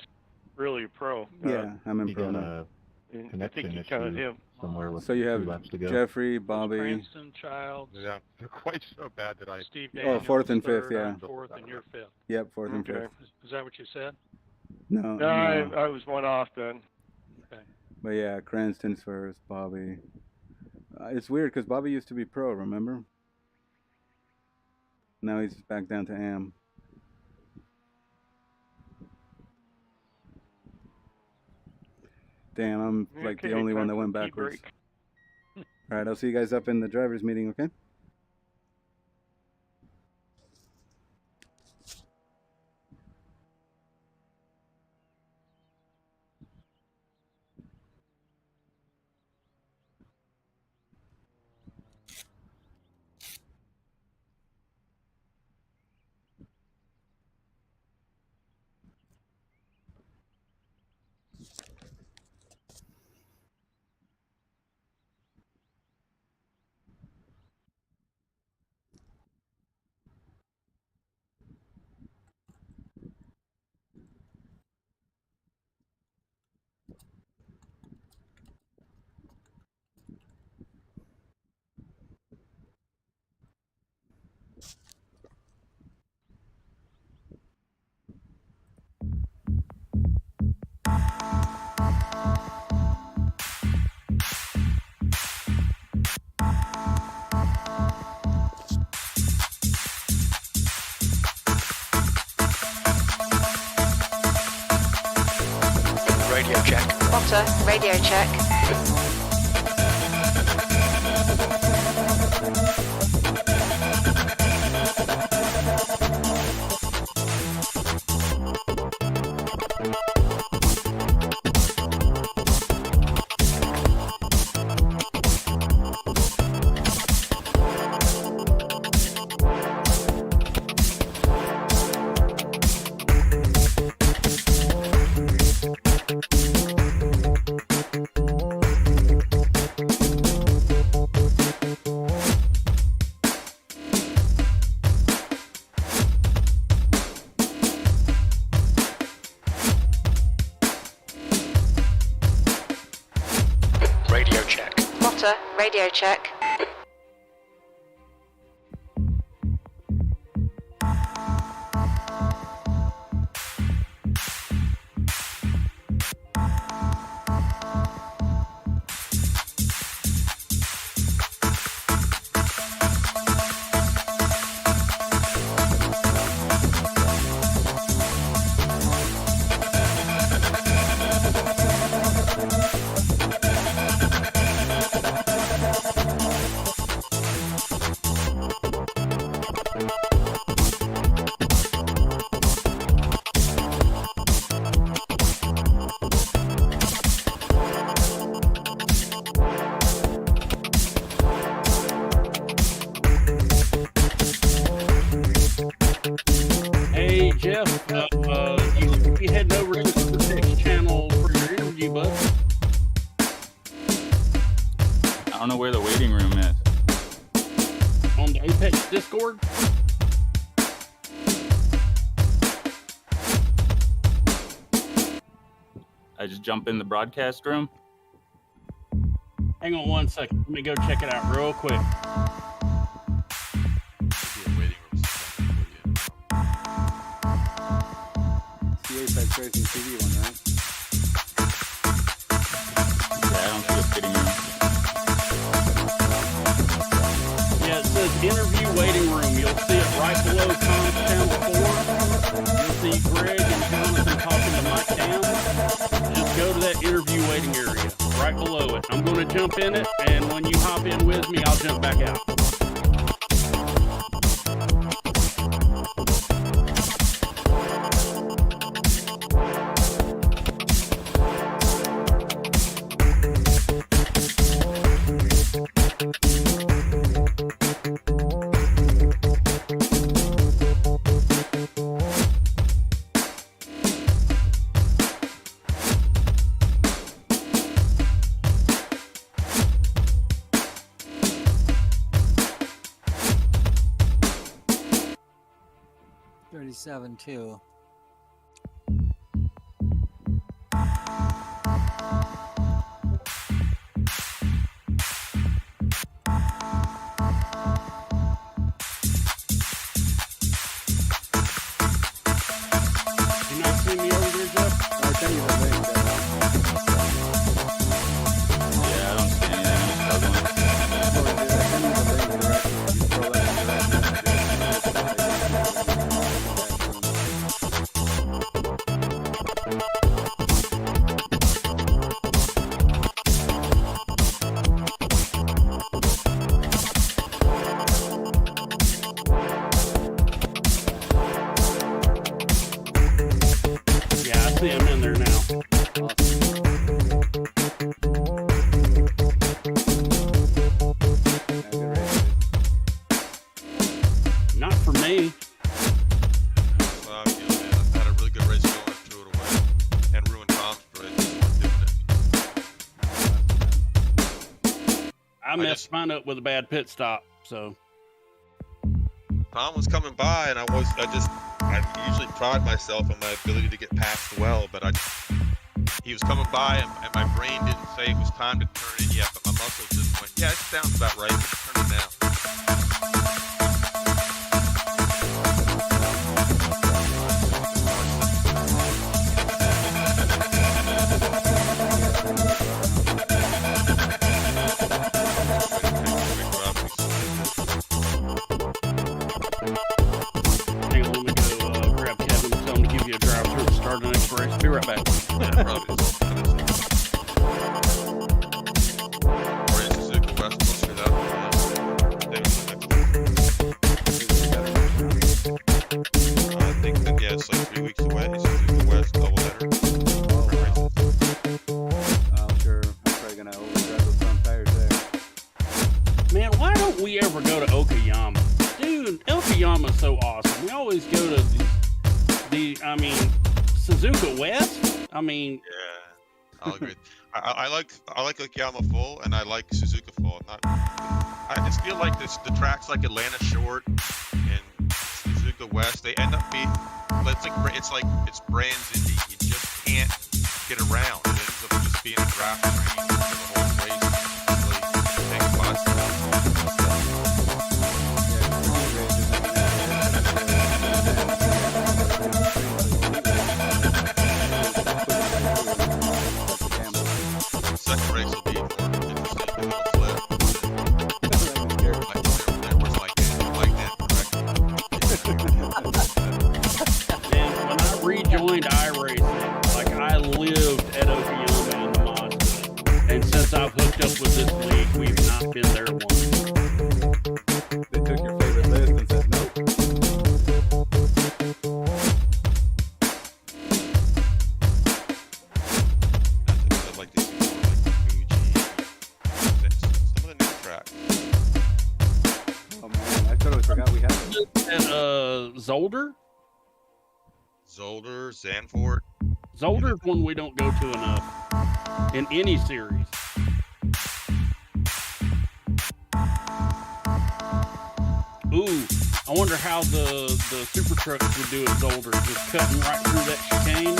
really a pro. Yeah, I'm in He pro got now. I connection think you issue counted him. somewhere with So you have 2 laps to go. Jeffrey, Bobby. Cranston, Childs, Yeah, they're quite so bad that I... Steve Oh, Daniels. fourth and third, fifth, yeah. I'm fourth, and you're fifth. Yep, fourth and Okay. fifth. Is that what you said? No, No, I was one off then. Okay. But yeah, Cranston's first, Bobby. It's weird because Bobby used to be pro, remember? Now he's back down to AM. Damn, I'm like the Okay, only one that time went for tea backwards. break. All right, I'll see you guys up in the driver's meeting, okay? Radio check. Potter, radio check. Radio check. Potter, radio check. Hey Jeff, you should be heading over to the next channel for your interview, bud. I don't know where the waiting room is. On the Apex Discord? I just jump in the broadcast room. Hang on 1 second. Let me go check it out real quick. The Apex Racing TV one, right? Yeah, I don't see a fitting room. Yeah, it says interview waiting room. You'll see it right below Tom's channel 4. You'll see Greg and Jonathan talking to Mike down. Just go to that interview waiting area right below it. I'm going to jump in it, and when you hop in with me, I'll jump back out. Too. You not see me over there, Jeff? I think you're right. Yeah, I don't see anything. Yeah, I see him in there now. Not for me. Well, you know, man, I've had a really good race going, threw it away, and ruined Tom's race. Just weren't doing it. I messed mine up with a bad pit stop, so. Tom was coming by, and I usually pride myself on my ability to get past the well, but he was coming by, and my brain didn't say it was time to turn in yet, but my muscles just went, yeah, it sounds about right, let's turn it now. Hang on, let me go grab Kevin and tell him to give you a drive through to start the next race. Be right back. Yeah, probably. Or in Suzuka West, closer to that. I think that, yeah, it's like 3 weeks away. Suzuka West, doubleheader. I'm sure I'm probably going to overdrive those front tires there. Man, why don't we ever go to Okayama? Dude, Okayama's so awesome. We always go to Suzuka West? I mean... Yeah, I'll agree. I like Okayama full, and I like Suzuka full. I just feel like the tracks like Atlanta Short and Suzuka West, they end up being, it's Brands Indy. You just can't get around. It ends up just being a draft train for the whole race. Really take a bus. Second race will be more interesting. It'll flip. Man, when I rejoined iRacing, like I lived at Okayama in the Mazda. we have it. Zolder? Zolder, Zandvoort. Zolder is one we don't go to enough in any series. Ooh, I wonder how the super trucks would do at Zolder, just cutting right through that chicane.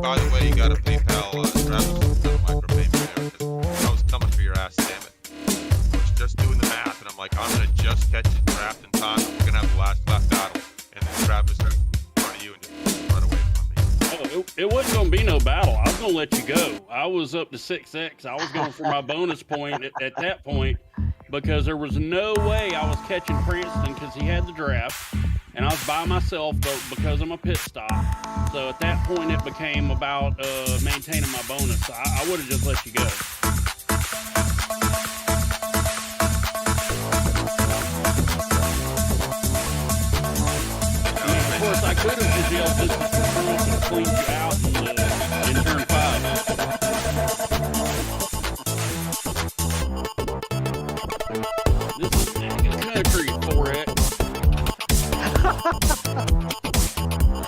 By the way, you got a PayPal Travis micropayment there because I was coming for your ass, damn it. I was just doing the math, and I'm like, I'm gonna just catch the draft in time. And we're gonna have the last lap battle, and then Travis in front of you and just run away from me. Oh, it wasn't gonna be no battle. I was gonna let you go. I was up to 6x. I was going for my bonus point at that point because there was no way I was catching Cranston because he had the draft. And I was by myself because of my pit stop. So at that point, it became about maintaining my bonus. I would have just let you go. Of course, I could have just yelled this and cleaned you out in turn 5. This is mega country for it.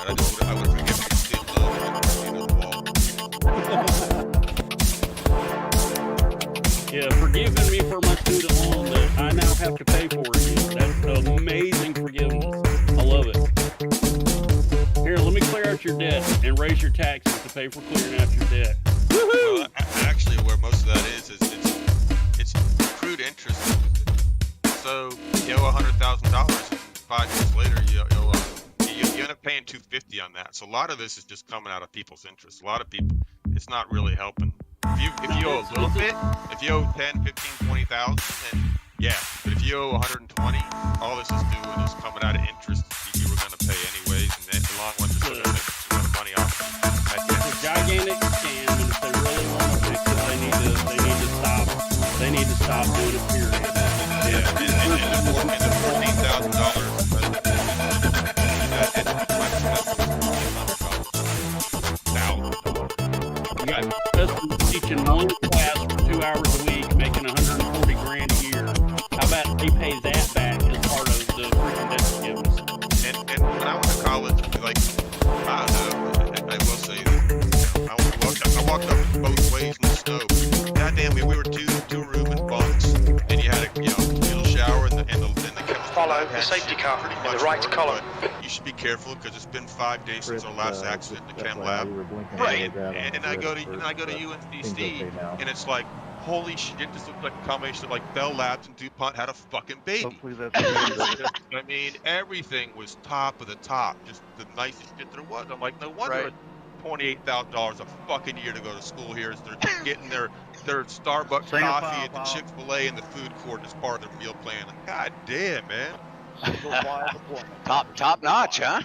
I would forgive you steal love and the wall. Yeah, forgiving me for my student loan that I now have to pay for again. That's amazing forgiveness. I love it. Here, let me clear out your debt and raise your taxes to pay for clearing out your debt. Woohoo! Well, actually, where most of that is it's accrued interest. So you owe $100,000, and 5 years later you end up paying $250 on that. So a lot of this is just coming out of people's interest. A lot of people, it's not really helping. If you owe a little bit, if you owe 10, 15, 20,000, then yeah. But if you owe 120, all this is doing is coming out of interest you were going to pay anyways, and then the long run just going to make a ton of money off. It's a gigantic scam, and if they really want to fix it, they need to stop. They need to stop doing it. Period. Yeah, and the $14,000. You got teaching one class for 2 hours a week, making $140 grand a year. How about they pay that back as part of the freaking debt forgiveness? And when I went to college, like I don't know, I will say that I walked up both ways in the snow. Goddamn, we were two room and bunks, and you had a little shower and the follow the safety car in the right column. You should be careful because it's been 5 days since our last accident in the chem lab. Right. And I go to UNCC and it's like, holy shit, this looks like a combination of like Bell Labs and DuPont had a fucking baby. Hopefully that's I mean, everything was top of the top, just the nicest shit there was. I'm like, no wonder $28,000 a fucking year to go to school here is they're getting their Starbucks coffee at the Chick-fil-A and the food court as part of their meal plan. Like, God damn, man. Top notch, huh?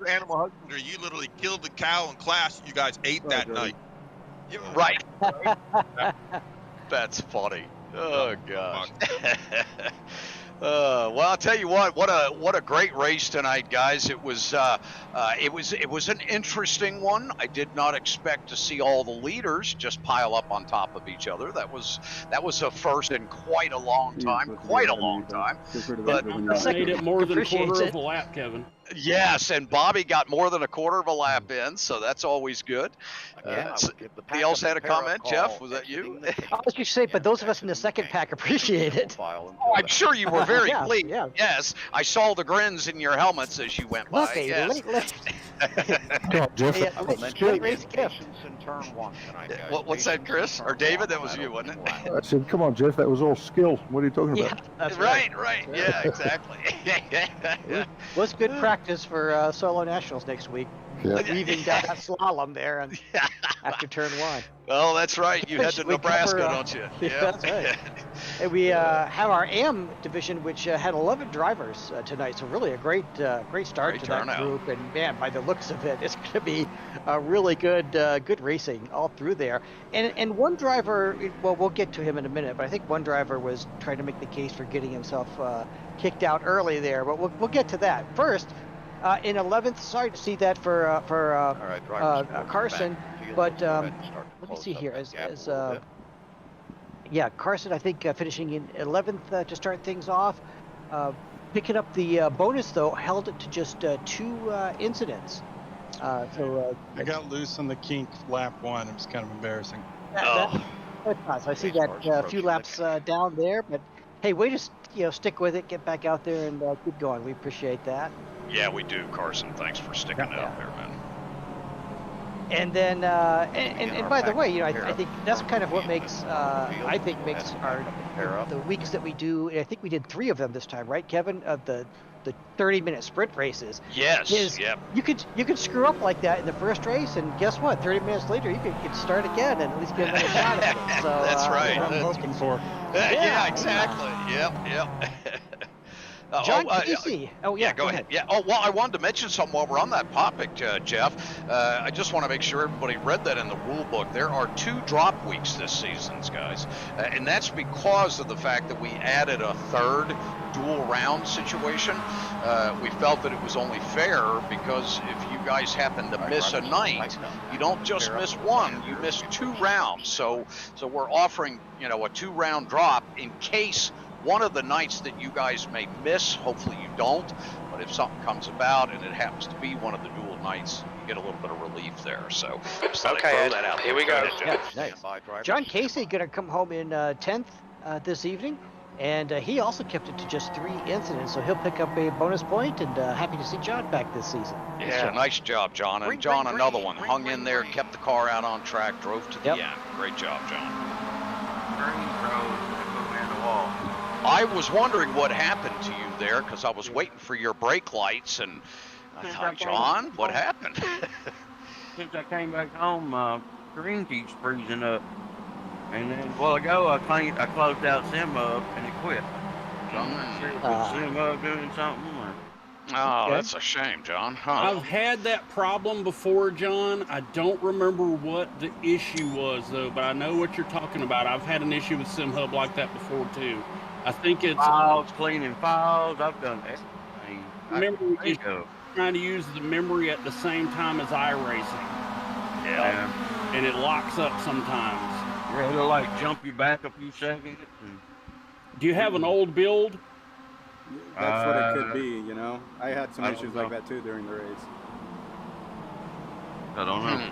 Animal husbandry, you literally killed the cow in class you guys ate that night. Right. That's funny. Oh gosh. Well, I'll tell you what a great race tonight, guys. It was an interesting one. I did not expect to see all the leaders just pile up on top of each other. That was a first in quite a long time. But made it more than a quarter of a lap, Kevin. Yes, and Bobby got more than a quarter of a lap in, so that's always good. Somebody else had a comment, Jeff? Was that you? I was just say, but those of us in the second pack appreciate it. Oh, I'm sure you were very pleased. Yeah. Yes, I saw the grins in your helmets as you went by. Look, yes. What's that, Chris? Or David? That was you, wasn't it? I said, come on, Jeff, that was all skill. What are you talking about? That's right. Yeah, exactly. What's good practice for solo nationals next week? weaving down that slalom there and after turn 1. Well, that's right. You head to Nebraska, don't you? Yeah, that's right. And we have our AM division, which had 11 drivers tonight. So really a great start to that group. And man, by the looks of it, it's going to be a really good racing all through there. And one driver, well, we'll get to him in a minute, but I think one driver was trying to make the case for getting himself kicked out early there. But we'll get to that first. In 11th, sorry to see that for Carson, but let me see here. Carson, I think finishing in 11th to start things off. Picking up the bonus, though, held it to just 2 incidents. I got loose on the kink lap 1. It was kind of embarrassing. I see that a few laps down there, but hey, way to stick with it, get back out there, and keep going. We appreciate that. Yeah, we do, Carson. Thanks for sticking out there, man. And then, and by the way, I think that's kind of what makes the weeks that we do. I think we did 3 of them this time, right, Kevin? The 30-minute sprint races. Yes. Yep. You could screw up like that in the first race, and guess what? 30 minutes later, you could start again and at least get another shot at it. So that's right. What I'm hoping for. Yeah, exactly. Yep. John Casey. Go ahead. Yeah. Oh, well, I wanted to mention something while we're on that topic, Jeff. I just want to make sure everybody read that in the rule book. There are 2 drop weeks this season, guys, and that's because of the fact that we added a 3rd dual round situation. We felt that it was only fair because if you guys happen to miss a night, you don't just miss 1, you miss 2 rounds. So we're offering, a 2-round drop in case one of the nights that you guys may miss, hopefully you don't, but if something comes about and it happens to be one of the dual nights, you get a little bit of relief there. So just throw that out. Here we go. Nice. John Casey going to come home in 10th this evening, and he also kept it to just 3 incidents, so he'll pick up a bonus point, and happy to see John back this season. Yeah, nice job, John. And John, another one, hung in there, kept the car out on track, drove to the end. Great job, John. I was wondering what happened to you there because I was waiting for your brake lights, and I thought, John, what happened? Since I came back home, green keeps freezing up, and then a while ago I closed out Sim up and it quit. So I'm not sure if it's Sim up doing something. Oh, that's a shame, John. Huh? I've had that problem before, John. I don't remember what the issue was, though, but I know what you're talking about. I've had an issue with SimHub like that before, too. I think it's files, cleaning files. I've done everything. Memory is trying to use the memory at the same time as iRacing. Yeah. And it locks up sometimes. Yeah, it'll like jump you back a few seconds. Do you have an old build? That's what it could be, I had some issues like that too during the race. I don't know.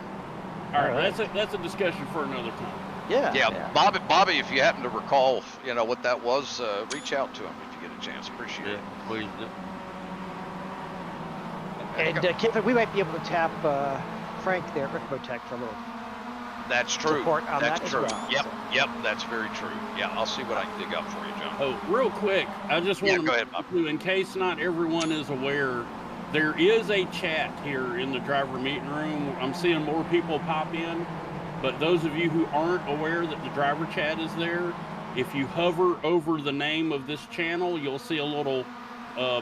All right, that's a discussion for another time. Yeah. Bobby, if you happen to recall, what that was, reach out to him if you get a chance. Appreciate it. Please do. And Kevin, we might be able to tap Frank there, Ricmotech, for a little. That's true. Support on that's that true. As well, Yep, that's very true. Yeah, I'll see what I can dig up for you, John. Oh, real quick, I just want go ahead, to, in case not everyone is aware, there is a chat here in the driver meeting room. I'm seeing more people pop in, but those of you who aren't aware that the driver chat is there, if you hover over the name of this channel, you'll see a little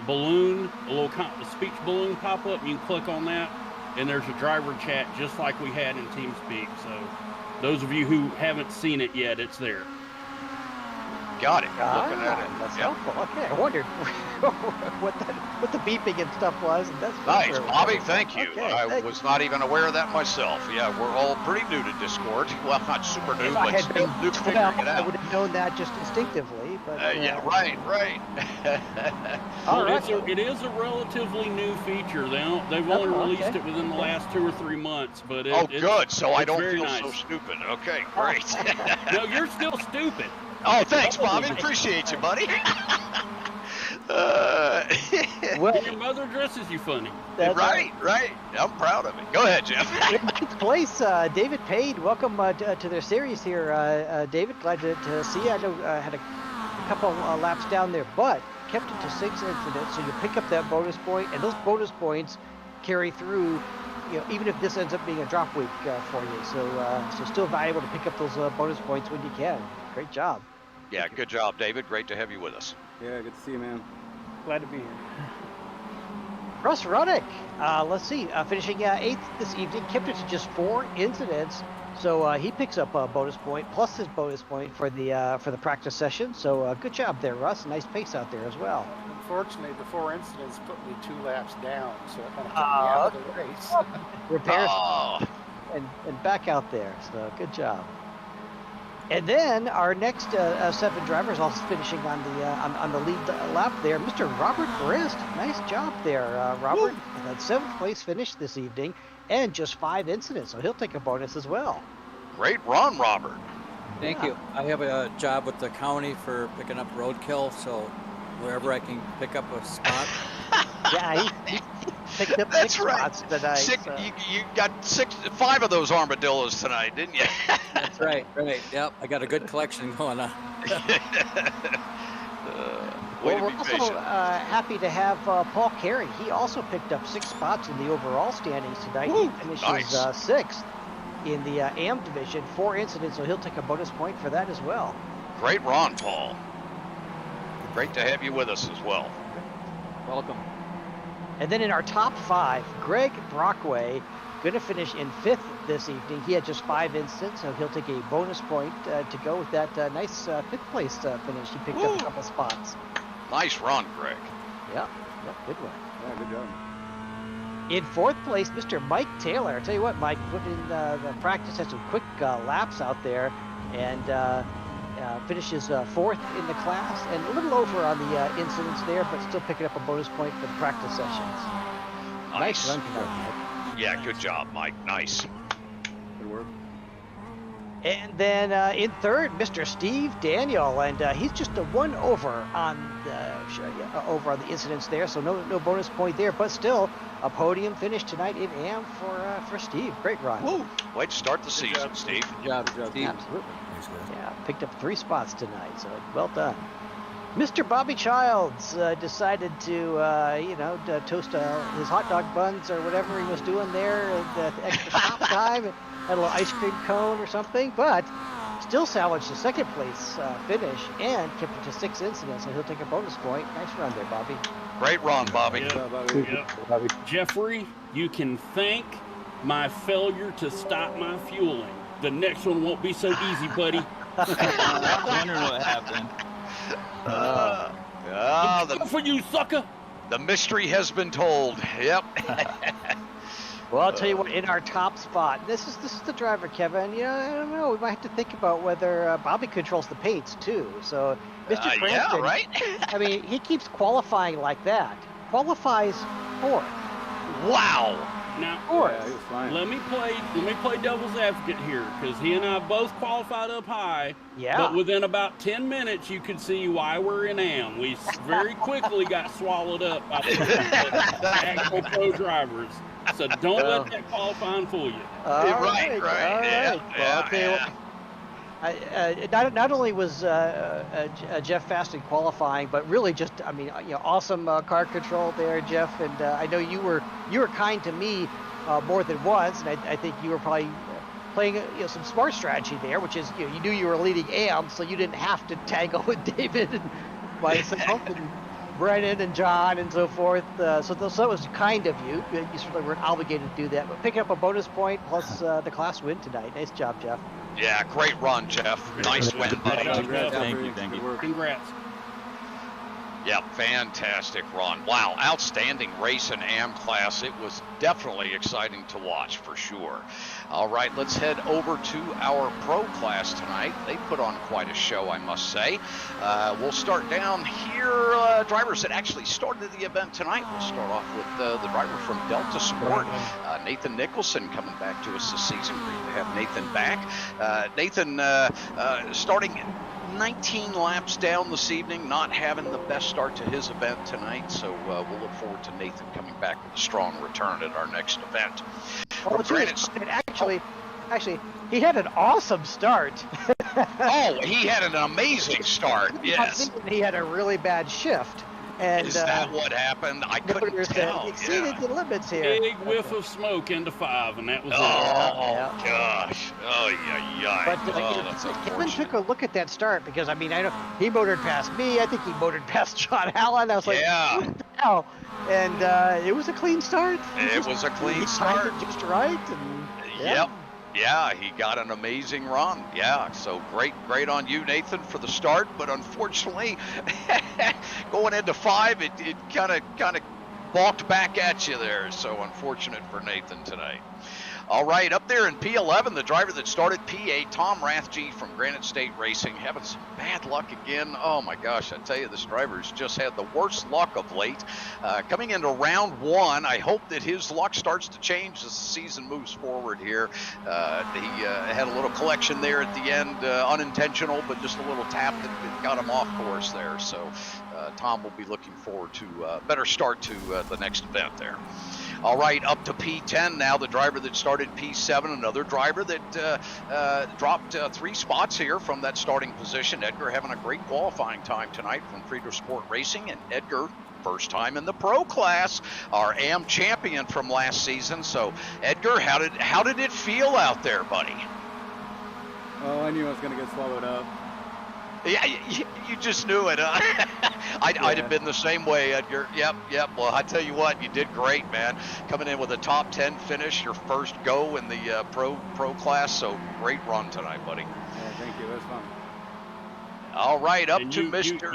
balloon, a speech balloon pop up. You can click on that, and there's a driver chat just like we had in TeamSpeak. So those of you who haven't seen it yet, it's there. Got it. Looking at it. That's helpful. Okay, I wondered what the beeping and stuff was. And that's nice, Bobby. Thank you. Okay, I was not even aware of that myself. Yeah, we're all pretty new to Discord. Well, not super new, but still new to figuring it out. I would have known that just instinctively. But yeah, right. All right. It is a relatively new feature. They've only released it within the last 2 or 3 months, but good. So I don't feel nice. So stupid. Okay, great. No, you're still stupid. Oh, thanks, Bobby. Appreciate you, buddy. Well, your mother dresses you funny. Right. I'm proud of it. Go ahead, Jeff. In ninth place, David Pade. Welcome to their series here, David. Glad to see you. I know had a couple laps down there, but kept it to 6 incidents, so you pick up that bonus point, and those bonus points carry through even if this ends up being a drop week for you. So still valuable to pick up those bonus points when you can. Great job. Yeah, good job, David. Great to have you with us. Yeah, good to see you, man. Glad to be here. Russ Ruddick, let's see, finishing 8th this evening, kept it to just 4 incidents. So he picks up a bonus point plus his bonus point for the practice session. So good job there, Russ. Nice pace out there as well. Unfortunately, the 4 incidents put me 2 laps down, so it kind of took me out of the race. Repairs and back out there. So good job. And then our next 7 drivers, all finishing on the lead lap there. Mr. Robert Brist, nice job there, Robert. 7th place finish this evening, and just 5 incidents, so he'll take a bonus as well. Great run, Robert. Thank you. I have a job with the county for picking up roadkill, so wherever I can pick up a spot. Yeah, he picked up That's 6 right. spots tonight. So. You got 5 of those armadillos tonight, didn't you? That's right. Yep, I got a good collection going on. Well, we're also happy to have Paul Carey. He also picked up 6 spots in the overall standings tonight. He finishes 6th in the AM division, 4 incidents, so he'll take a bonus point for that as well. Great run, Paul. Great to have you with us as well. Welcome. And then in our top 5, Greg Brockway, going to finish in 5th this evening. He had just 5 incidents, so he'll take a bonus point to go with that nice 5th place finish. He picked up a couple spots. Nice run, Greg. Yeah, good one. Yeah, good job. In 4th place, Mr. Mike Taylor. I tell you what, Mike put in the practice, had some quick laps out there, and finishes 4th in the class, and a little over on the incidents there, but still picking up a bonus point for the practice sessions. Nice run tonight, Mike. Yeah, good job, Mike. Nice. Good work. And then in 3rd, Mr. Steve Daniel, and he's just a 1 over on the incidents there, so no bonus point there, but still a podium finish tonight in AM for Steve. Great run. Woo! Way to start the season, Steve. Good job, Steve. Absolutely. Yeah, picked up 3 spots tonight, so well done. Mr. Bobby Childs decided to toast his hot dog buns or whatever he was doing there at the extra stop time. Had a little ice cream cone or something, but still salvaged the 2nd place finish and kept it to 6 incidents, so he'll take a bonus point. Nice run there, Bobby. Great run, Bobby. Yep. Jeffrey, you can thank my failure to stop my fueling. The next one won't be so easy, buddy. I'm wondering what happened. For you, sucker. The mystery has been told. Yep. Well, I'll tell you what, in our top spot, this is the driver, Kevin. I don't know. We might have to think about whether Bobby controls the paints too. So, Mr. Cranston, yeah, right. I mean, he keeps qualifying like that. Qualifies 4th. Wow. Now, yeah, let me play devil's advocate here, because he and I both qualified up high. Yeah. But within about 10 minutes, you could see why we're in AM. We very quickly got swallowed up by the actual pro drivers. So don't let that qualifying fool you. Right. All right. Well, I'll tell you what, not only was Jeff fast in qualifying, but really just, awesome car control there, Jeff. And I know you were kind to me more than once, and I think you were probably playing some smart strategy there, which is you knew you were leading AM, so you didn't have to tangle with David and myself and Brennan and John and so forth. So that was kind of you. You certainly weren't obligated to do that, but picking up a bonus point plus the class win tonight. Nice job, Jeff. Yeah, great run, Jeff. Nice win, buddy. Thank you. Congrats. Yeah, fantastic run. Wow, outstanding race in AM class. It was definitely exciting to watch for sure. All right, let's head over to our pro class tonight. They put on quite a show, I must say. We'll start down here. Drivers that actually started the event tonight. We'll start off with the driver from Delta Sport, Nathan Nicholson, coming back to us this season. Great to have Nathan back. Nathan starting 19 laps down this evening, not having the best start to his event tonight, so we'll look forward to Nathan coming back with a strong return at our next event. Actually, he had an awesome start. Oh, he had an amazing start, yes. He had a really bad shift, And, is that what happened? I couldn't tell. Exceeded the limits here. Big whiff of smoke into 5, and that was it. Gosh. Oh, yeah. But that's Kevin took a look at that start because, I mean, I know he motored past me. I think he motored past John Allen. I was like, what the hell? And it was a clean start. It was a clean start. Just right. And, Yep. Yeah, he got an amazing run. Yeah, so great on you, Nathan, for the start. But unfortunately, going into 5, it kind of balked back at you there. So unfortunate for Nathan tonight. All right, up there in P11, the driver that started P8, Tom Rathje from Granite State Racing, having some bad luck again. Oh my gosh, I tell you, this driver's just had the worst luck of late. Coming into round 1, I hope that his luck starts to change as the season moves forward here. He had a little collection there at the end, unintentional, but just a little tap that got him off course there. So Tom will be looking forward to a better start to the next event there. All right, up to P10 now, the driver that started P7, another driver that dropped 3 spots here from that starting position. Edgar having a great qualifying time tonight from Fritosport Racing, and Edgar, first time in the pro class, our AM champion from last season. So, Edgar, how did it feel out there, buddy? Oh, I knew I was going to get swallowed up. Yeah, you just knew it. I'd have been the same way, Edgar. Yep. Well, I tell you what, you did great, man. Coming in with a top 10 finish, your first go in the pro class. So great run tonight, buddy. Yeah, thank you. That was fun. All right, up and to Mr.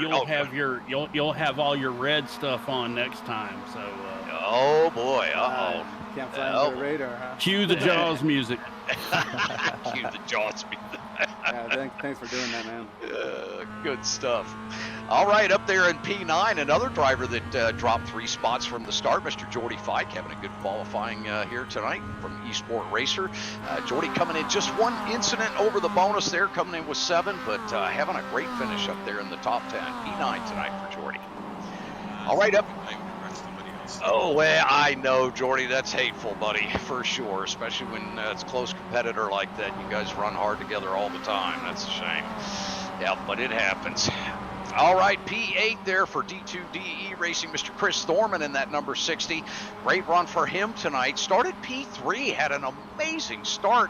You'll have all your red stuff on next time. So. Oh boy. Can't fly under the radar, huh? Cue the Jaws music. Cue the Jaws music. Yeah, thanks for doing that, man. Good stuff. All right, up there in P9, another driver that dropped 3 spots from the start, Mr. Jordy Fike, having a good qualifying here tonight from Eastport Racer. Jordy coming in just 1 incident over the bonus there, coming in with 7, but having a great finish up there in the top 10. P9 tonight for Jordy. All right, up. Oh, well, I know, Jordy, that's hateful, buddy, for sure, especially when it's a close competitor like that. You guys run hard together all the time. That's a shame. Yeah, but it happens. All right, P8 there for D2DE Racing, Mr. Chris Thorman in that number 60. Great run for him tonight. Started P3, had an amazing start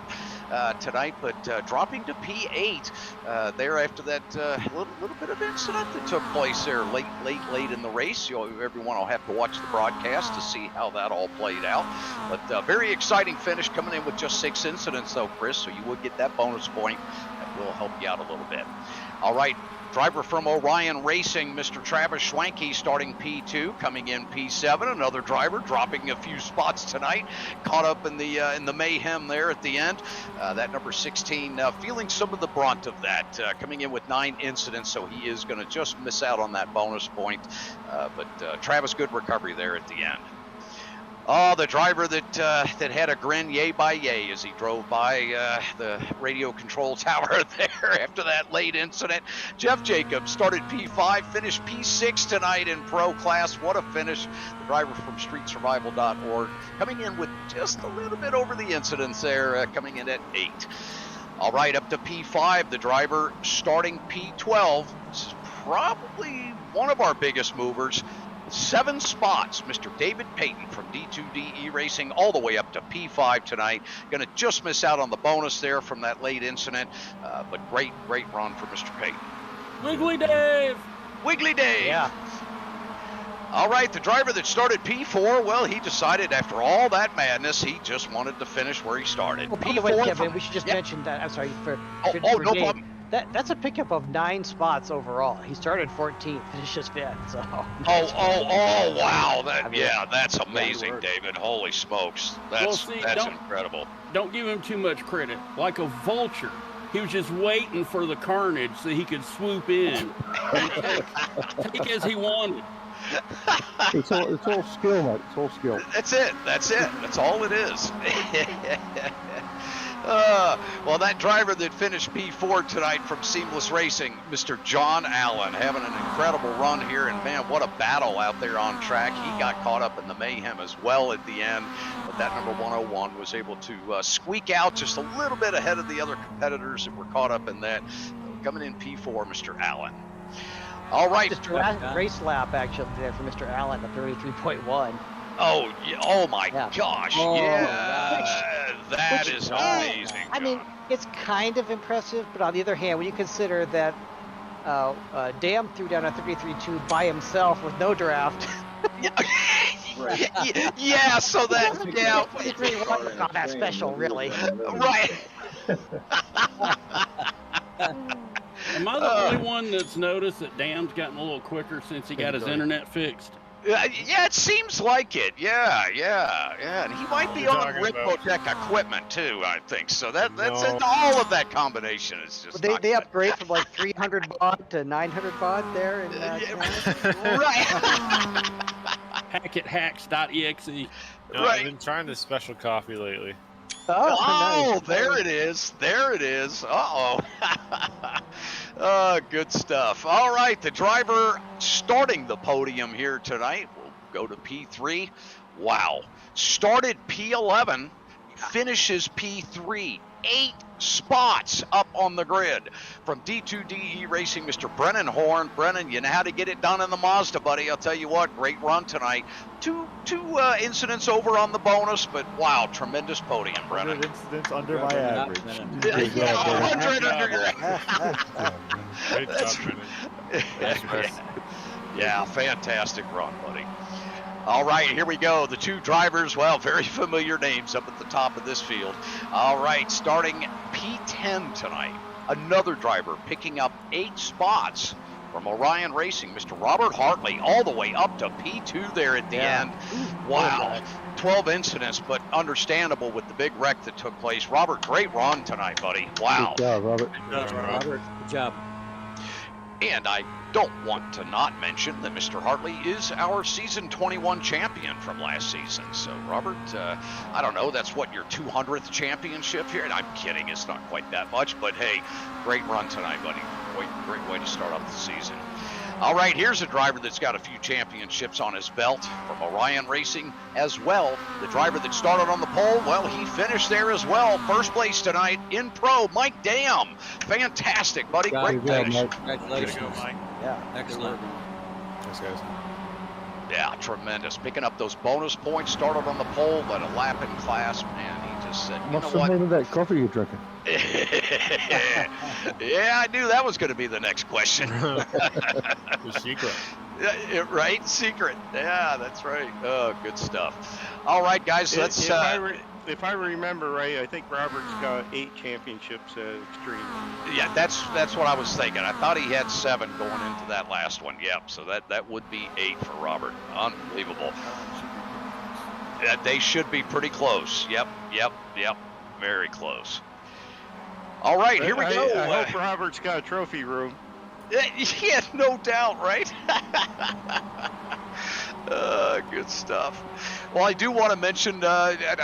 tonight, but dropping to P8 there after that little bit of incident that took place there late in the race. Everyone will have to watch the broadcast to see how that all played out. But very exciting finish, coming in with just 6 incidents though, Chris, so you would get that bonus point. That will help you out a little bit. All right. Driver from Orion Racing, Mr. Travis Schwanke, starting P2, coming in P7. Another driver dropping a few spots tonight, caught up in the mayhem there at the end. That number 16 feeling some of the brunt of that, coming in with 9 incidents, so he is going to just miss out on that bonus point. But Travis, good recovery there at the end. Oh, the driver that had a grin yay by yay as he drove by the radio control tower there after that late incident. Jeff Jacobs started P5, finished P6 tonight in pro class. What a finish. The driver from streetsurvival.org coming in with just a little bit over the incidents there, coming in at 8. All right, up to P5, the driver starting P12. This is probably one of our biggest movers. 7 spots, Mr. David Payton from D2DE Racing, all the way up to P5 tonight. Going to just miss out on the bonus there from that late incident, but great run for Mr. Payton. Wiggly Dave! Wiggly Dave! Yeah. All right, the driver that started P4, well, he decided after all that madness, he just wanted to finish where he started. Well, by the way, Kevin, we should just mention that. I'm sorry for no Dave. problem. That's a pickup of 9 spots overall. He started 14th, finishes 5th. So. Oh! Wow! That's amazing, David. Holy smokes! That's incredible. Don't give him too much credit. Like a vulture, he was just waiting for the carnage so he could swoop in and take as he wanted. It's all skill, mate. It's all skill. That's it. That's all it is. Well, that driver that finished P4 tonight from Seamless Racing, Mr. John Allen, having an incredible run here, and man, what a battle out there on track. He got caught up in the mayhem as well at the end, but that number 101 was able to squeak out just a little bit ahead of the other competitors that were caught up in that. Coming in P4, Mr. Allen. All right. Just a race lap actually there for Mr. Allen, the 33.1. Oh, yeah. Oh my gosh! Oh, Yeah, that which, is amazing. I mean, it's kind of impressive, but on the other hand, when you consider that Dam threw down a 33.2 by himself with no draft. Yeah, so that not that special, really. Right. Am I the only one that's noticed that Dam's gotten a little quicker since he got his internet fixed? Yeah, it seems like it. Yeah. And he might be on Ricmotech equipment too, I think. So that's all of that combination is just. Well, they upgrade from like 300 baud to 900 baud there in right. Packethacks.exe. No, I've been trying this special coffee lately. Oh, nice. There it is. There it is. Uh-oh. Good stuff. All right, the driver starting the podium here tonight. We'll go to P3. Wow. Started P11, finishes P3. 8 spots up on the grid. From D2D iRacing, Mr. Brennan Horn. Brennan, you know how to get it done in the Mazda, buddy. I'll tell you what, great run tonight. Two incidents over on the bonus, but wow, tremendous podium, Brennan. 100 incidents under my average. 100 under your average. Yeah, fantastic run, buddy. All right, here we go. The two drivers, well, very familiar names up at the top of this field. All right, starting P10 tonight. Another driver picking up 8 spots from Orion Racing, Mr. Robert Hartley, all the way up to P2 there at the end. Wow, 12 incidents, but understandable with the big wreck that took place. Robert, great run tonight, buddy. Wow. Good job, Robert. Robert, good job. And I don't want to not mention that Mr. Hartley is our season 21 champion from last season. So, Robert, I don't know, that's what, your 200th championship here? And I'm kidding, it's not quite that much, but hey, great run tonight, buddy. Great way to start off the season. All right, here's a driver that's got a few championships on his belt from Orion Racing as well. The driver that started on the pole, well, he finished there as well. First place tonight in pro, Mike Dam. Fantastic, buddy. Great finish. Congratulations. Way to go, Mike. Yeah, excellent. Thanks, guys. Yeah, tremendous. Picking up those bonus points, started on the pole, led a lap in class. Man, he just said, you What's know the what? name of that coffee you're drinking? Yeah, I knew that was going to be the next question. The secret. Right? Secret. Yeah, that's right. Oh, good stuff. All right, guys, let's... If I remember right, I think Robert's got 8 championships at Extreme. Yeah, that's what I was thinking. I thought he had 7 going into that last one. Yep, so that would be 8 for Robert. Unbelievable. They should be pretty close. Yep. Very close. All right, here we go. I hope Robert's got a trophy room. Yeah, no doubt, right? Good stuff. Well, I do want to mention, and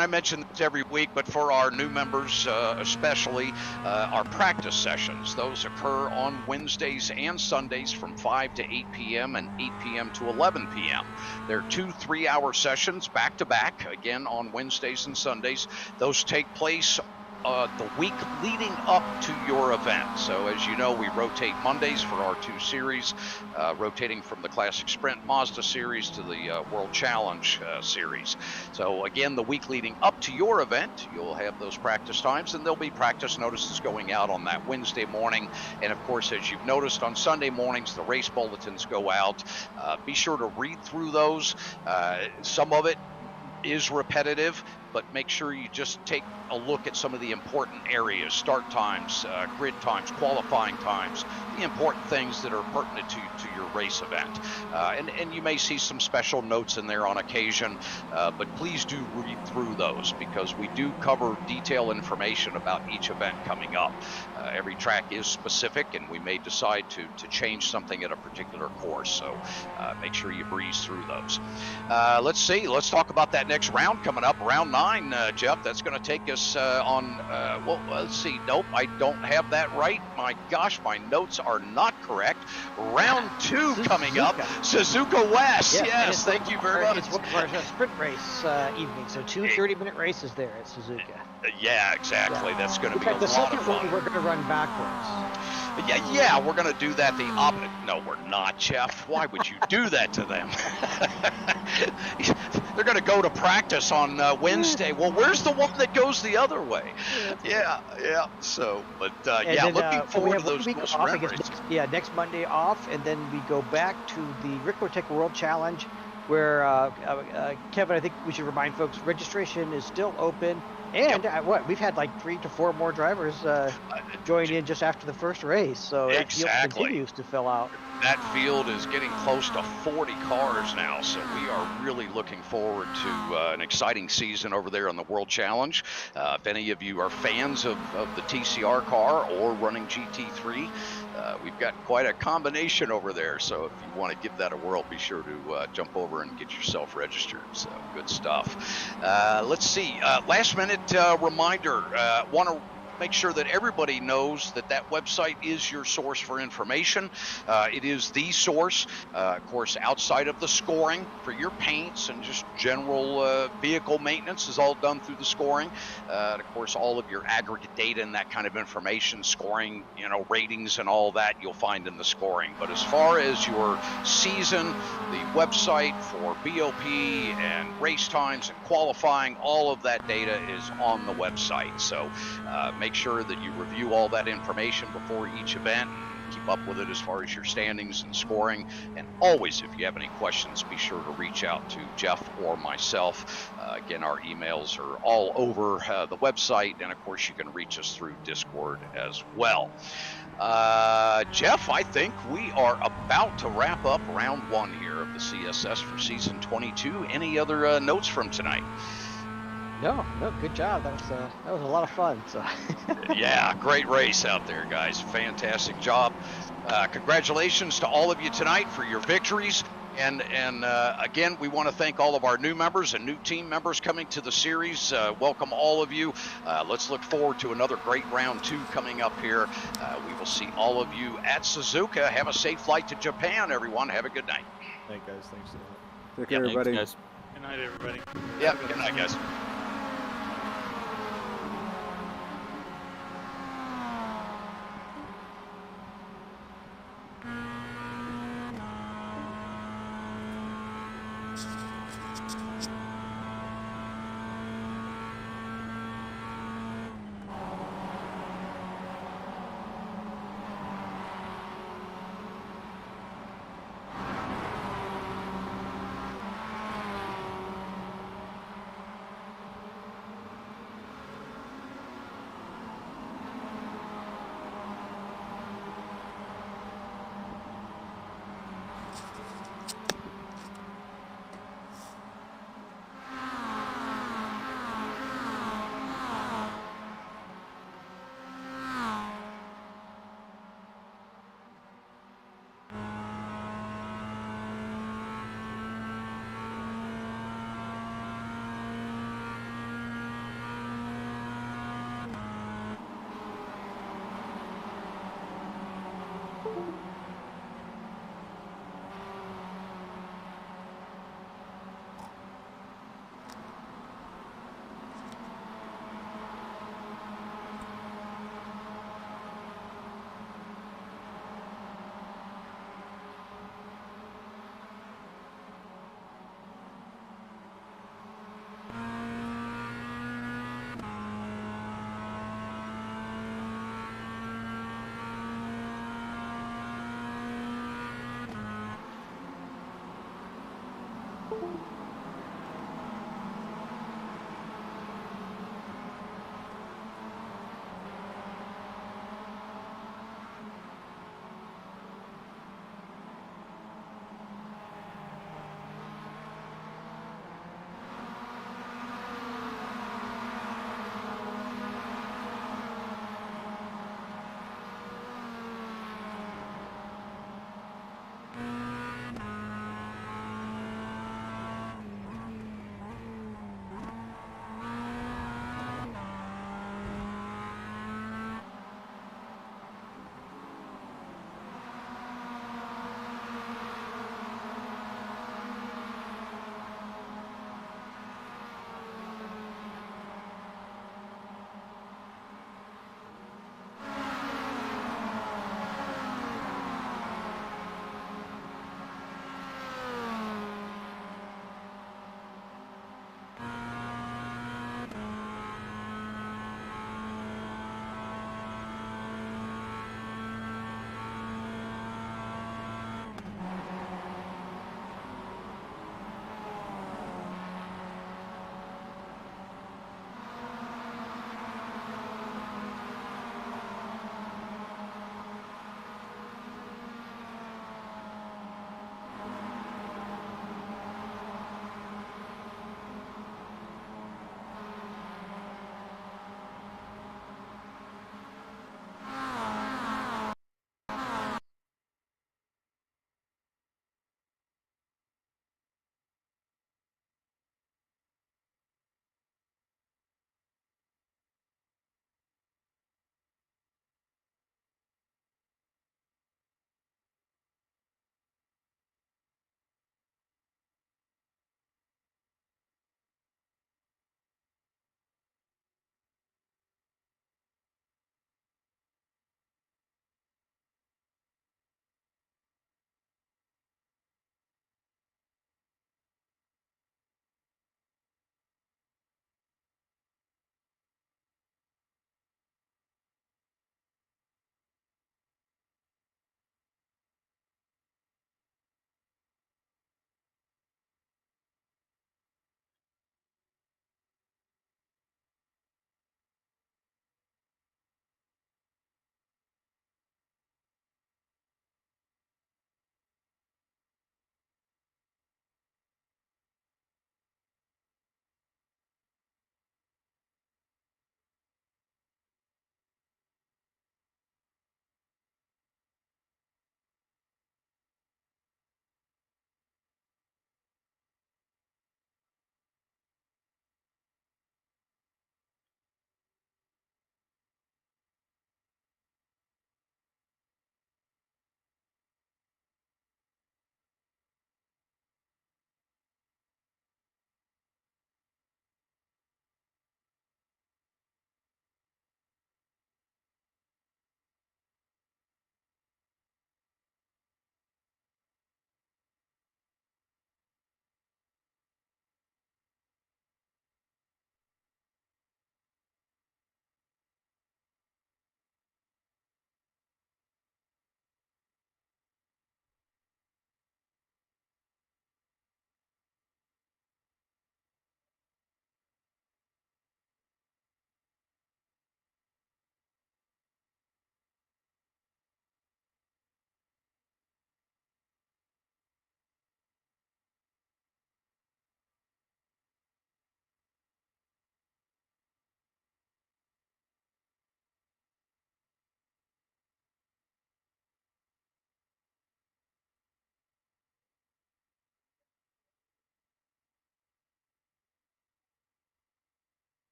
I mention this every week, but for our new members especially, our practice sessions. Those occur on Wednesdays and Sundays from 5 to 8 p.m. and 8 p.m. to 11 p.m. They're 2 3-hour sessions back-to-back, again on Wednesdays and Sundays. Those take place the week leading up to your event. So as you know, we rotate Mondays for our 2 series, rotating from the Classic Sprint Mazda series to the World Challenge series. So again, the week leading up to your event, you'll have those practice times, and there'll be practice notices going out on that Wednesday morning. And of course, as you've noticed, on Sunday mornings, the race bulletins go out. Be sure to read through those. Some of it is repetitive, but make sure you just take a look at some of the important areas: start times, grid times, qualifying times, the important things that are pertinent to your race event. And you may see some special notes in there on occasion, but please do read through those, because we do cover detailed information about each event coming up. Every track is specific, and we may decide to change something at a particular course, so make sure you breeze through those. Let's see, let's talk about that next round coming up, round 9, Jeff. That's going to take us on, well, let's see, nope, I don't have that right. My gosh, my notes are not correct. Round 2 coming up, Suzuka West. Yes, thank you very much. It's one of our sprint race evenings, so 2 30-minute races there at Suzuka. Yeah, exactly. That's going to be a lot of fun. We're going to run backwards. Yeah, we're going to do that the opposite. No, we're not, Jeff. Why would you do that to them? They're going to go to practice on Wednesday. Well, where's the one that goes the other way? Yeah. So, but yeah, looking forward to those dual sprint races. Next Monday off, and then we go back to the Ricmotech World Challenge, where Kevin, I think we should remind folks, registration is still open. And we've had like 3 to 4 more drivers join in just after the first race, so that field continues to fill out. That field is getting close to 40 cars now, so we are really looking forward to an exciting season over there on the World Challenge. If any of you are fans of the TCR car or running GT3, we've got quite a combination over there, so if you want to give that a whirl, be sure to jump over and get yourself registered. So good stuff. Let's see, last minute reminder, want to make sure that everybody knows that that website is your source for information. It is the source, of course, outside of the scoring for your paints and just general vehicle maintenance is all done through the scoring. And of course, all of your aggregate data and that kind of information, scoring, ratings and all that you'll find in the scoring. But as far as your season, the website for BOP and race times and qualifying, all of that data is on the website. So make sure that you review all that information before each event. Keep up with it as far as your standings and scoring. And always, if you have any questions, be sure to reach out to Jeff or myself. Again, our emails are all over the website. And of course, you can reach us through Discord as well. Jeff, I think we are about to wrap up round 1 here of the CSS for season 22. Any other notes from tonight? No, good job. That was a lot of fun. So. Yeah, great race out there, guys. Fantastic job. Congratulations to all of you tonight for your victories. And again, we want to thank all of our new members and new team members coming to the series. Welcome all of you. Let's look forward to another great round 2 coming up here. We will see all of you at Suzuka. Have a safe flight to Japan, everyone. Have a good night. Thanks, guys. Thanks a lot. Take care, everybody. Good night, everybody. Yeah, good night, guys. Thank you.